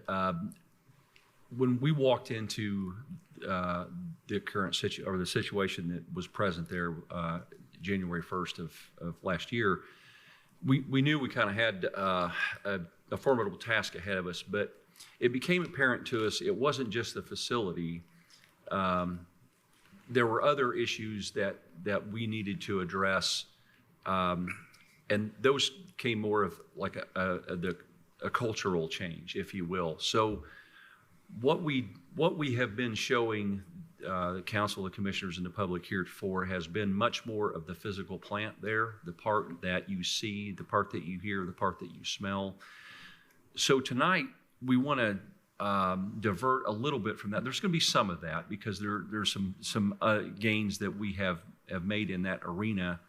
when we walked into the current situation that was present there, January 1st of last year, we knew we kind of had a formidable task ahead of us, but it became apparent to us it wasn't just the facility. There were other issues that we needed to address. And those came more of like a cultural change, if you will. So what we have been showing the council, the commissioners, and the public heretofore has been much more of the physical plant there, the part that you see, the part that you hear, the part that you smell. So tonight we want to divert a little bit from that. There's going to be some of that because there's some gains that we have made in that arena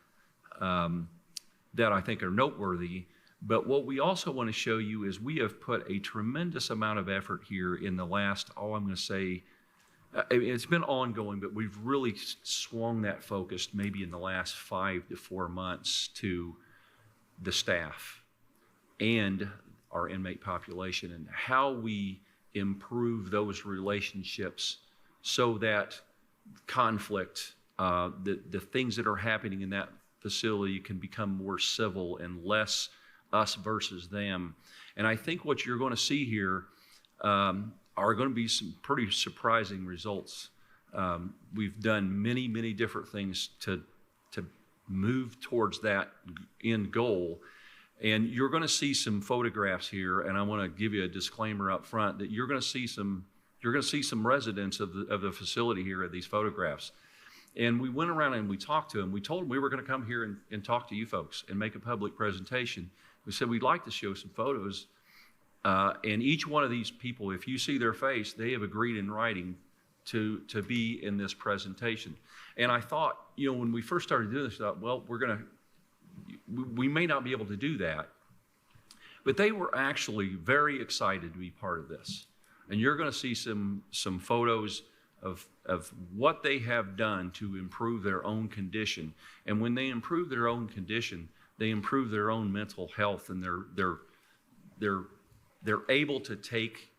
that I think are noteworthy. But what we also want to show you is we have put a tremendous amount of effort here in the last, I'm going to say, it's been ongoing, but we've really swung that focus maybe in the last 5 to 4 months to the staff and our inmate population and how we improve those relationships so that conflict, the things that are happening in that facility can become more civil and less us versus them. And I think what you're going to see here are going to be some pretty surprising results. We've done many, many different things to move towards that end goal. And you're going to see some photographs here, and I want to give you a disclaimer up front that you're going to see some residents of the facility here at these photographs. And we went around and we talked to them. We told them we were going to come here and talk to you folks and make a public presentation. We said we'd like to show some photos. And each one of these people, if you see their face, they have agreed in writing to be in this presentation. And I thought, when we first started doing this, I thought, well, we may not be able to do that. But they were actually very excited to be part of this. And you're going to see some photos of what they have done to improve their own condition. And when they improve their own condition, they improve their own mental health, and they're able to take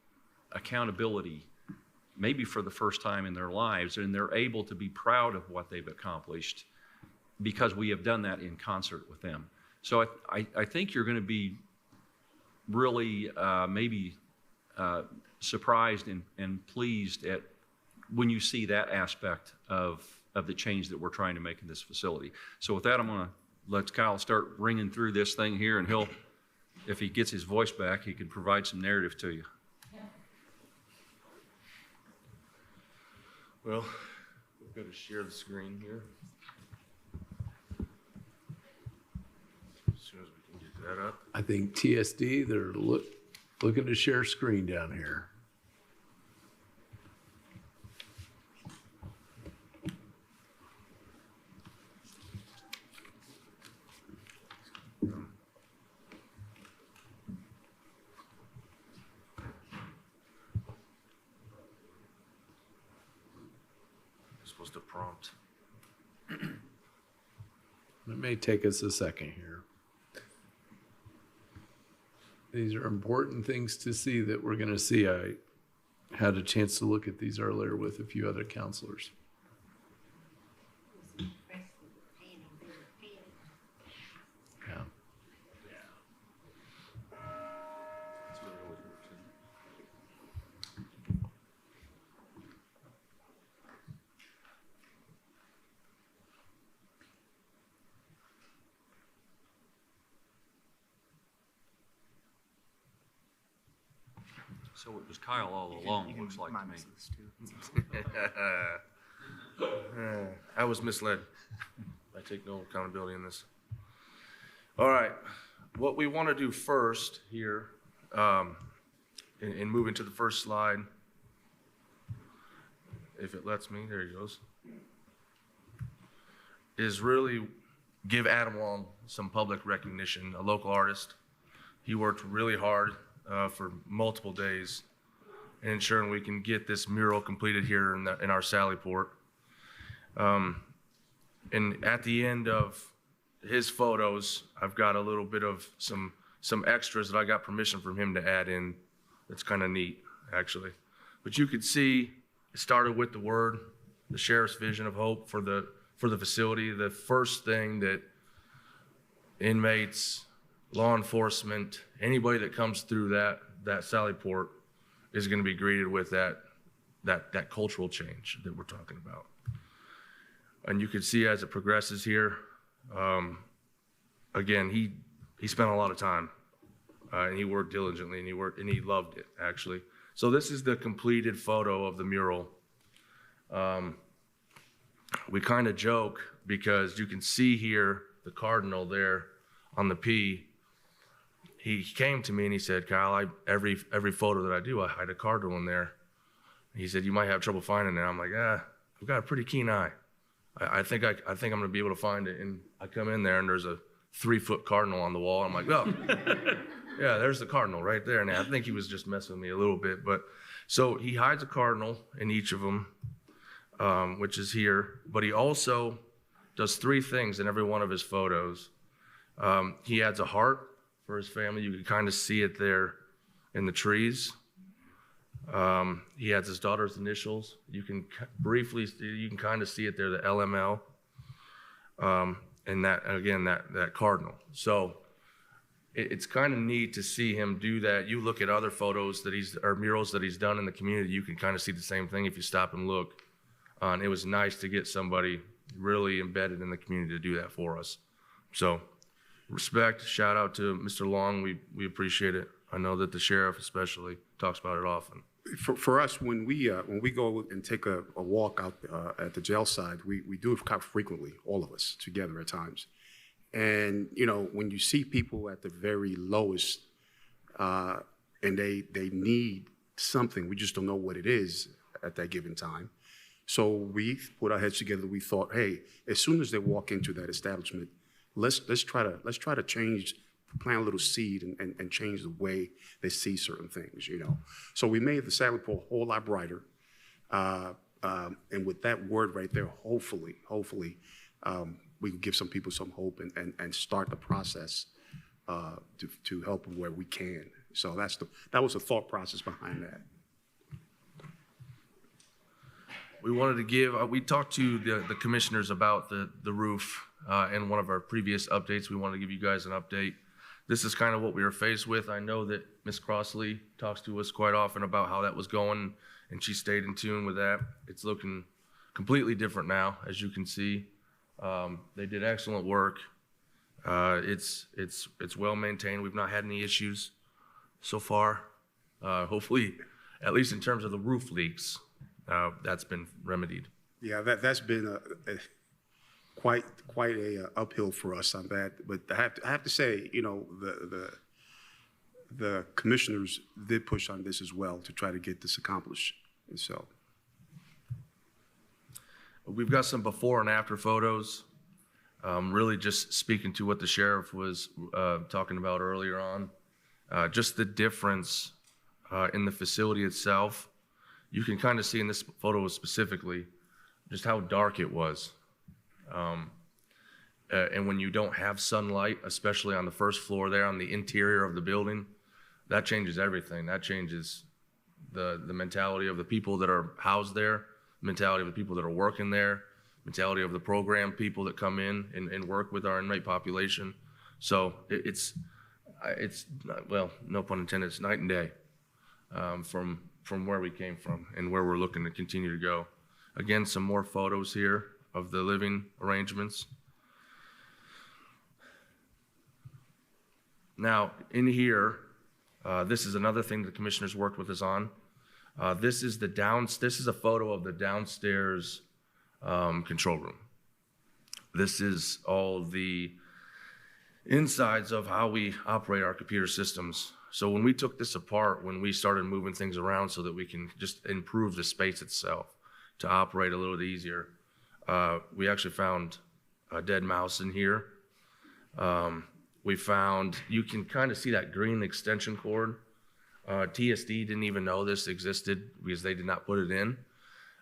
accountability, maybe for the first time in their lives, and they're able to be proud of what they've accomplished because we have done that in concert with them. So I think you're going to be really maybe surprised and pleased at when you see that aspect of the change that we're trying to make in this facility. So with that, I'm going to let Kyle start ringing through this thing here, and he'll, if he gets his voice back, he can provide some narrative to you. Well, we're going to share the screen here. As soon as we can get that up. I think TSD, they're looking to share screen down here. Supposed to prompt. It may take us a second here. These are important things to see that we're going to see. I had a chance to look at these earlier with a few other counselors. Yeah. So it was Kyle all along, looks like to me. I was misled. I take no accountability in this. All right, what we want to do first here, and move into the first slide, if it lets me, there he goes, is really give Adam Long some public recognition, a local artist. He worked really hard for multiple days in ensuring we can get this mural completed here in our Sallyport. And at the end of his photos, I've got a little bit of some extras that I got permission from him to add in. It's kind of neat, actually. But you could see it started with the word, the sheriff's vision of hope for the facility. The first thing that inmates, law enforcement, anybody that comes through that Sallyport is going to be greeted with that cultural change that we're talking about. And you can see as it progresses here, again, he spent a lot of time and he worked diligently and he loved it, actually. So this is the completed photo of the mural. We kind of joke because you can see here the cardinal there on the P. He came to me and he said, Kyle, every photo that I do, I hide a cardinal in there. He said, you might have trouble finding it. I'm like, I've got a pretty keen eye. I think I'm going to be able to find it. And I come in there and there's a 3-foot cardinal on the wall. I'm like, oh, yeah, there's the cardinal right there. And I think he was just messing with me a little bit. But so he hides a cardinal in each of them, which is here. But he also does 3 things in every one of his photos. He adds a heart for his family. You can kind of see it there in the trees. He adds his daughter's initials. You can briefly, you can kind of see it there, the LML, and that, again, that cardinal. So it's kind of neat to see him do that. You look at other photos or murals that he's done in the community, you can kind of see the same thing if you stop and look. And it was nice to get somebody really embedded in the community to do that for us. So respect, shout out to Mr. Long. We appreciate it. I know that the sheriff especially talks about it often. For us, when we go and take a walk out at the jail side, we do it kind of frequently, all of us together at times. And when you see people at the very lowest, and they need something, we just don't know what it is at that given time. So we put our heads together. We thought, hey, as soon as they walk into that establishment, let's try to change, plant a little seed and change the way they see certain things, you know. So we made the salad bowl a whole lot brighter. And with that word right there, hopefully, we can give some people some hope and start the process to help them where we can. So that was the thought process behind that. We wanted to give, we talked to the commissioners about the roof in one of our previous updates. We wanted to give you guys an update. This is kind of what we were faced with. I know that Ms. Crossley talks to us quite often about how that was going, and she stayed in tune with that. It's looking completely different now, as you can see. They did excellent work. It's well maintained. We've not had any issues so far. Hopefully, at least in terms of the roof leaks, that's been remedied. Yeah, that's been quite a uphill for us on that. But I have to say, you know, the commissioners did push on this as well to try to get this accomplished. And so we've got some before and after photos. Really just speaking to what the sheriff was talking about earlier on. Just the difference in the facility itself. You can kind of see in this photo specifically just how dark it was. And when you don't have sunlight, especially on the first floor there on the interior of the building, that changes everything. That changes the mentality of the people that are housed there, mentality of the people that are working there, mentality of the program people that come in and work with our inmate population. So it's well, no pun intended, it's night and day from where we came from and where we're looking to continue to go. Again, some more photos here of the living arrangements. Now, in here, this is another thing the commissioners worked with us on. This is a photo of the downstairs control room. This is all the insides of how we operate our computer systems. So when we took this apart, when we started moving things around so that we can just improve the space itself to operate a little easier, we actually found a dead mouse in here. We found, you can kind of see that green extension cord. TSD didn't even know this existed because they did not put it in.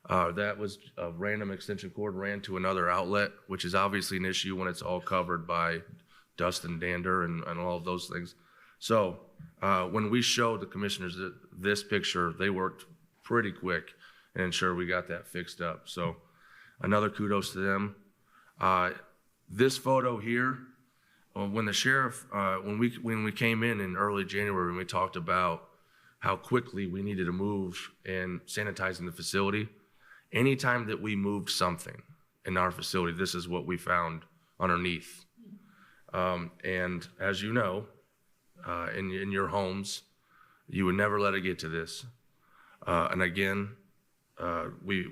That was a random extension cord ran to another outlet, which is obviously an issue when it's all covered by dust and dander and all of those things. So when we showed the commissioners this picture, they worked pretty quick and ensured we got that fixed up. So another kudos to them. This photo here, when the sheriff, when we came in early January, and we talked about how quickly we needed to move in sanitizing the facility, anytime that we moved something in our facility, this is what we found underneath. And as you know, in your homes, you would never let it get to this. And again, we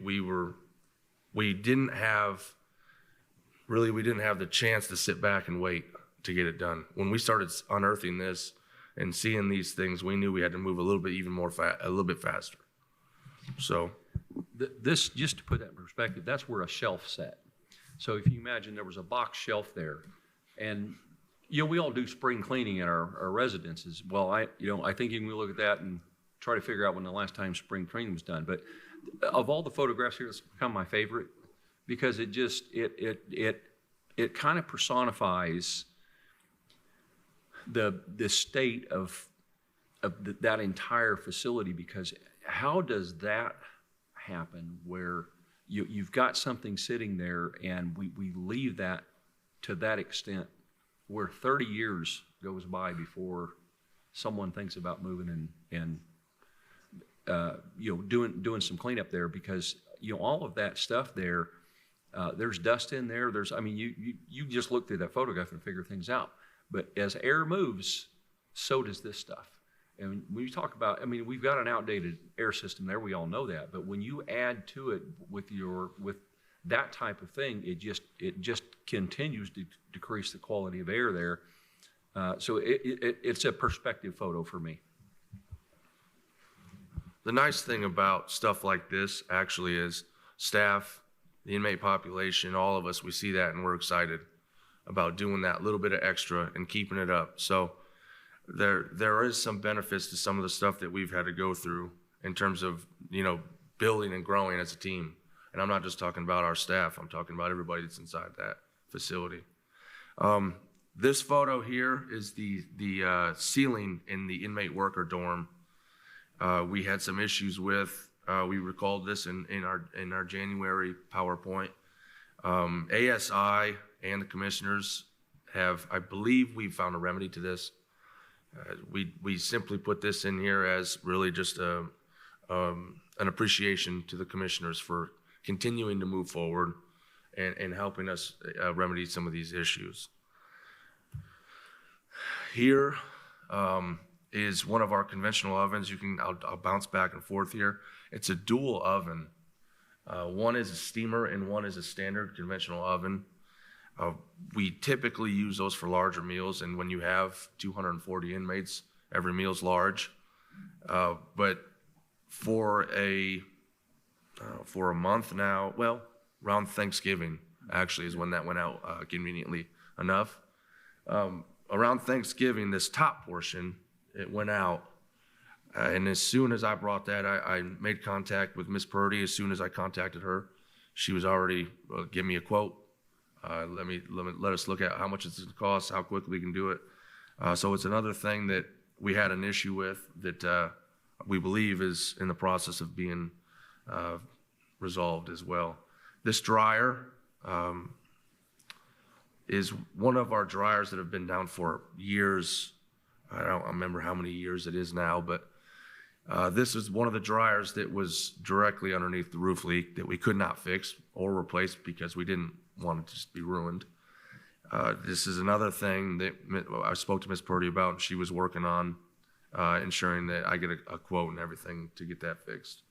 didn't have the chance to sit back and wait to get it done. When we started unearthing this and seeing these things, we knew we had to move a little bit faster. So This, just to put that in perspective, that's where a shelf sat. So if you imagine there was a box shelf there, and we all do spring cleaning at our residences. Well, I think you can look at that and try to figure out when the last time spring cleaning was done. But of all the photographs here, it's become my favorite because it just it kind of personifies the state of that entire facility. Because how does that happen where you've got something sitting there and we leave that to that extent, where 30 years goes by before someone thinks about moving and doing some cleanup there, because all of that stuff there, there's dust in there. You just look through that photograph and figure things out. But as air moves, so does this stuff. And when you talk about, we've got an outdated air system there. We all know that. But when you add to it with that type of thing, it just continues to decrease the quality of air there. So it's a perspective photo for me. the nice thing about stuff like this actually is staff, the inmate population, all of us, we see that and we're excited about doing that little bit of extra and keeping it up. So there is some benefits to some of the stuff that we've had to go through in terms of, building and growing as a team. And I'm not just talking about our staff, I'm talking about everybody that's inside that facility. This photo here is the ceiling in the inmate worker dorm. We had some issues with, we recalled this in our January PowerPoint. ASI and the commissioners have, I believe we've found a remedy to this. We simply put this in here as really just an appreciation to the commissioners for continuing to move forward and helping us remedy some of these issues. Here is one of our conventional ovens. I'll bounce back and forth here. It's a dual oven. One is a steamer and one is a standard conventional oven. We typically use those for larger meals, and when you have 240 inmates, every meal's large. But for a month now, well, around Thanksgiving actually is when that went out, conveniently enough. Around Thanksgiving, this top portion, it went out. And as soon as I brought that, I made contact with Miss Purdy. As soon as I contacted her, she was already, give me a quote. Let us look at how much it's going to cost, how quickly we can do it. So it's another thing that we had an issue with that we believe is in the process of being resolved as well. This dryer is one of our dryers that have been down for years. I don't remember how many years it is now, but this is one of the dryers that was directly underneath the roof leak that we could not fix or replace because we didn't want it to just be ruined. This is another thing that I spoke to Ms. Purdy about, and she was working on ensuring that I get a quote and everything to get that fixed.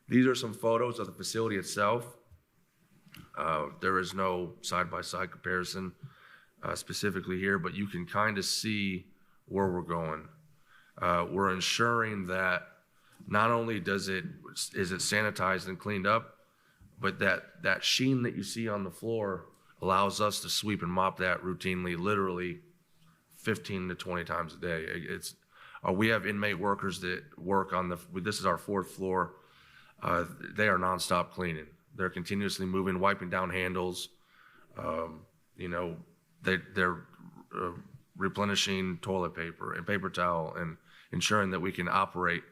These are some photos of the facility itself. There is no side-by-side comparison specifically here, but you can kind of see where we're going. We're ensuring that not only is it sanitized and cleaned up, but that sheen that you see on the floor allows us to sweep and mop that routinely, literally 15 to 20 times a day. We have inmate workers that work on this is our 4th floor. They are nonstop cleaning. They're continuously moving, wiping down handles. They're replenishing toilet paper and paper towel and ensuring that we can operate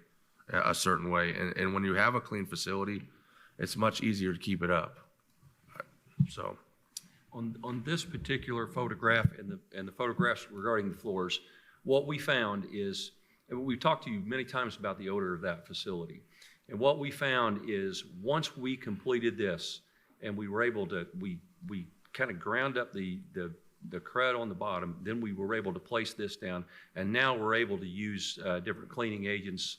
a certain way. And when you have a clean facility, it's much easier to keep it up. So, on this particular photograph and the photographs regarding the floors, what we found is, and we've talked to you many times about the odor of that facility. And what we found is once we completed this and we were able to, we kind of ground up the crud on the bottom, then we were able to place this down, and now we're able to use different cleaning agents.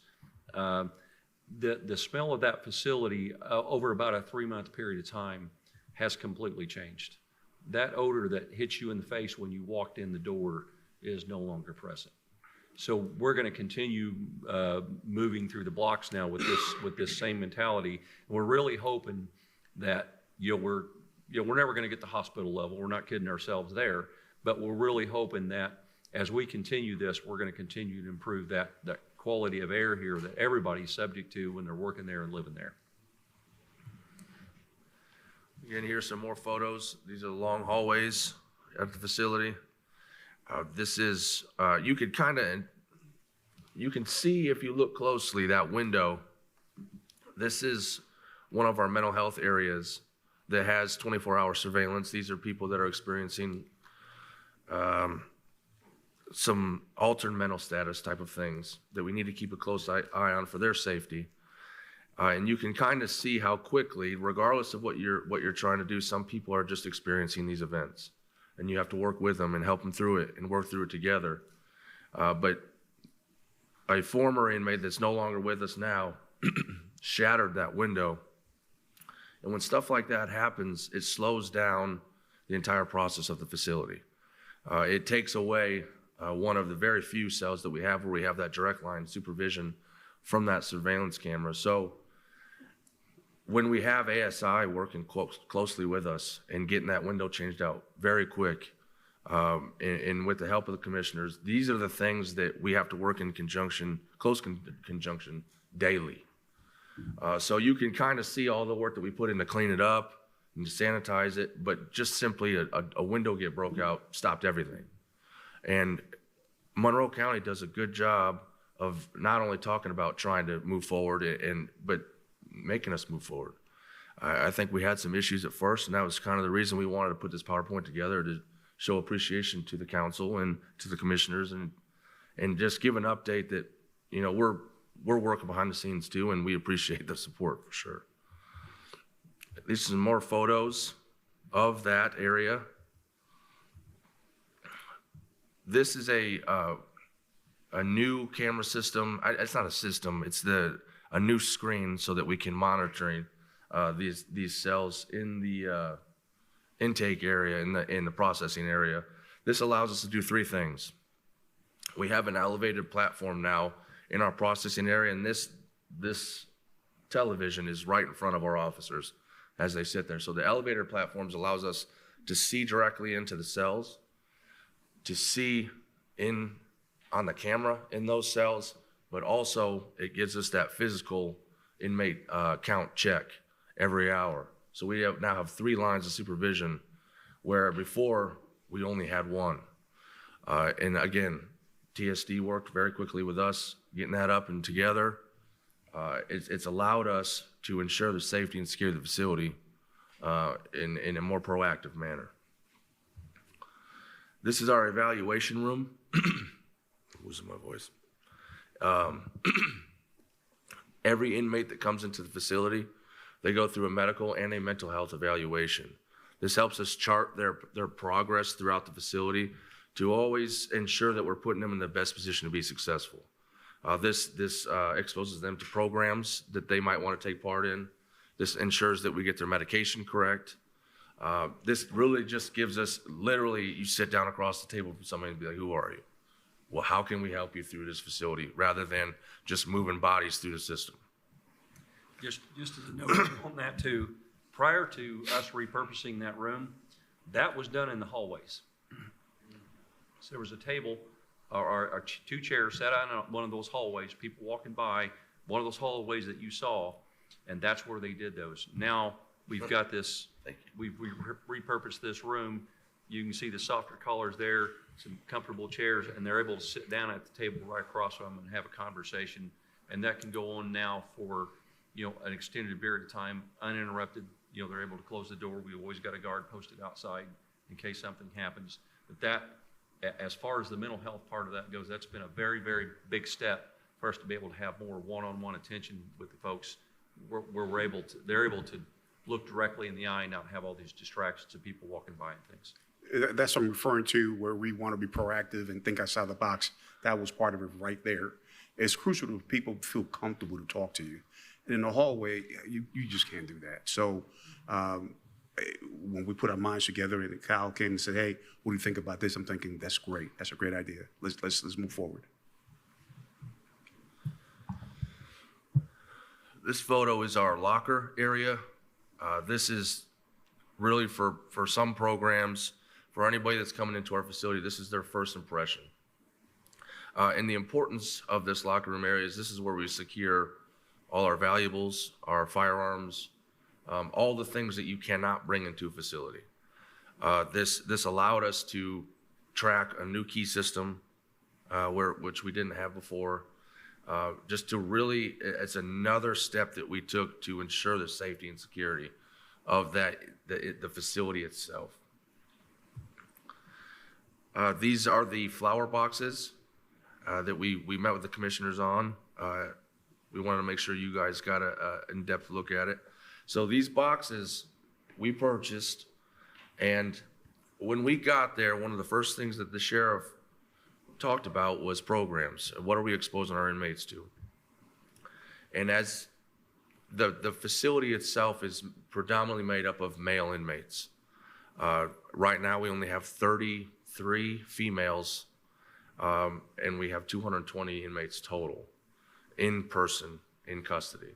The smell of that facility over about a 3-month period of time has completely changed. That odor that hits you in the face when you walked in the door is no longer present. So we're going to continue moving through the blocks now with this same mentality. And we're really hoping that we're never going to get to hospital level. We're not kidding ourselves there, but we're really hoping that as we continue this, we're going to continue to improve that quality of air here that everybody's subject to when they're working there and living there. Again, here's some more photos. These are the long hallways at the facility. This is, you can see if you look closely that window. This is one of our mental health areas that has 24-hour surveillance. These are people that are experiencing some altered mental status type of things that we need to keep a close eye on for their safety. And you can kind of see how quickly, regardless of what you're trying to do, some people are just experiencing these events. And you have to work with them and help them through it and work through it together. But a former inmate that's no longer with us now shattered that window. And when stuff like that happens, it slows down the entire process of the facility. It takes away one of the very few cells that we have where we have that direct line supervision from that surveillance camera. So when we have ASI working closely with us and getting that window changed out very quick, and with the help of the commissioners, these are the things that we have to work in close conjunction daily. So you can kind of see all the work that we put in to clean it up and to sanitize it, but just simply a window get broke out stopped everything. And Monroe County does a good job of not only talking about trying to move forward but making us move forward. I think we had some issues at first, and that was kind of the reason we wanted to put this PowerPoint together, to show appreciation to the council and to the commissioners, and just give an update that, you know, we're working behind the scenes too, and we appreciate the support for sure. These are some more photos of that area. This is a new camera system. It's not a system. It's a new screen so that we can monitor these cells in the intake area, in the processing area. This allows us to do three things. We have an elevated platform now in our processing area, and this television is right in front of our officers as they sit there. So the elevator platforms allows us to see directly into the cells, to see on the camera in those cells, but also it gives us that physical inmate count check every hour. So we now have 3 lines of supervision, where before we only had 1. And again, TSD worked very quickly with us, getting that up and together. It's allowed us to ensure the safety and security of the facility in a more proactive manner. This is our evaluation room. Losing my voice. Every inmate that comes into the facility, they go through a medical and a mental health evaluation. This helps us chart their progress throughout the facility to always ensure that we're putting them in the best position to be successful. This exposes them to programs that they might want to take part in. This ensures that we get their medication correct. This really just gives us, literally, you sit down across the table from somebody and be like, who are you? Well, how can we help you through this facility, rather than just moving bodies through the system? Just as a note on that too, prior to us repurposing that room, that was done in the hallways. So there was a table or 2 chairs set on one of those hallways, people walking by, one of those hallways that you saw, and that's where they did those. Now we've got this, we've repurposed this room. You can see the softer colors there, some comfortable chairs, and they're able to sit down at the table right across from them and have a conversation. And that can go on now for, you know, an extended period of time, uninterrupted. You know, they're able to close the door. We always got a guard posted outside in case something happens. But that, as far as the mental health part of that goes, that's been a very, very big step for us to be able to have more one-on-one attention with the folks, where they're able to look directly in the eye and not have all these distractions of people walking by and things. That's what I'm referring to, where we want to be proactive and think outside the box. That was part of it right there. It's crucial that people feel comfortable to talk to you. And in the hallway, you just can't do that. So when we put our minds together and Kyle came and said, hey, what do you think about this? I'm thinking, that's great. That's a great idea. Let's move forward. This photo is our locker area. This is really for some programs, for anybody that's coming into our facility, this is their first impression. And the importance of this locker room area is this is where we secure all our valuables, our firearms, all the things that you cannot bring into a facility. This allowed us to track a new key system, which we didn't have before. Just to really, it's another step that we took to ensure the safety and security of the facility itself. These are the flower boxes that we met with the commissioners on. We wanted to make sure you guys got an in-depth look at it. So these boxes we purchased, and when we got there, one of the first things that the sheriff talked about was programs. What are we exposing our inmates to? And as the facility itself is predominantly made up of male inmates. Right now we only have 33 females, and we have 220 inmates total in person in custody.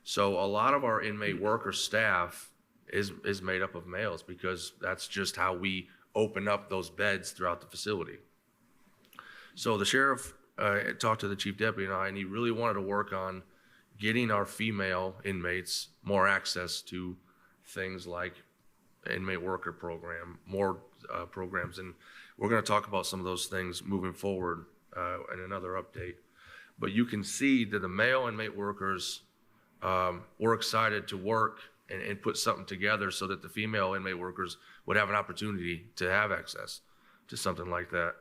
So a lot of our inmate worker staff is made up of males because that's just how we open up those beds throughout the facility. So the sheriff talked to the chief deputy and I, and he really wanted to work on getting our female inmates more access to things like inmate worker program, more programs. And we're going to talk about some of those things moving forward in another update. But you can see that the male inmate workers were excited to work and put something together so that the female inmate workers would have an opportunity to have access to something like that.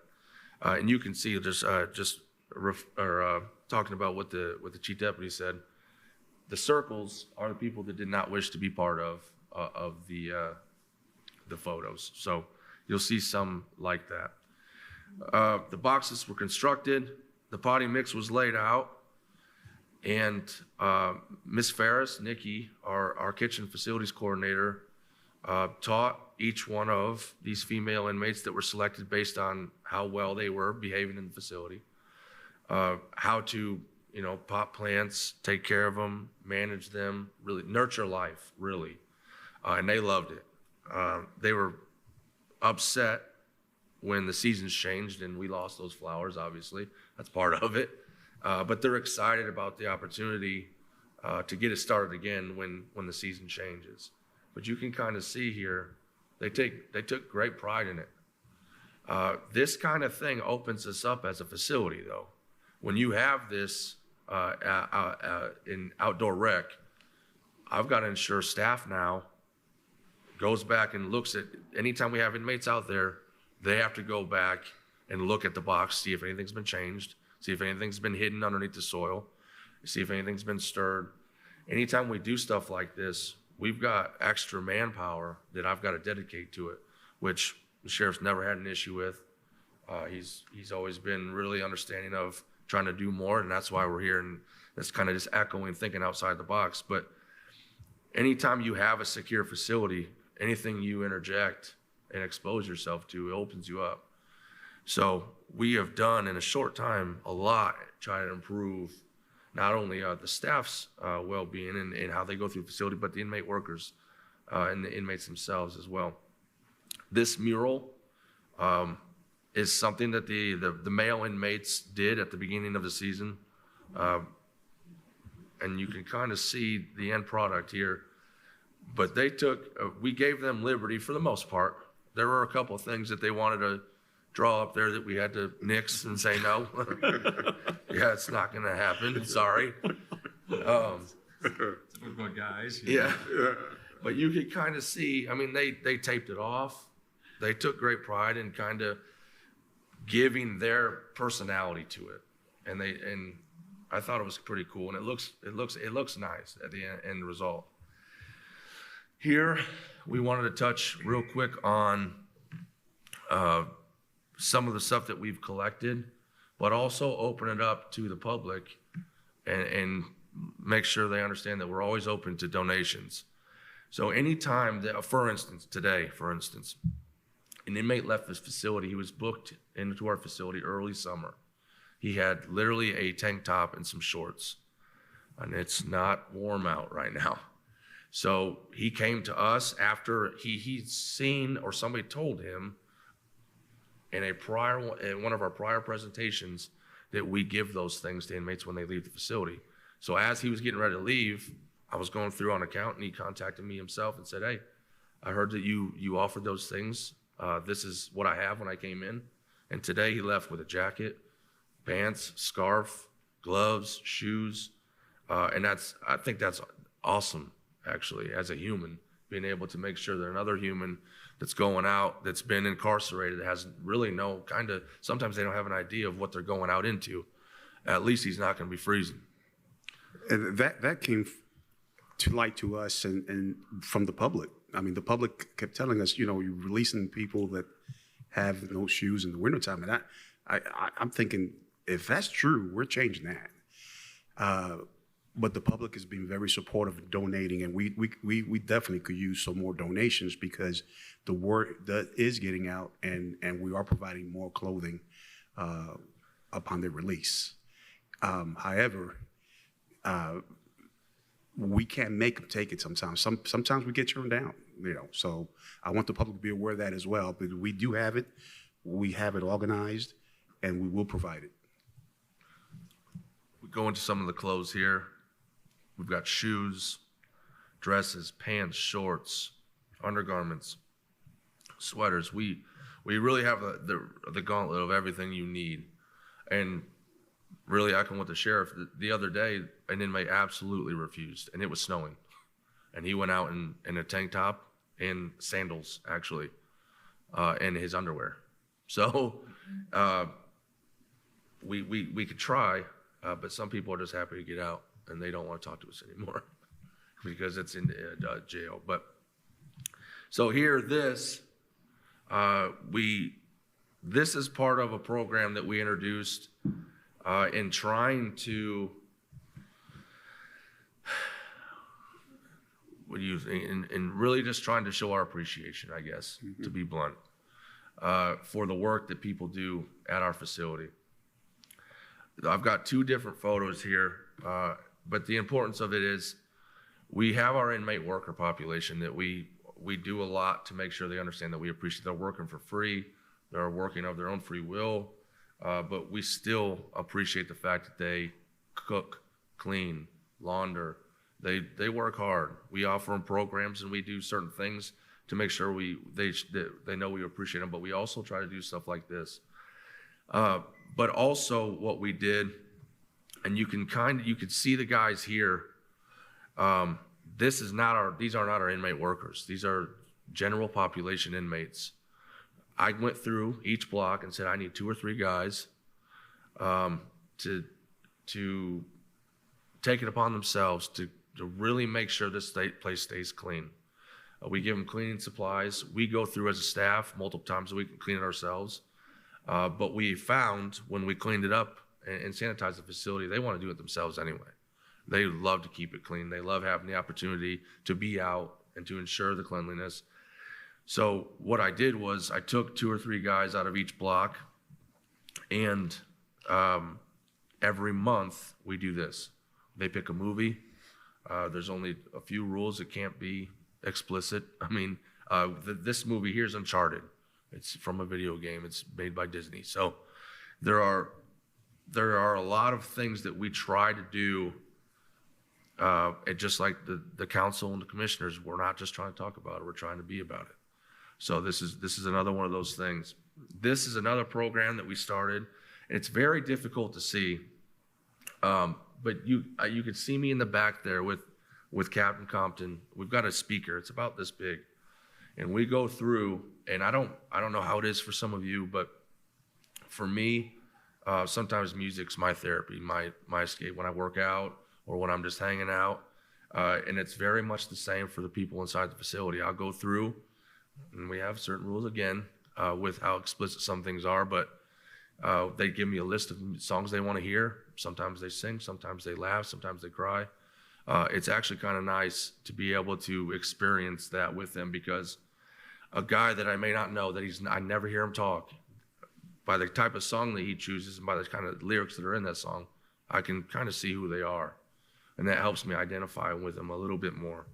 And you can see talking about what the chief deputy said, the circles are the people that did not wish to be part of the photos. So you'll see some like that. The boxes were constructed, the potty mix was laid out, and Miss Ferris, Nikki, our kitchen facilities coordinator, taught each one of these female inmates that were selected based on how well they were behaving in the facility, how to, pot plants, take care of them, manage them, really nurture life, really. And they loved it. They were upset when the seasons changed and we lost those flowers, obviously. That's part of it. But they're excited about the opportunity to get it started again when the season changes. But you can kind of see here, they took great pride in it. This kind of thing opens us up as a facility, though. When you have this in outdoor rec, I've got to ensure staff now goes back and looks at, anytime we have inmates out there, they have to go back and look at the box, see if anything's been changed, see if anything's been hidden underneath the soil, see if anything's been stirred. Anytime we do stuff like this, we've got extra manpower that I've got to dedicate to it, which the sheriff's never had an issue with. He's always been really understanding of trying to do more, and that's why we're here, and that's kind of just echoing, thinking outside the box. But anytime you have a secure facility, anything you interject and expose yourself to, it opens you up. So we have done in a short time a lot trying to improve not only the staff's well-being and how they go through the facility, but the inmate workers and the inmates themselves as well. This mural is something that the male inmates did at the beginning of the season. And you can kind of see the end product here. But they we gave them liberty for the most part. There were a couple of things that they wanted to draw up there that we had to nix and say no. Yeah, it's not going to happen. Sorry. Guys. Yeah. But you could kind of see, they taped it off. They took great pride in kind of giving their personality to it. And I thought it was pretty cool. And it looks nice at the end result. Here, we wanted to touch real quick on some of the stuff that we've collected, but also open it up to the public and make sure they understand that we're always open to donations. So anytime that, for instance, an inmate left this facility, he was booked into our facility early summer. He had literally a tank top and some shorts, and it's not warm out right now. So he came to us after he'd seen, or somebody told him in one of our prior presentations, that we give those things to inmates when they leave the facility. So as he was getting ready to leave, I was going through on account, and he contacted me himself and said, "Hey, I heard that you offered those things. This is what I have when I came in." And today he left with a jacket, pants, scarf, gloves, shoes, and I think that's awesome. Actually, as a human, being able to make sure that another human that's going out, that's been incarcerated, that has really sometimes they don't have an idea of what they're going out into. At least he's not going to be freezing. And that came to light to us and from the public. The public kept telling us, you're releasing people that have no shoes in the wintertime. And I'm thinking, if that's true, we're changing that. But the public has been very supportive of donating, and we definitely could use some more donations because the word that is getting out, and we are providing more clothing upon their release. However, we can't make them take it sometimes. Sometimes we get turned down, so I want the public to be aware of that as well. But we do have it. We have it organized, and we will provide it. We go into some of the clothes here. We've got shoes, dresses, pants, shorts, undergarments, sweaters. We really have the gauntlet of everything you need. And really, I can with the sheriff. The other day, an inmate absolutely refused, and it was snowing. And he went out in a tank top and sandals, actually, and his underwear. So we could try, but some people are just happy to get out, and they don't want to talk to us anymore because it's in jail. But so here, this is part of a program that we introduced in trying to, in really just trying to show our appreciation, I guess, to be blunt, for the work that people do at our facility. I've got two different photos here, but the importance of it is we have our inmate worker population that we do a lot to make sure they understand that we appreciate they're working for free, they're working of their own free will, but we still appreciate the fact that they cook, clean, launder. They work hard. We offer them programs and we do certain things to make sure they know we appreciate them, but we also try to do stuff like this. But also what we did, and you could see the guys here. These are not our inmate workers. These are general population inmates. I went through each block and said, I need 2 or 3 guys to take it upon themselves to really make sure this place stays clean. We give them cleaning supplies. We go through as a staff multiple times a week and clean it ourselves. But we found when we cleaned it up and sanitized the facility, they want to do it themselves anyway. They love to keep it clean. They love having the opportunity to be out and to ensure the cleanliness. So what I did was I took 2 or 3 guys out of each block, and every month we do this. They pick a movie. There's only a few rules. It can't be explicit. I mean, this movie here is Uncharted. It's from a video game. It's made by Disney. So there are a lot of things that we try to do. And just like the council and the commissioners, we're not just trying to talk about it. We're trying to be about it. So this is another one of those things. This is another program that we started. And it's very difficult to see. But you could see me in the back there with Captain Compton. We've got a speaker. It's about this big. And we go through, and I don't know how it is for some of you, but for me, sometimes music's my therapy, my escape when I work out or when I'm just hanging out. And it's very much the same for the people inside the facility. I'll go through, and we have certain rules again with how explicit some things are, but they give me a list of songs they want to hear. Sometimes they sing, sometimes they laugh, sometimes they cry. It's actually kind of nice to be able to experience that with them, because a guy that I may not know, I never hear him talk, by the type of song that he chooses and by the kind of lyrics that are in that song, I can kind of see who they are. And that helps me identify with them a little bit more.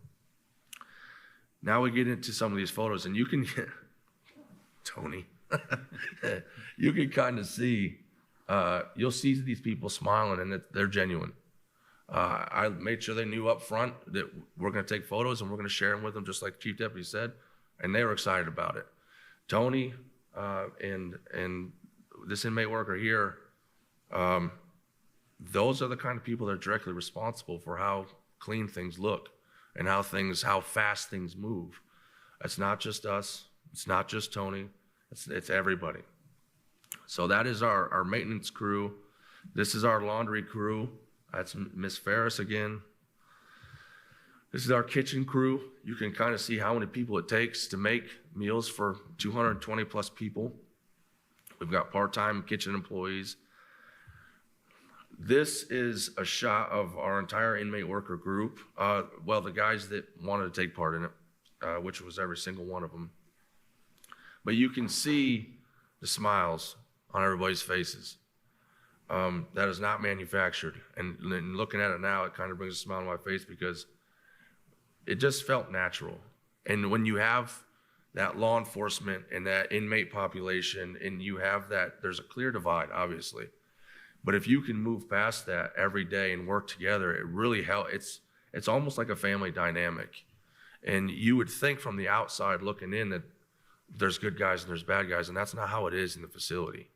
Now we get into some of these photos, and you can, Tony, you can kind of see, you'll see these people smiling, and they're genuine. I made sure they knew up front that we're going to take photos and we're going to share them with them, just like Chief Deputy said, and they were excited about it. Tony and this inmate worker here, those are the kind of people that are directly responsible for how clean things look and how fast things move. It's not just us. It's not just Tony. It's everybody. So that is our maintenance crew. This is our laundry crew. That's Miss Ferris again. This is our kitchen crew. You can kind of see how many people it takes to make meals for 220 plus people. We've got part-time kitchen employees. This is a shot of our entire inmate worker group. The guys that wanted to take part in it, which was every single one of them. But you can see the smiles on everybody's faces. that is not manufactured. And looking at it now, it kind of brings a smile on my face because it just felt natural. And when you have that law enforcement and that inmate population, and you have that, there's a clear divide, obviously. But if you can move past that every day and work together, it really helps. It's almost like a family dynamic. And you would think from the outside looking in that there's good guys and there's bad guys, and that's not how it is in the facility.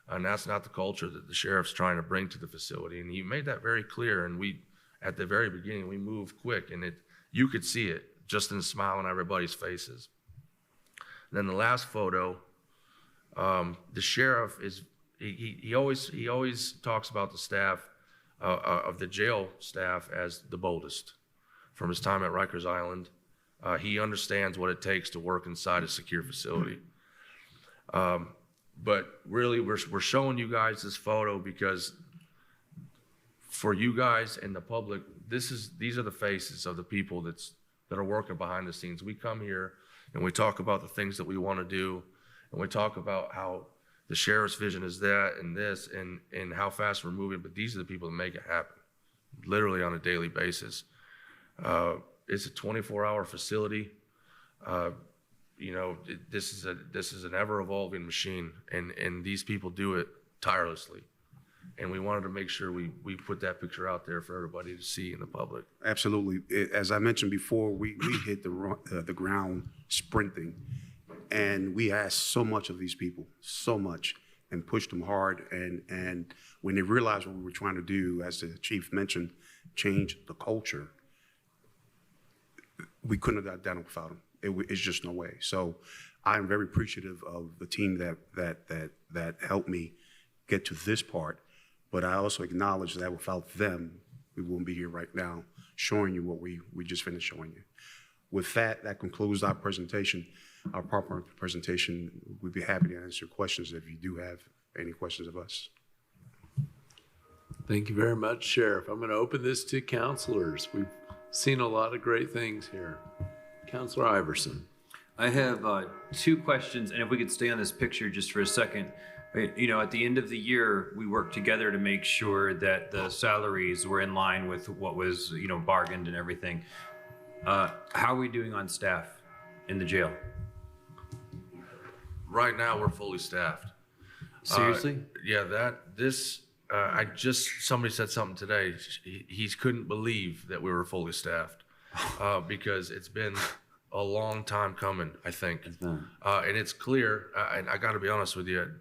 And that's not the culture that the sheriff's trying to bring to the facility. And you made that very clear. And we, at the very beginning, we moved quick, and you could see it just in the smile on everybody's faces. And then the last photo, the sheriff is, he always talks about the staff, of the jail staff as the boldest. From his time at Rikers Island, he understands what it takes to work inside a secure facility. But really, we're showing you guys this photo because for you guys and the public, these are the faces of the people that are working behind the scenes. We come here and we talk about the things that we want to do, and we talk about how the sheriff's vision is that and this and how fast we're moving, but these are the people that make it happen, literally on a daily basis. It's a 24-hour facility. This is an ever-evolving machine, and these people do it tirelessly. And we wanted to make sure we put that picture out there for everybody to see in the public. Absolutely. As I mentioned before, we hit the ground sprinting, and we asked so much of these people, so much, and pushed them hard. And when they realized what we were trying to do, as the chief mentioned, change the culture, we couldn't have done it without them. It's just no way. So I'm very appreciative of the team that helped me get to this part. But I also acknowledge that without them, we wouldn't be here right now showing you what we just finished showing you. With that concludes our presentation, our PowerPoint presentation. We'd be happy to answer questions if you do have any questions of us. Thank you very much, Sheriff. I'm going to open this to counselors. We've seen a lot of great things here. Counselor Iverson. I have two questions, and if we could stay on this picture just for a second. You know, at the end of the year, we worked together to make sure that the salaries were in line with what was, bargained and everything. How are we doing on staff in the jail? Right now, we're fully staffed. Seriously? Somebody said something today. He couldn't believe that we were fully staffed because it's been a long time coming, I think. And it's clear, and I got to be honest with you,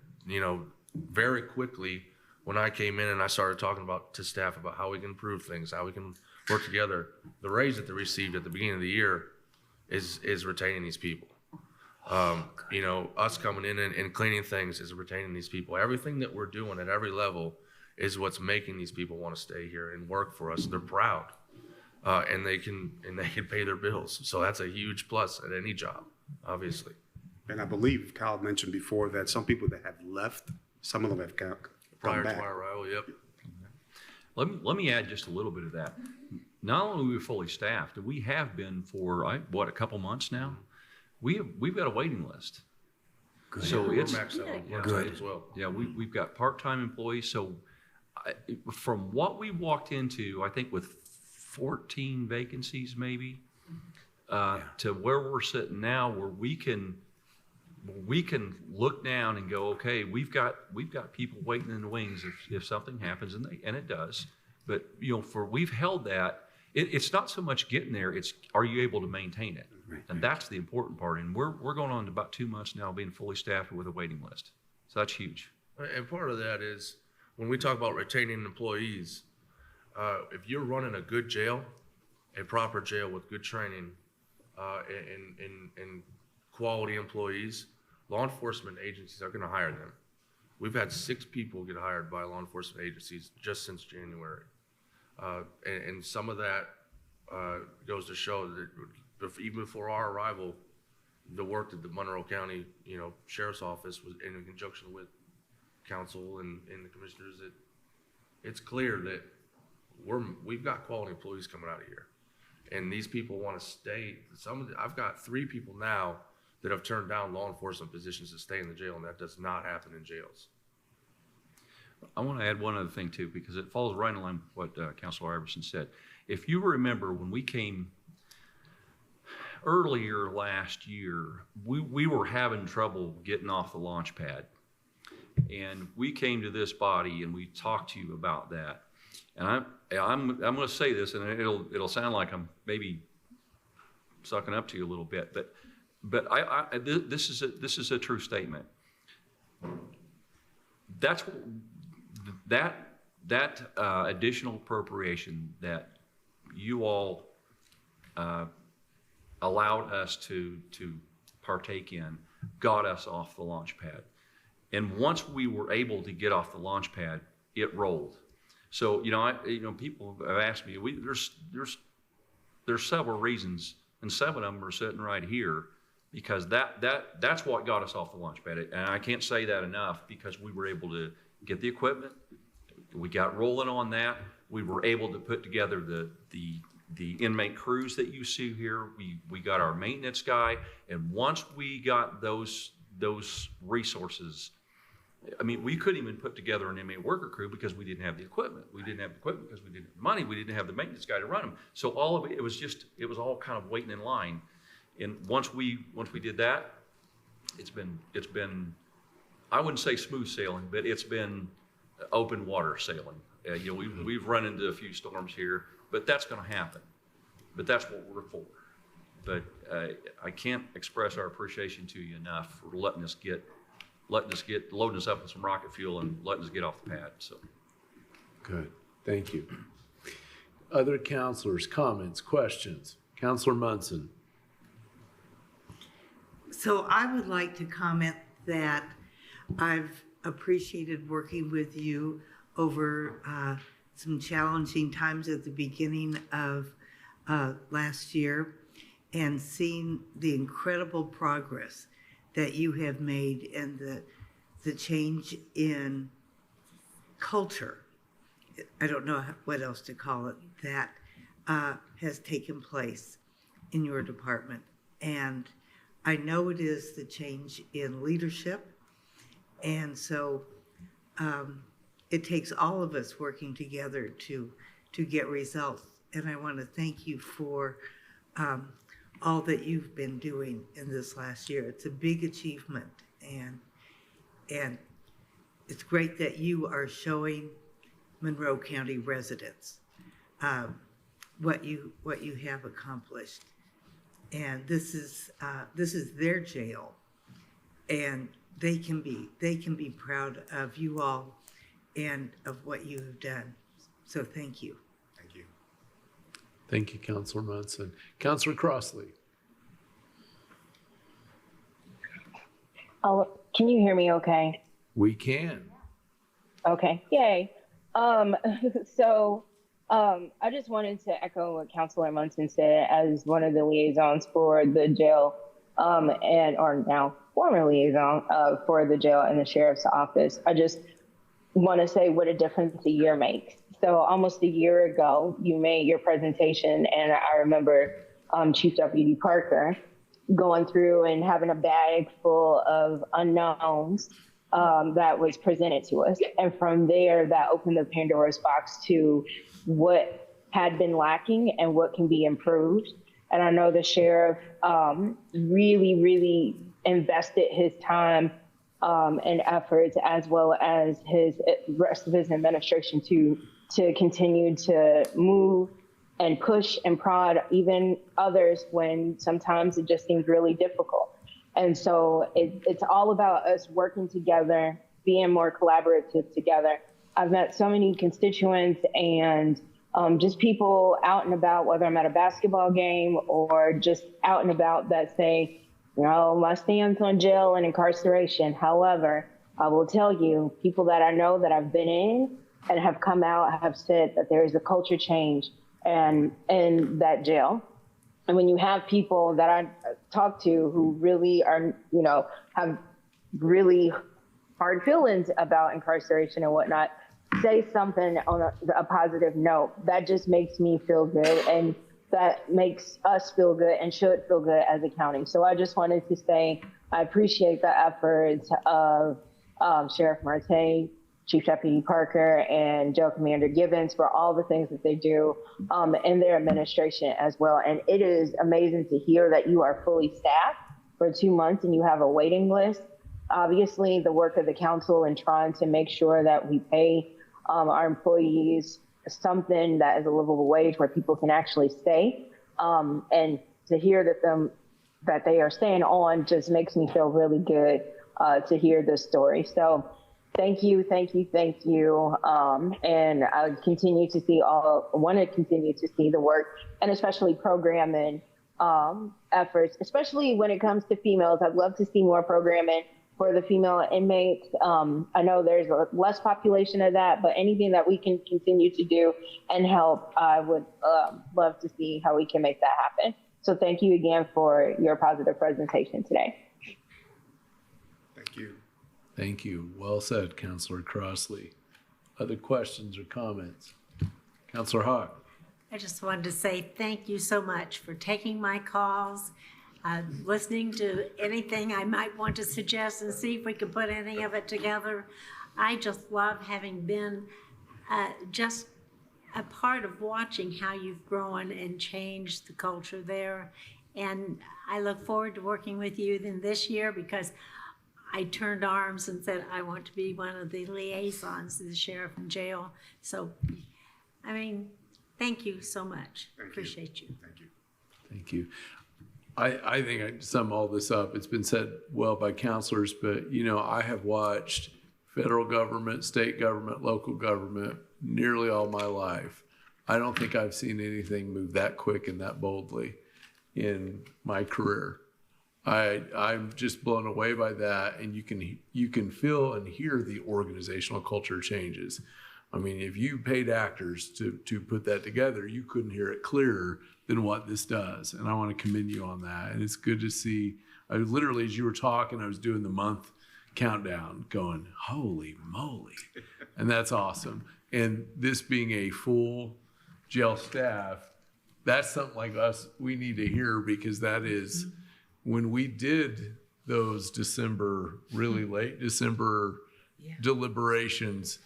very quickly when I came in and I started talking to staff about how we can improve things, how we can work together, the raise that they received at the beginning of the year is retaining these people. Us coming in and cleaning things is retaining these people. Everything that we're doing at every level is what's making these people want to stay here and work for us. They're proud, and they can pay their bills. So that's a huge plus at any job, obviously. And I believe Kyle mentioned before that some people that have left, some of them have come Prior back. to our arrival, yep. Let me add just a little bit of that. Not only are we fully staffed, we have been for, a couple months now. We've got a waiting list. Good. So We're it's maxed out on yeah, part-time as well. Yeah, we've got part-time employees. So from what we walked into, I think with 14 vacancies maybe, to where we're sitting now, where we can look down and go, okay, we've got people waiting in the wings if something happens, and it does. But we've held that. It's not so much getting there; it's are you able to maintain it, and that's the important part. And we're going on to about 2 months now, being fully staffed with a waiting list. So that's huge. And part of that is when we talk about retaining employees, if you're running a good jail, a proper jail with good training, and quality employees, law enforcement agencies are going to hire them. We've had 6 people get hired by law enforcement agencies just since January. And some of that goes to show that even before our arrival, the work that the Monroe County, Sheriff's Office was in conjunction with council and the commissioners, that it's clear that we've got quality employees coming out of here. And these people want to stay. I've got 3 people now that have turned down law enforcement positions to stay in the jail, and that does not happen in jails. I want to add one other thing too, because it falls right in line with what Councilor Iverson said. If you remember when we came earlier last year, we were having trouble getting off the launch pad. And we came to this body and we talked to you about that. And I'm going to say this, and it'll sound like I'm maybe sucking up to you a little bit, but this is a true statement. That's that additional appropriation that you all allowed us to partake in got us off the launch pad. And once we were able to get off the launch pad, it rolled. So, people have asked me, there's several reasons, and 7 of them are sitting right here, because that's what got us off the launch pad. And I can't say that enough, because we were able to get the equipment, we got rolling on that, we were able to put together the inmate crews that you see here, we got our maintenance guy, and once we got those resources, I mean, we couldn't even put together an inmate worker crew because we didn't have the equipment. We didn't have the equipment because we didn't have the money. We didn't have the maintenance guy to run them. So all of it was all kind of waiting in line. And once we did that, it's been, I wouldn't say smooth sailing, but it's been open water sailing. We've run into a few storms here, but that's going to happen. But that's what we're for. But I can't express our appreciation to you enough for loading us up with some rocket fuel and letting us get off the pad. So Good, thank you. Other counselors, comments, questions? Counselor Munson. So I would like to comment that I've appreciated working with you over some challenging times at the beginning of last year, and seeing the incredible progress that you have made and the change in culture, I don't know what else to call it, that has taken place in your department. And I know it is the change in leadership. And so it takes all of us working together to get results. And I want to thank you for all that you've been doing in this last year. It's a big achievement, and it's great that you are showing Monroe County residents what you have accomplished. And this is their jail, and they can be proud of you all and of what you have done. So thank you. Thank you. Thank you, Counselor Munson. Counselor Crossley. Oh, can you hear me okay? We can. Okay, yay. So I just wanted to echo what Counselor Munson said as one of the liaisons for the jail, or now former liaison for the jail and the sheriff's office. I just want to say what a difference a year makes. So almost a year ago, you made your presentation, and I remember Chief Deputy Parker going through and having a bag full of unknowns that was presented to us. And from there, that opened the Pandora's box to what had been lacking and what can be improved. And I know the sheriff really, really invested his time and efforts, as well as his rest of his administration, to continue to move and push and prod even others when sometimes it just seems really difficult. And so it's all about us working together, being more collaborative together. I've met so many constituents and just people out and about, whether I'm at a basketball game or just out and about, that say, my stance on jail and incarceration. However, I will tell you, people that I know that I've been in and have come out have said that there is a culture change and in that jail. And when you have people that I talk to who really are, have really hard feelings about incarceration and whatnot, say something on a positive note, that just makes me feel good, and that makes us feel good and should feel good as a county. So I just wanted to say I appreciate the efforts of Sheriff Marte, Chief Deputy Parker and Jail Commander Gibbons for all the things that they do in their administration as well. And it is amazing to hear that you are fully staffed for 2 months and you have a waiting list. Obviously, the work of the council in trying to make sure that we pay our employees something that is a livable wage where people can actually stay. And to hear that they are staying on just makes me feel really good to hear this story. So thank you. And I want to continue to see the work, and especially programming efforts, especially when it comes to females. I'd love to see more programming for the female inmates. I know there's a less population of that, but anything that we can continue to do and help, I would love to see how we can make that happen. So thank you again for your positive presentation today. Thank you. Thank you. Well said, Councilor Crossley. Other questions or comments? Councilor Hawk. I just wanted to say thank you so much for taking my calls, listening to anything I might want to suggest and see if we can put any of it together. I just love having been just a part of watching how you've grown and changed the culture there. And I look forward to working with you then this year, because I turned arms and said, I want to be one of the liaisons to the sheriff and jail. So, I mean, thank you so much. Appreciate you. Thank you. Thank you. I think I sum all this up. It's been said well by counselors, but you know, I have watched federal government, state government, local government nearly all my life. I don't think I've seen anything move that quick and that boldly in my career. I'm just blown away by that, and you can feel and hear the organizational culture changes. I mean, if you paid actors to put that together, you couldn't hear it clearer than what this does. And I want to commend you on that. And it's good to see. I literally, as you were talking, I was doing the month countdown going, holy moly. And that's awesome. And this being a full jail staff, that's something like us, we need to hear, because that is when we did those really late December deliberations,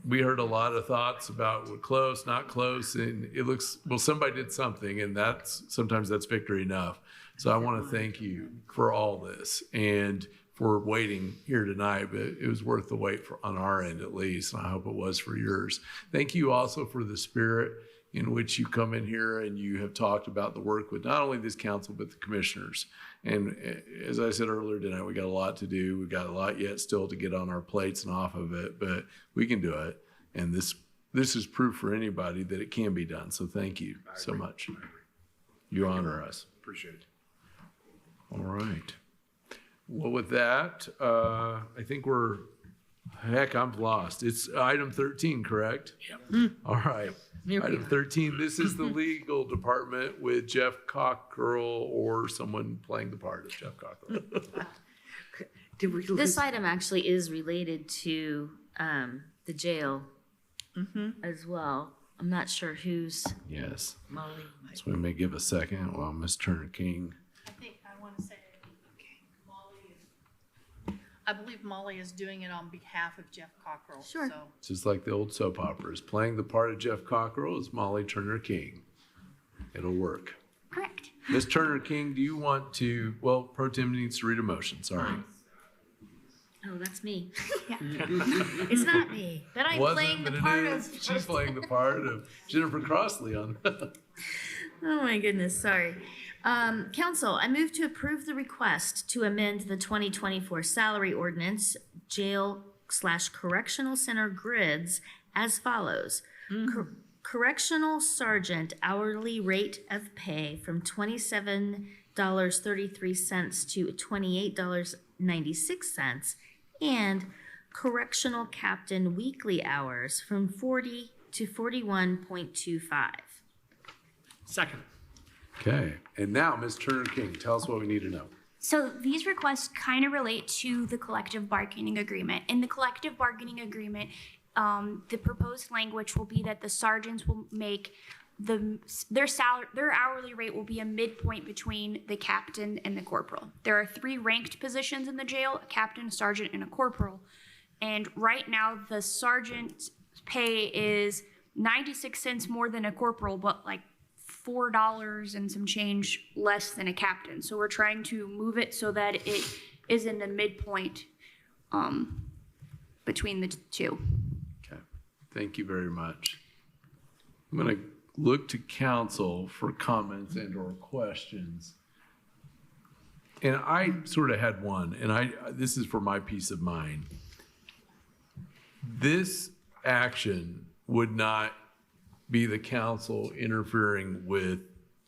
we heard a lot of thoughts about what close, not close, and it looks, well, somebody did something, and sometimes that's victory enough. So I want to thank you for all this and for waiting here tonight, but it was worth the wait on our end at least, and I hope it was for yours. Thank you also for the spirit in which you come in here and you have talked about the work with not only this council, but the commissioners. And as I said earlier tonight, we got a lot to do. We've got a lot yet still to get on our plates and off of it, but we can do it. And this is proof for anybody that it can be done. So thank you so much. You honor us. Appreciate it. All right. Well, with that, I think I'm lost. It's item 13, correct? Yep. All right. Item 13, this is the legal department with Jeff Cockrell or someone playing the part of Jeff Cockrell. This item actually is related to the jail as well. I'm not sure who's. Yes. Molly. So we may give a second while Ms. Turner King. I believe Molly is doing it on behalf of Jeff Cockrell. Sure. So. Just like the old soap operas, playing the part of Jeff Cockrell is Molly Turner King. It'll work. Correct. Ms. Turner King, do you want to, well, Pro Tem needs to read a motion, sorry. Oh, that's me. Yeah. It's not me, but I'm playing the part of. She's playing the part of Jennifer Crossley on. Oh my goodness, sorry. Council, I move to approve the request to amend the 2024 salary ordinance, jail/correctional center grids as follows. Correctional sergeant hourly rate of pay from $27.33 to $28.96, and correctional captain weekly hours from 40 to 41.25. Second. Okay, and now Ms. Turner King, tell us what we need to know. So these requests kind of relate to the collective bargaining agreement. In the collective bargaining agreement, the proposed language will be that the sergeants will make their hourly rate will be a midpoint between the captain and the corporal. There are 3 ranked positions in the jail: a captain, a sergeant, and a corporal. And right now, the sergeant pay is 96 cents more than a corporal, but like $4 and some change less than a captain. So we're trying to move it so that it is in the midpoint between the two. Okay, thank you very much. I'm going to look to council for comments and or questions. And I sort of had one, and this is for my peace of mind. This action would not be the council interfering with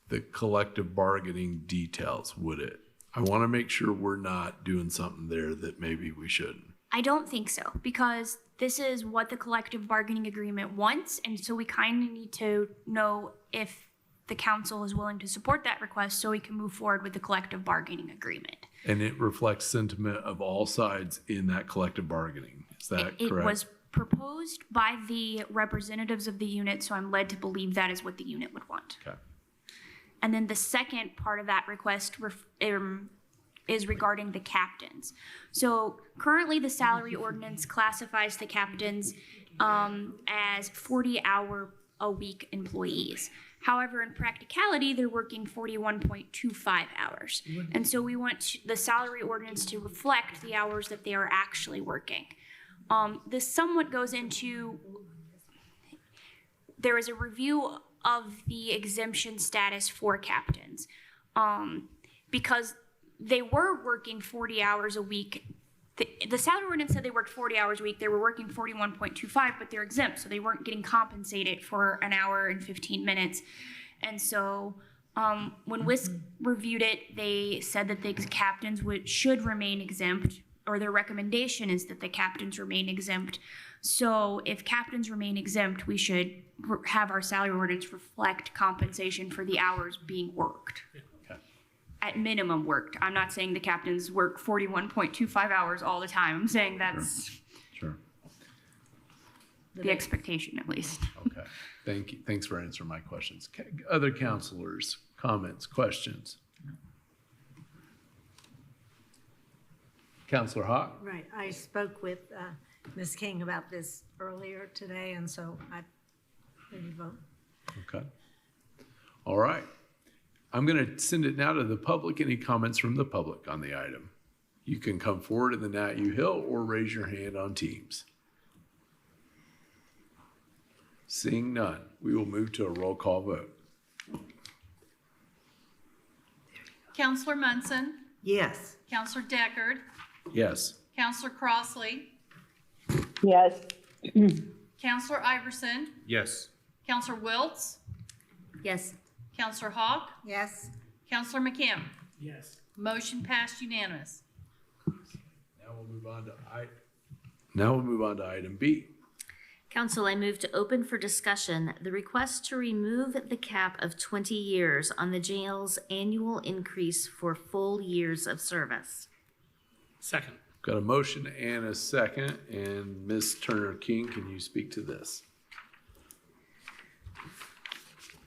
the collective bargaining details, would it? I want to make sure we're not doing something there that maybe we shouldn't. I don't think so, because this is what the collective bargaining agreement wants, and so we kind of need to know if the council is willing to support that request so we can move forward with the collective bargaining agreement. And it reflects sentiment of all sides in that collective bargaining. Is that correct? It was proposed by the representatives of the unit, so I'm led to believe that is what the unit would want. Okay. And then the second part of that request is regarding the captains. So currently the salary ordinance classifies the captains as 40-hour-a-week employees. However, in practicality, they're working 41.25 hours. And so we want the salary ordinance to reflect the hours that they are actually working. This somewhat goes into, there is a review of the exemption status for captains. Because they were working 40 hours a week. The salary ordinance said they worked 40 hours a week. They were working 41.25, but they're exempt, so they weren't getting compensated for an hour and 15 minutes. And so when WISC reviewed it, they said that the captains should remain exempt, or their recommendation is that the captains remain exempt. So if captains remain exempt, we should have our salary ordinance reflect compensation for the hours being worked. At minimum worked. I'm not saying the captains work 41.25 hours all the time. I'm saying that's Sure. the expectation, at least. Okay. Thank you. Thanks for answering my questions. Okay. Other counselors, comments, questions? Counselor Hawk? Right, I spoke with Ms. King about this earlier today, and so I ready to vote. Okay. All right. I'm going to send it now to the public. Any comments from the public on the item? You can come forward in the Nat U Hill or raise your hand on Teams. Seeing none, we will move to a roll call vote. Counselor Munson, Yes. Counselor Deckard, Yes. Counselor Crossley, Yes. Counselor Iverson, Yes. Counselor Wiltz, Yes. Counselor Hawk, Yes, Counselor McKim. Yes. Motion passed unanimous. Now we'll move on to item B. Council, I move to open for discussion the request to remove the cap of 20 years on the jail's annual increase for full years of service. Second. Got a motion and a second, and Ms. Turner King, can you speak to this?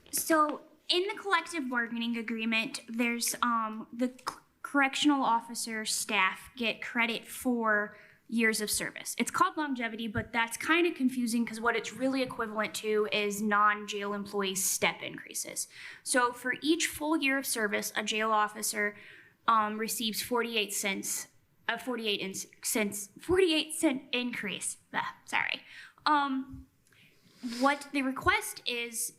So in the collective bargaining agreement, there's the correctional officer staff get credit for years of service. It's called longevity, but that's kind of confusing because what it's really equivalent to is non-jail employees' step increases. So for each full year of service, a jail officer receives 48 cent increase. What the request is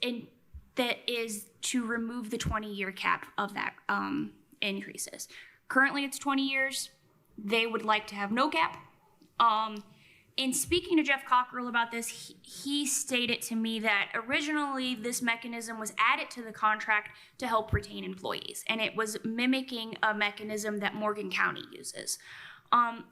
is to remove the 20-year cap of that increases. Currently, it's 20 years. They would like to have no cap. In speaking to Jeff Cockrell about this, he stated to me that originally this mechanism was added to the contract to help retain employees, and it was mimicking a mechanism that Morgan County uses.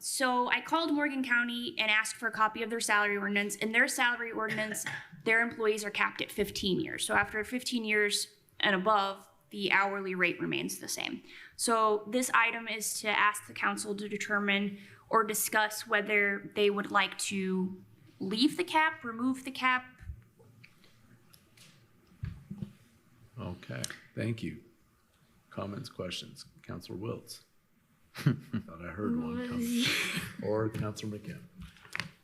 So I called Morgan County and asked for a copy of their salary ordinance. In their salary ordinance, their employees are capped at 15 years. So after 15 years and above, the hourly rate remains the same. So this item is to ask the council to determine or discuss whether they would like to leave the cap, remove the cap. Okay, thank you. Comments, questions? Counselor Wiltz? Thought I heard one coming. Or Counselor McKim?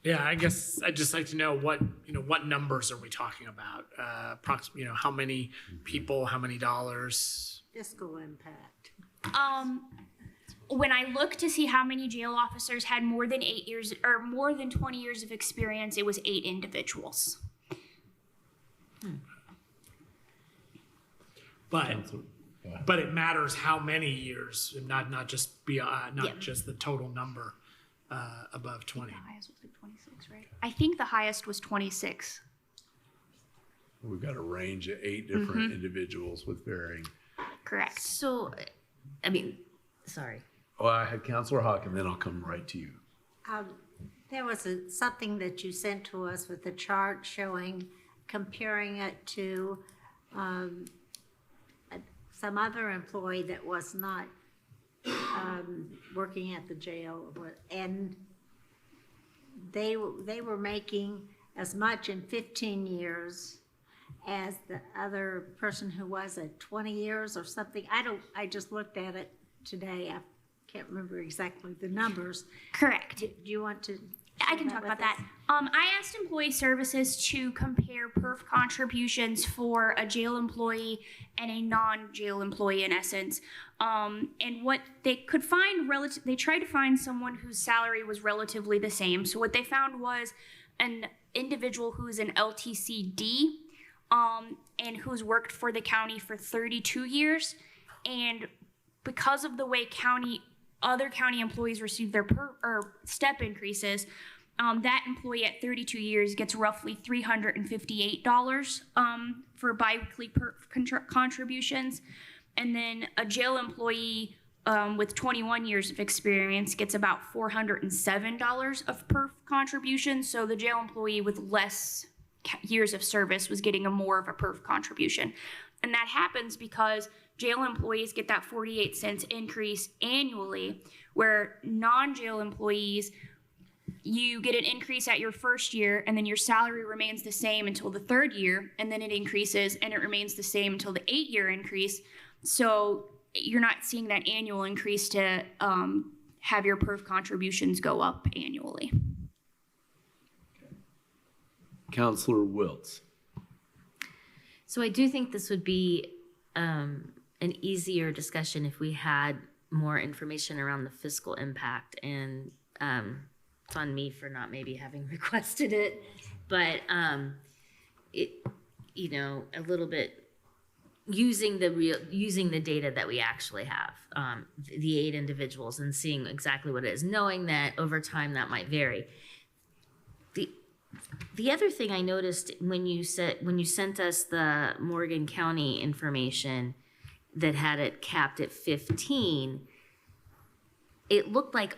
Yeah, I guess I'd just like to know what numbers are we talking about? Approximately, how many people, how many dollars? Fiscal impact. When I looked to see how many jail officers had more than 8 years or more than 20 years of experience, it was 8 individuals. But it matters how many years, not just just the total number above 20. The highest was like 26, right? I think the highest was 26. We've got a range of 8 different individuals with varying. Correct. So, sorry. Well, I had Counselor Hawk, and then I'll come right to you. There was something that you sent to us with a chart comparing it to some other employee that was not working at the jail, and they were making as much in 15 years as the other person who was at 20 years or something. I just looked at it today. I can't remember exactly the numbers. Correct. Do you want to? I can talk about that. I asked Employee Services to compare perf contributions for a jail employee and a non-jail employee, in essence. And what they could find, they tried to find someone whose salary was relatively the same. So what they found was an individual who is an LTCD and who's worked for the county for 32 years. And because of the way other county employees receive their step increases, that employee at 32 years gets roughly $358 for biweekly contributions. And then a jail employee with 21 years of experience gets about $407 of perf contributions. So the jail employee with less years of service was getting more of a perf contribution. And that happens because jail employees get that 48 cents increase annually, where non-jail employees, you get an increase at your first year, and then your salary remains the same until the 3rd year, and then it increases, and it remains the same until the 8-year increase. So you're not seeing that annual increase to have your perf contributions go up annually. Counselor Wiltz. So I do think this would be an easier discussion if we had more information around the fiscal impact, and it's on me for not maybe having requested it, but it, a little bit using the data that we actually have, the 8 individuals, and seeing exactly what it is, knowing that over time that might vary. The other thing I noticed when you sent us the Morgan County information that had it capped at 15, it looked like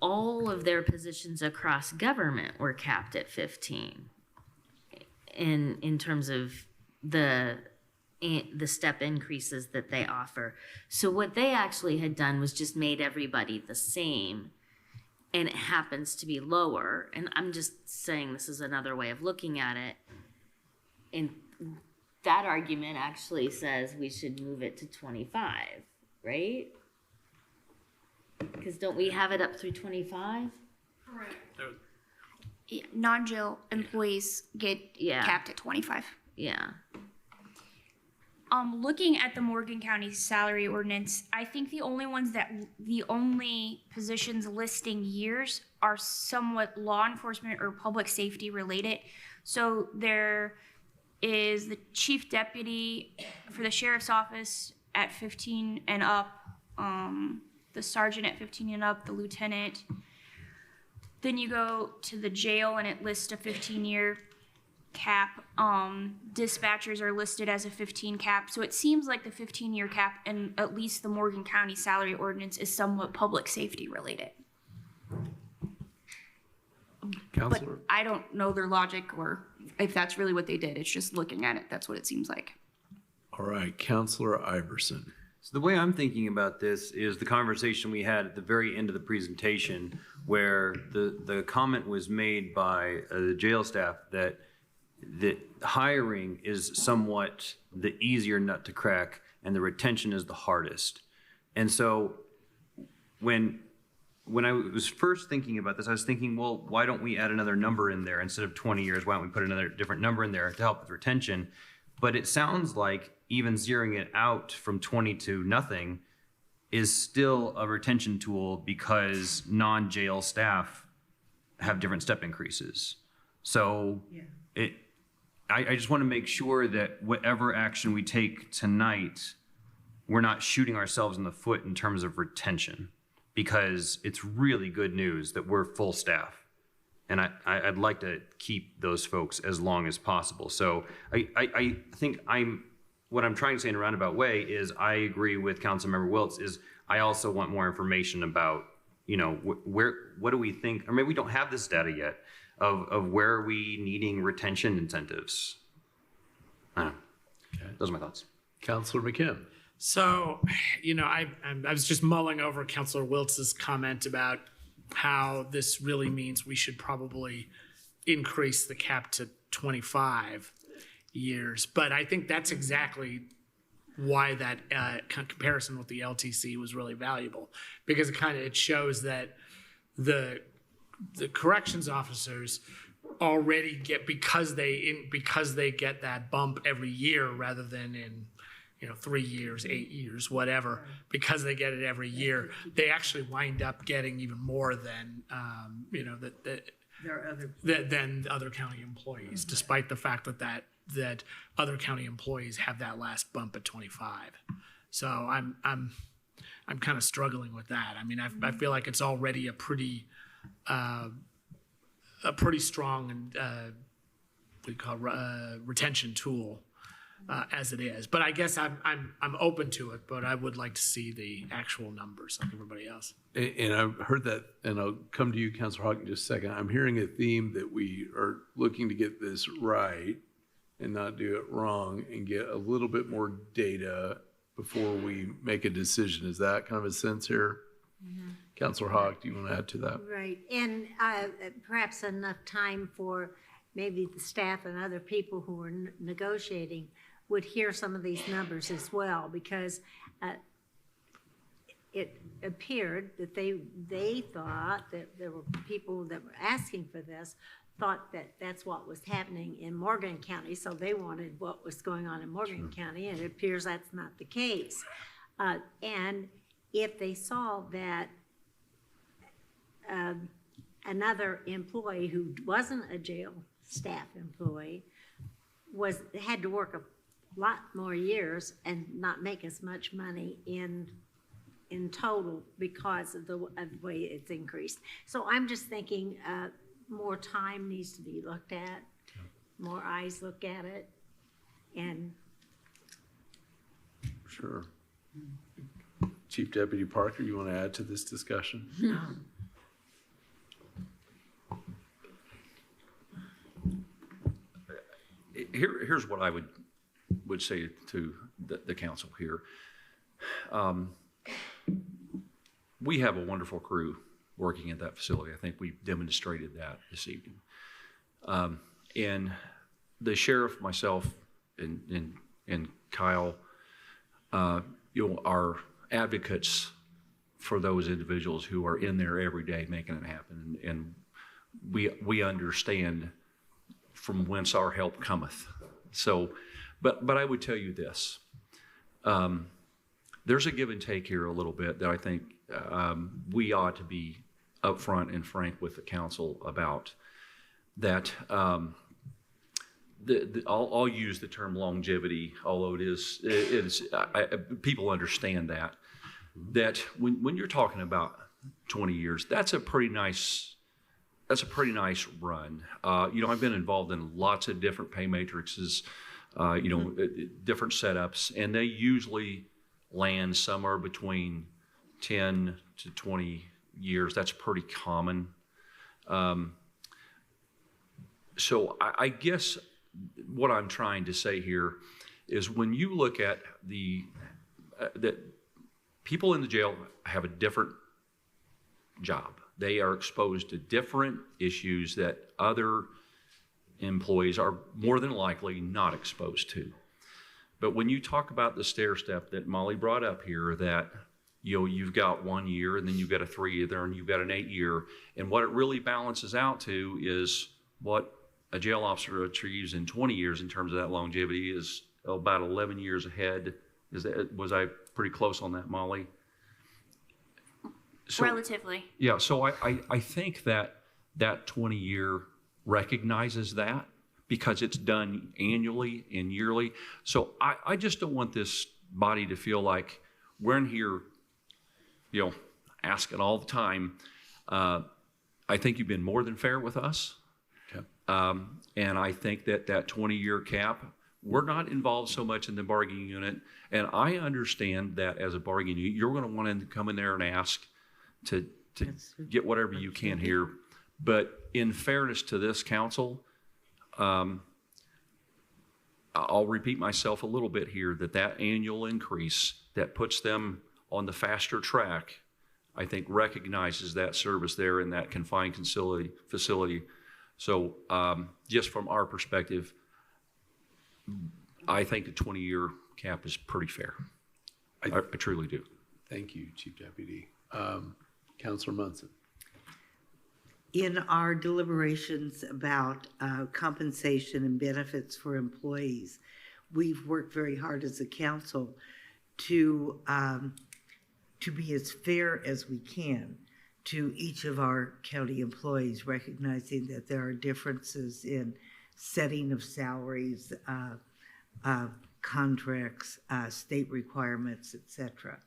all of their positions across government were capped at 15 in terms of the step increases that they offer. So what they actually had done was just made everybody the same, and it happens to be lower. And I'm just saying this is another way of looking at it. And that argument actually says we should move it to 25, right? Because don't we have it up through 25? Correct. Non-jail employees get capped at 25. Yeah. Looking at the Morgan County salary ordinance, I think the only positions listing years are somewhat law enforcement or public safety related. So there is the chief deputy for the sheriff's office at 15 and up, the sergeant at 15 and up, the lieutenant. Then you go to the jail and it lists a 15-year cap. Dispatchers are listed as a 15 cap. So it seems like the 15-year cap in at least the Morgan County salary ordinance is somewhat public safety related. Counselor? But I don't know their logic or if that's really what they did. It's just looking at it, that's what it seems like. All right, Counselor Iverson. So the way I'm thinking about this is the conversation we had at the very end of the presentation where the comment was made by the jail staff that hiring is somewhat the easier nut to crack and the retention is the hardest. And so when when I was first thinking about this, I was thinking, well, why don't we add another number in there instead of 20 years? Why don't we put another different number in there to help with retention? But it sounds like even zeroing it out from 20 to nothing is still a retention tool because non-jail staff have different step increases. So I just want to make sure that whatever action we take tonight, we're not shooting ourselves in the foot in terms of retention, because it's really good news that we're full staff. And I'd like to keep those folks as long as possible. So I think what I'm trying to say in a roundabout way is I agree with Councilmember Wiltz is I also want more information about, you know, what do we think, or maybe we don't have this data yet, of where are we needing retention incentives? I don't know. Okay. Those are my thoughts. Councilor McKim. So, you know, I was just mulling over Councilor Wiltz's comment about how this really means we should probably increase the cap to 25 years. But I think that's exactly why that comparison with the LTC was really valuable, because it shows that the corrections officers already get, because they get that bump every year rather than in 3 years, 8 years, whatever, because they get it every year, they actually wind up getting even more than than other county employees, despite the fact that other county employees have that last bump at 25. So I'm kind of struggling with that. I mean, I feel like it's already a pretty strong and retention tool. As it is, but I guess I'm open to it, but I would like to see the actual numbers like everybody else. And I've heard that, and I'll come to you, Councilor Hawk, in just a second. I'm hearing a theme that we are looking to get this right and not do it wrong and get a little bit more data before we make a decision. Is that kind of a sense here? Mm-hmm. Councilor Hawk, do you want to add to that? Right, and perhaps enough time for maybe the staff and other people who are negotiating would hear some of these numbers as well, because it appeared that they thought that there were people that were asking for this, thought that that's what was happening in Morgan County, so they wanted what was going on in Morgan County, and it appears that's not the case. And if they saw that another employee who wasn't a jail staff employee had to work a lot more years and not make as much money in total because of the way it's increased. So I'm just thinking more time needs to be looked at, more eyes look at it, and sure. Chief Deputy Parker, you want to add to this discussion? Here's what I would say to the council here. We have a wonderful crew working at that facility. I think we've demonstrated that this evening. And the sheriff, myself, and Kyle, are advocates for those individuals who are in there every day making it happen. And we understand from whence our help cometh. So, but I would tell you this. There's a give and take here a little bit that I think we ought to be upfront and frank with the council about. That I'll use the term longevity, although it is people understand that when you're talking about 20 years, that's a pretty nice run. I've been involved in lots of different pay matrices, different setups, and they usually land somewhere between 10 to 20 years. That's pretty common. So I guess what I'm trying to say here is when you look at that people in the jail have a different job. They are exposed to different issues that other employees are more than likely not exposed to. But when you talk about the stair step that Molly brought up here, that you've got 1 year, and then you've got a 3 year, and you've got an 8 year. And what it really balances out to is what a jail officer achieves in 20 years in terms of that longevity is about 11 years ahead. Was I pretty close on that, Molly? So, Relatively. yeah, so I think that 20-year recognizes that because it's done annually and yearly. So I just don't want this body to feel like we're in here, asking all the time. I think you've been more than fair with us. Okay. And I think that 20-year cap, we're not involved so much in the bargaining unit. And I understand that as a bargaining unit, you're going to want to come in there and ask to get whatever you can here. But in fairness to this council, I'll repeat myself a little bit here, that annual increase that puts them on the faster track, I think recognizes that service there in that confined facility. So just from our perspective, I think the 20-year cap is pretty fair. I truly do. Thank you, Chief Deputy. Councilor Munson. In our deliberations about compensation and benefits for employees, we've worked very hard as a council to be as fair as we can to each of our county employees, recognizing that there are differences in setting of salaries, contracts, state requirements, etc.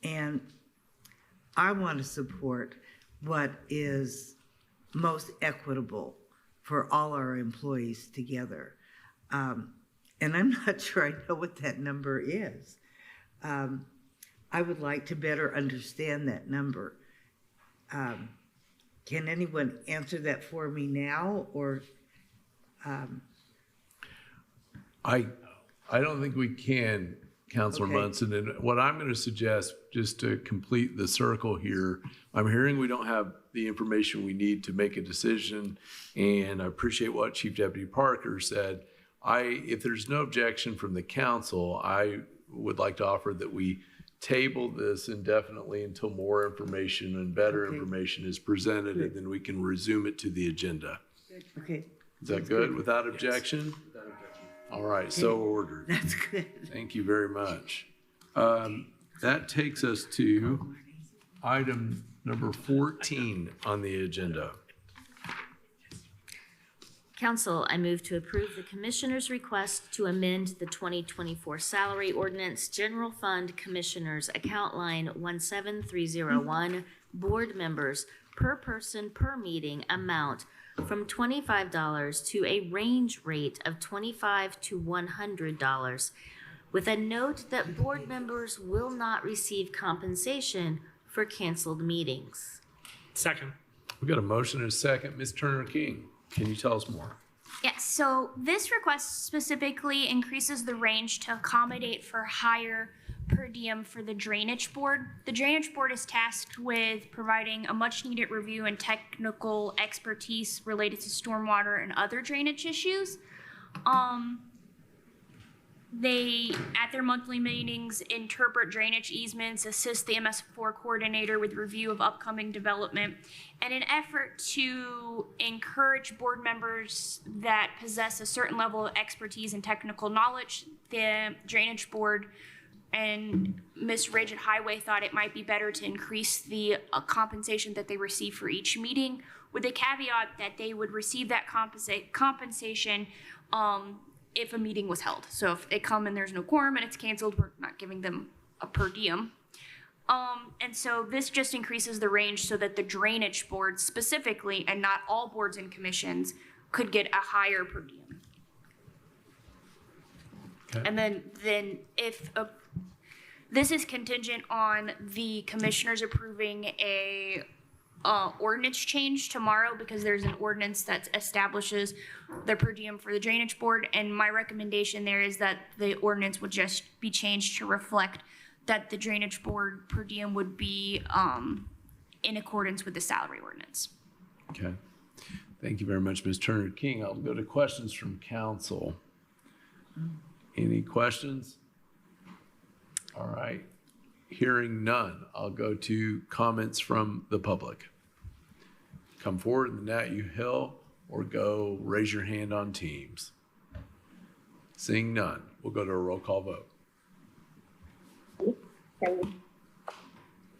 And I want to support what is most equitable for all our employees together. And I'm not sure I know what that number is. I would like to better understand that number. Can anyone answer that for me now, or? I don't think we can, Councilor Munson. And what I'm going to suggest, just to complete the circle here, I'm hearing we don't have the information we need to make a decision. And I appreciate what Chief Deputy Parker said. If there's no objection from the council, I would like to offer that we table this indefinitely until more information and better information is presented, and then we can resume it to the agenda. Okay. Is that good? Without objection? All right, so ordered. That's good. Thank you very much. That takes us to item number 14 on the agenda. Council, I move to approve the Commissioner's request to amend the 2024 Salary Ordinance General Fund Commissioners Account Line 17301, Board Members per person per meeting amount from $25 to a range rate of $25 to $100, with a note that board members will not receive compensation for canceled meetings. Second. We've got a motion and a second. Ms. Turner King, can you tell us more? Yes, so this request specifically increases the range to accommodate for higher per diem for the Drainage Board. The Drainage Board is tasked with providing a much-needed review and technical expertise related to stormwater and other drainage issues. They, at their monthly meetings, interpret drainage easements, assist the MS4 coordinator with review of upcoming development, and in an effort to encourage board members that possess a certain level of expertise and technical knowledge, the Drainage Board and Ms. Ridge at Highway thought it might be better to increase the compensation that they receive for each meeting, with a caveat that they would receive that compensation if a meeting was held. So if they come and there's no quorum and it's canceled, we're not giving them a per diem. And so this just increases the range so that the Drainage Board specifically, and not all boards and commissions, could get a higher per diem. Okay. And then if this is contingent on the commissioners approving a ordinance change tomorrow, because there's an ordinance that establishes the per diem for the Drainage Board, and my recommendation there is that the ordinance would just be changed to reflect that the Drainage Board per diem would be in accordance with the salary ordinance. Okay. Thank you very much, Ms. Turner King. I'll go to questions from council. Any questions? All right. Hearing none, I'll go to comments from the public. Come forward in the Nat U Hill or go raise your hand on Teams. Seeing none, we'll go to a roll call vote.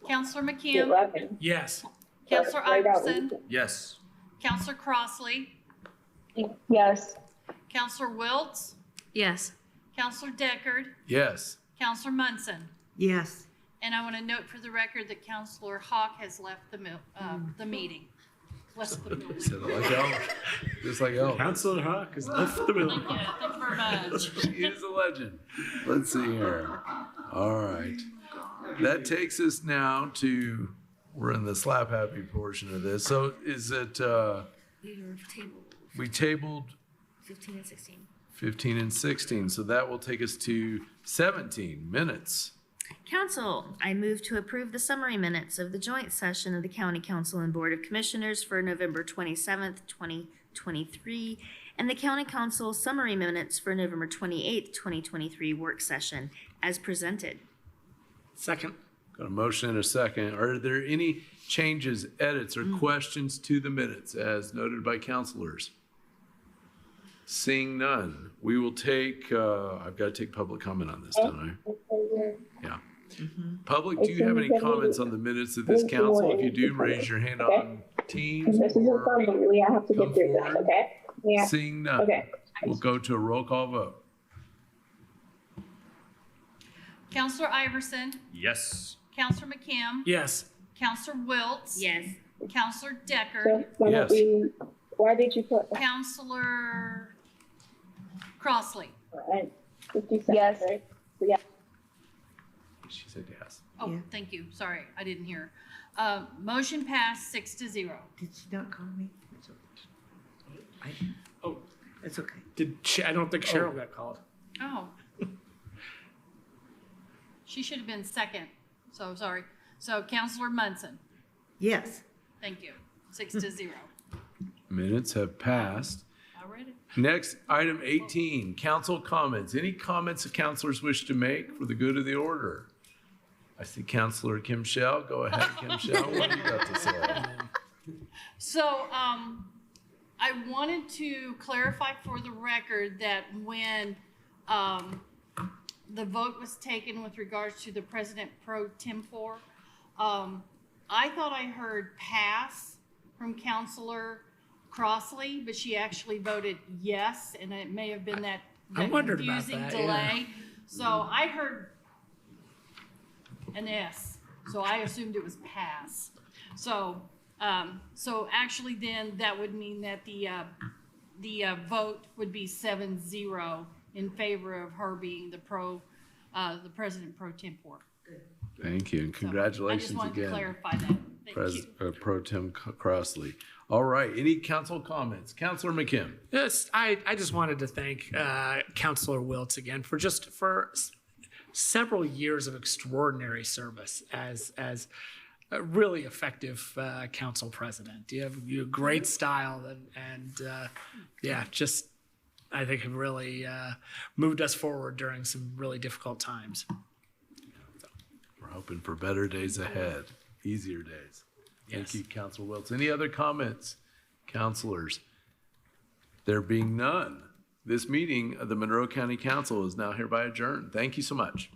Counselor McKim, Yes. Counselor Iverson, Yes. Counselor Crossley, Yes. Counselor Wiltz, Yes. Counselor Deckard, Yes. Counselor Munson. Yes. And I want to note for the record that Counselor Hawk has left the meeting. Left the building. Said it like Elmer. Just like Elmer. Counselor Hawk has left the building. Thank you. Thank you very much. She is a legend. Let's see here. All right. That takes us now to, we're in the slap happy portion of this. So is it, we tabled 15 and 16. 15 and 16. So that will take us to 17 minutes. Council, I move to approve the summary minutes of the joint session of the County Council and Board of Commissioners for November 27th, 2023, and the County Council summary minutes for November 28th, 2023 work session as presented. Second. Got a motion and a second. Are there any changes, edits, or questions to the minutes as noted by counselors? Seeing none, we will take, I've got to take public comment on this, don't I? Yeah. Public, do you have any comments on the minutes of this council? If you do, raise your hand on Teams. This is a summary. I have to come get through this, forward. okay? Yeah. Seeing none, Okay. we'll go to a roll call vote. Counselor Iverson, Yes. Counselor McKim, Yes. Counselor Wiltz, Yes. Counselor So Deckard, why Yes. don't we, why did you put, Counselor Crossley. yes, right? Yeah. She said yes. Oh, Yeah. thank you. Sorry, I didn't hear. Motion passed 6-0. Did she not call me? It's okay. Oh, It's okay. I don't think Cheryl got called. Oh. She should have been second, so sorry. So Counselor Munson, Yes. thank you. 6-0. Minutes have passed. I read it. Next, item 18, council comments. Any comments that councilors wish to make for the good of the order? I see Councilor Kim Shell. Go ahead, Kim Shell. What do you got to say? So, I wanted to clarify for the record that when, the vote was taken with regards to the President pro tempore, I thought I heard pass from Counselor Crossley, but she actually voted yes, and it may have been that I wondered about confusing that, delay. So I heard an S, so I assumed it was pass. So, so actually then that would mean that the vote would be 7-0 in favor of her being the President pro tempore. Thank you, and So, congratulations I just wanted to again, clarify that. Thank you. Pro Tem Crossley. All right, any council comments? Councilor McKim. Yes, I just wanted to thank Counselor Wiltz again for several years of extraordinary service as a really effective council president. You have great style and yeah, just I think have really moved us forward during some really difficult times. We're hoping for better days ahead, easier days. Thank you, Councilor Wiltz. Any other comments, councilors? There being none, this meeting of the Monroe County Council is now hereby adjourned. Thank you so much.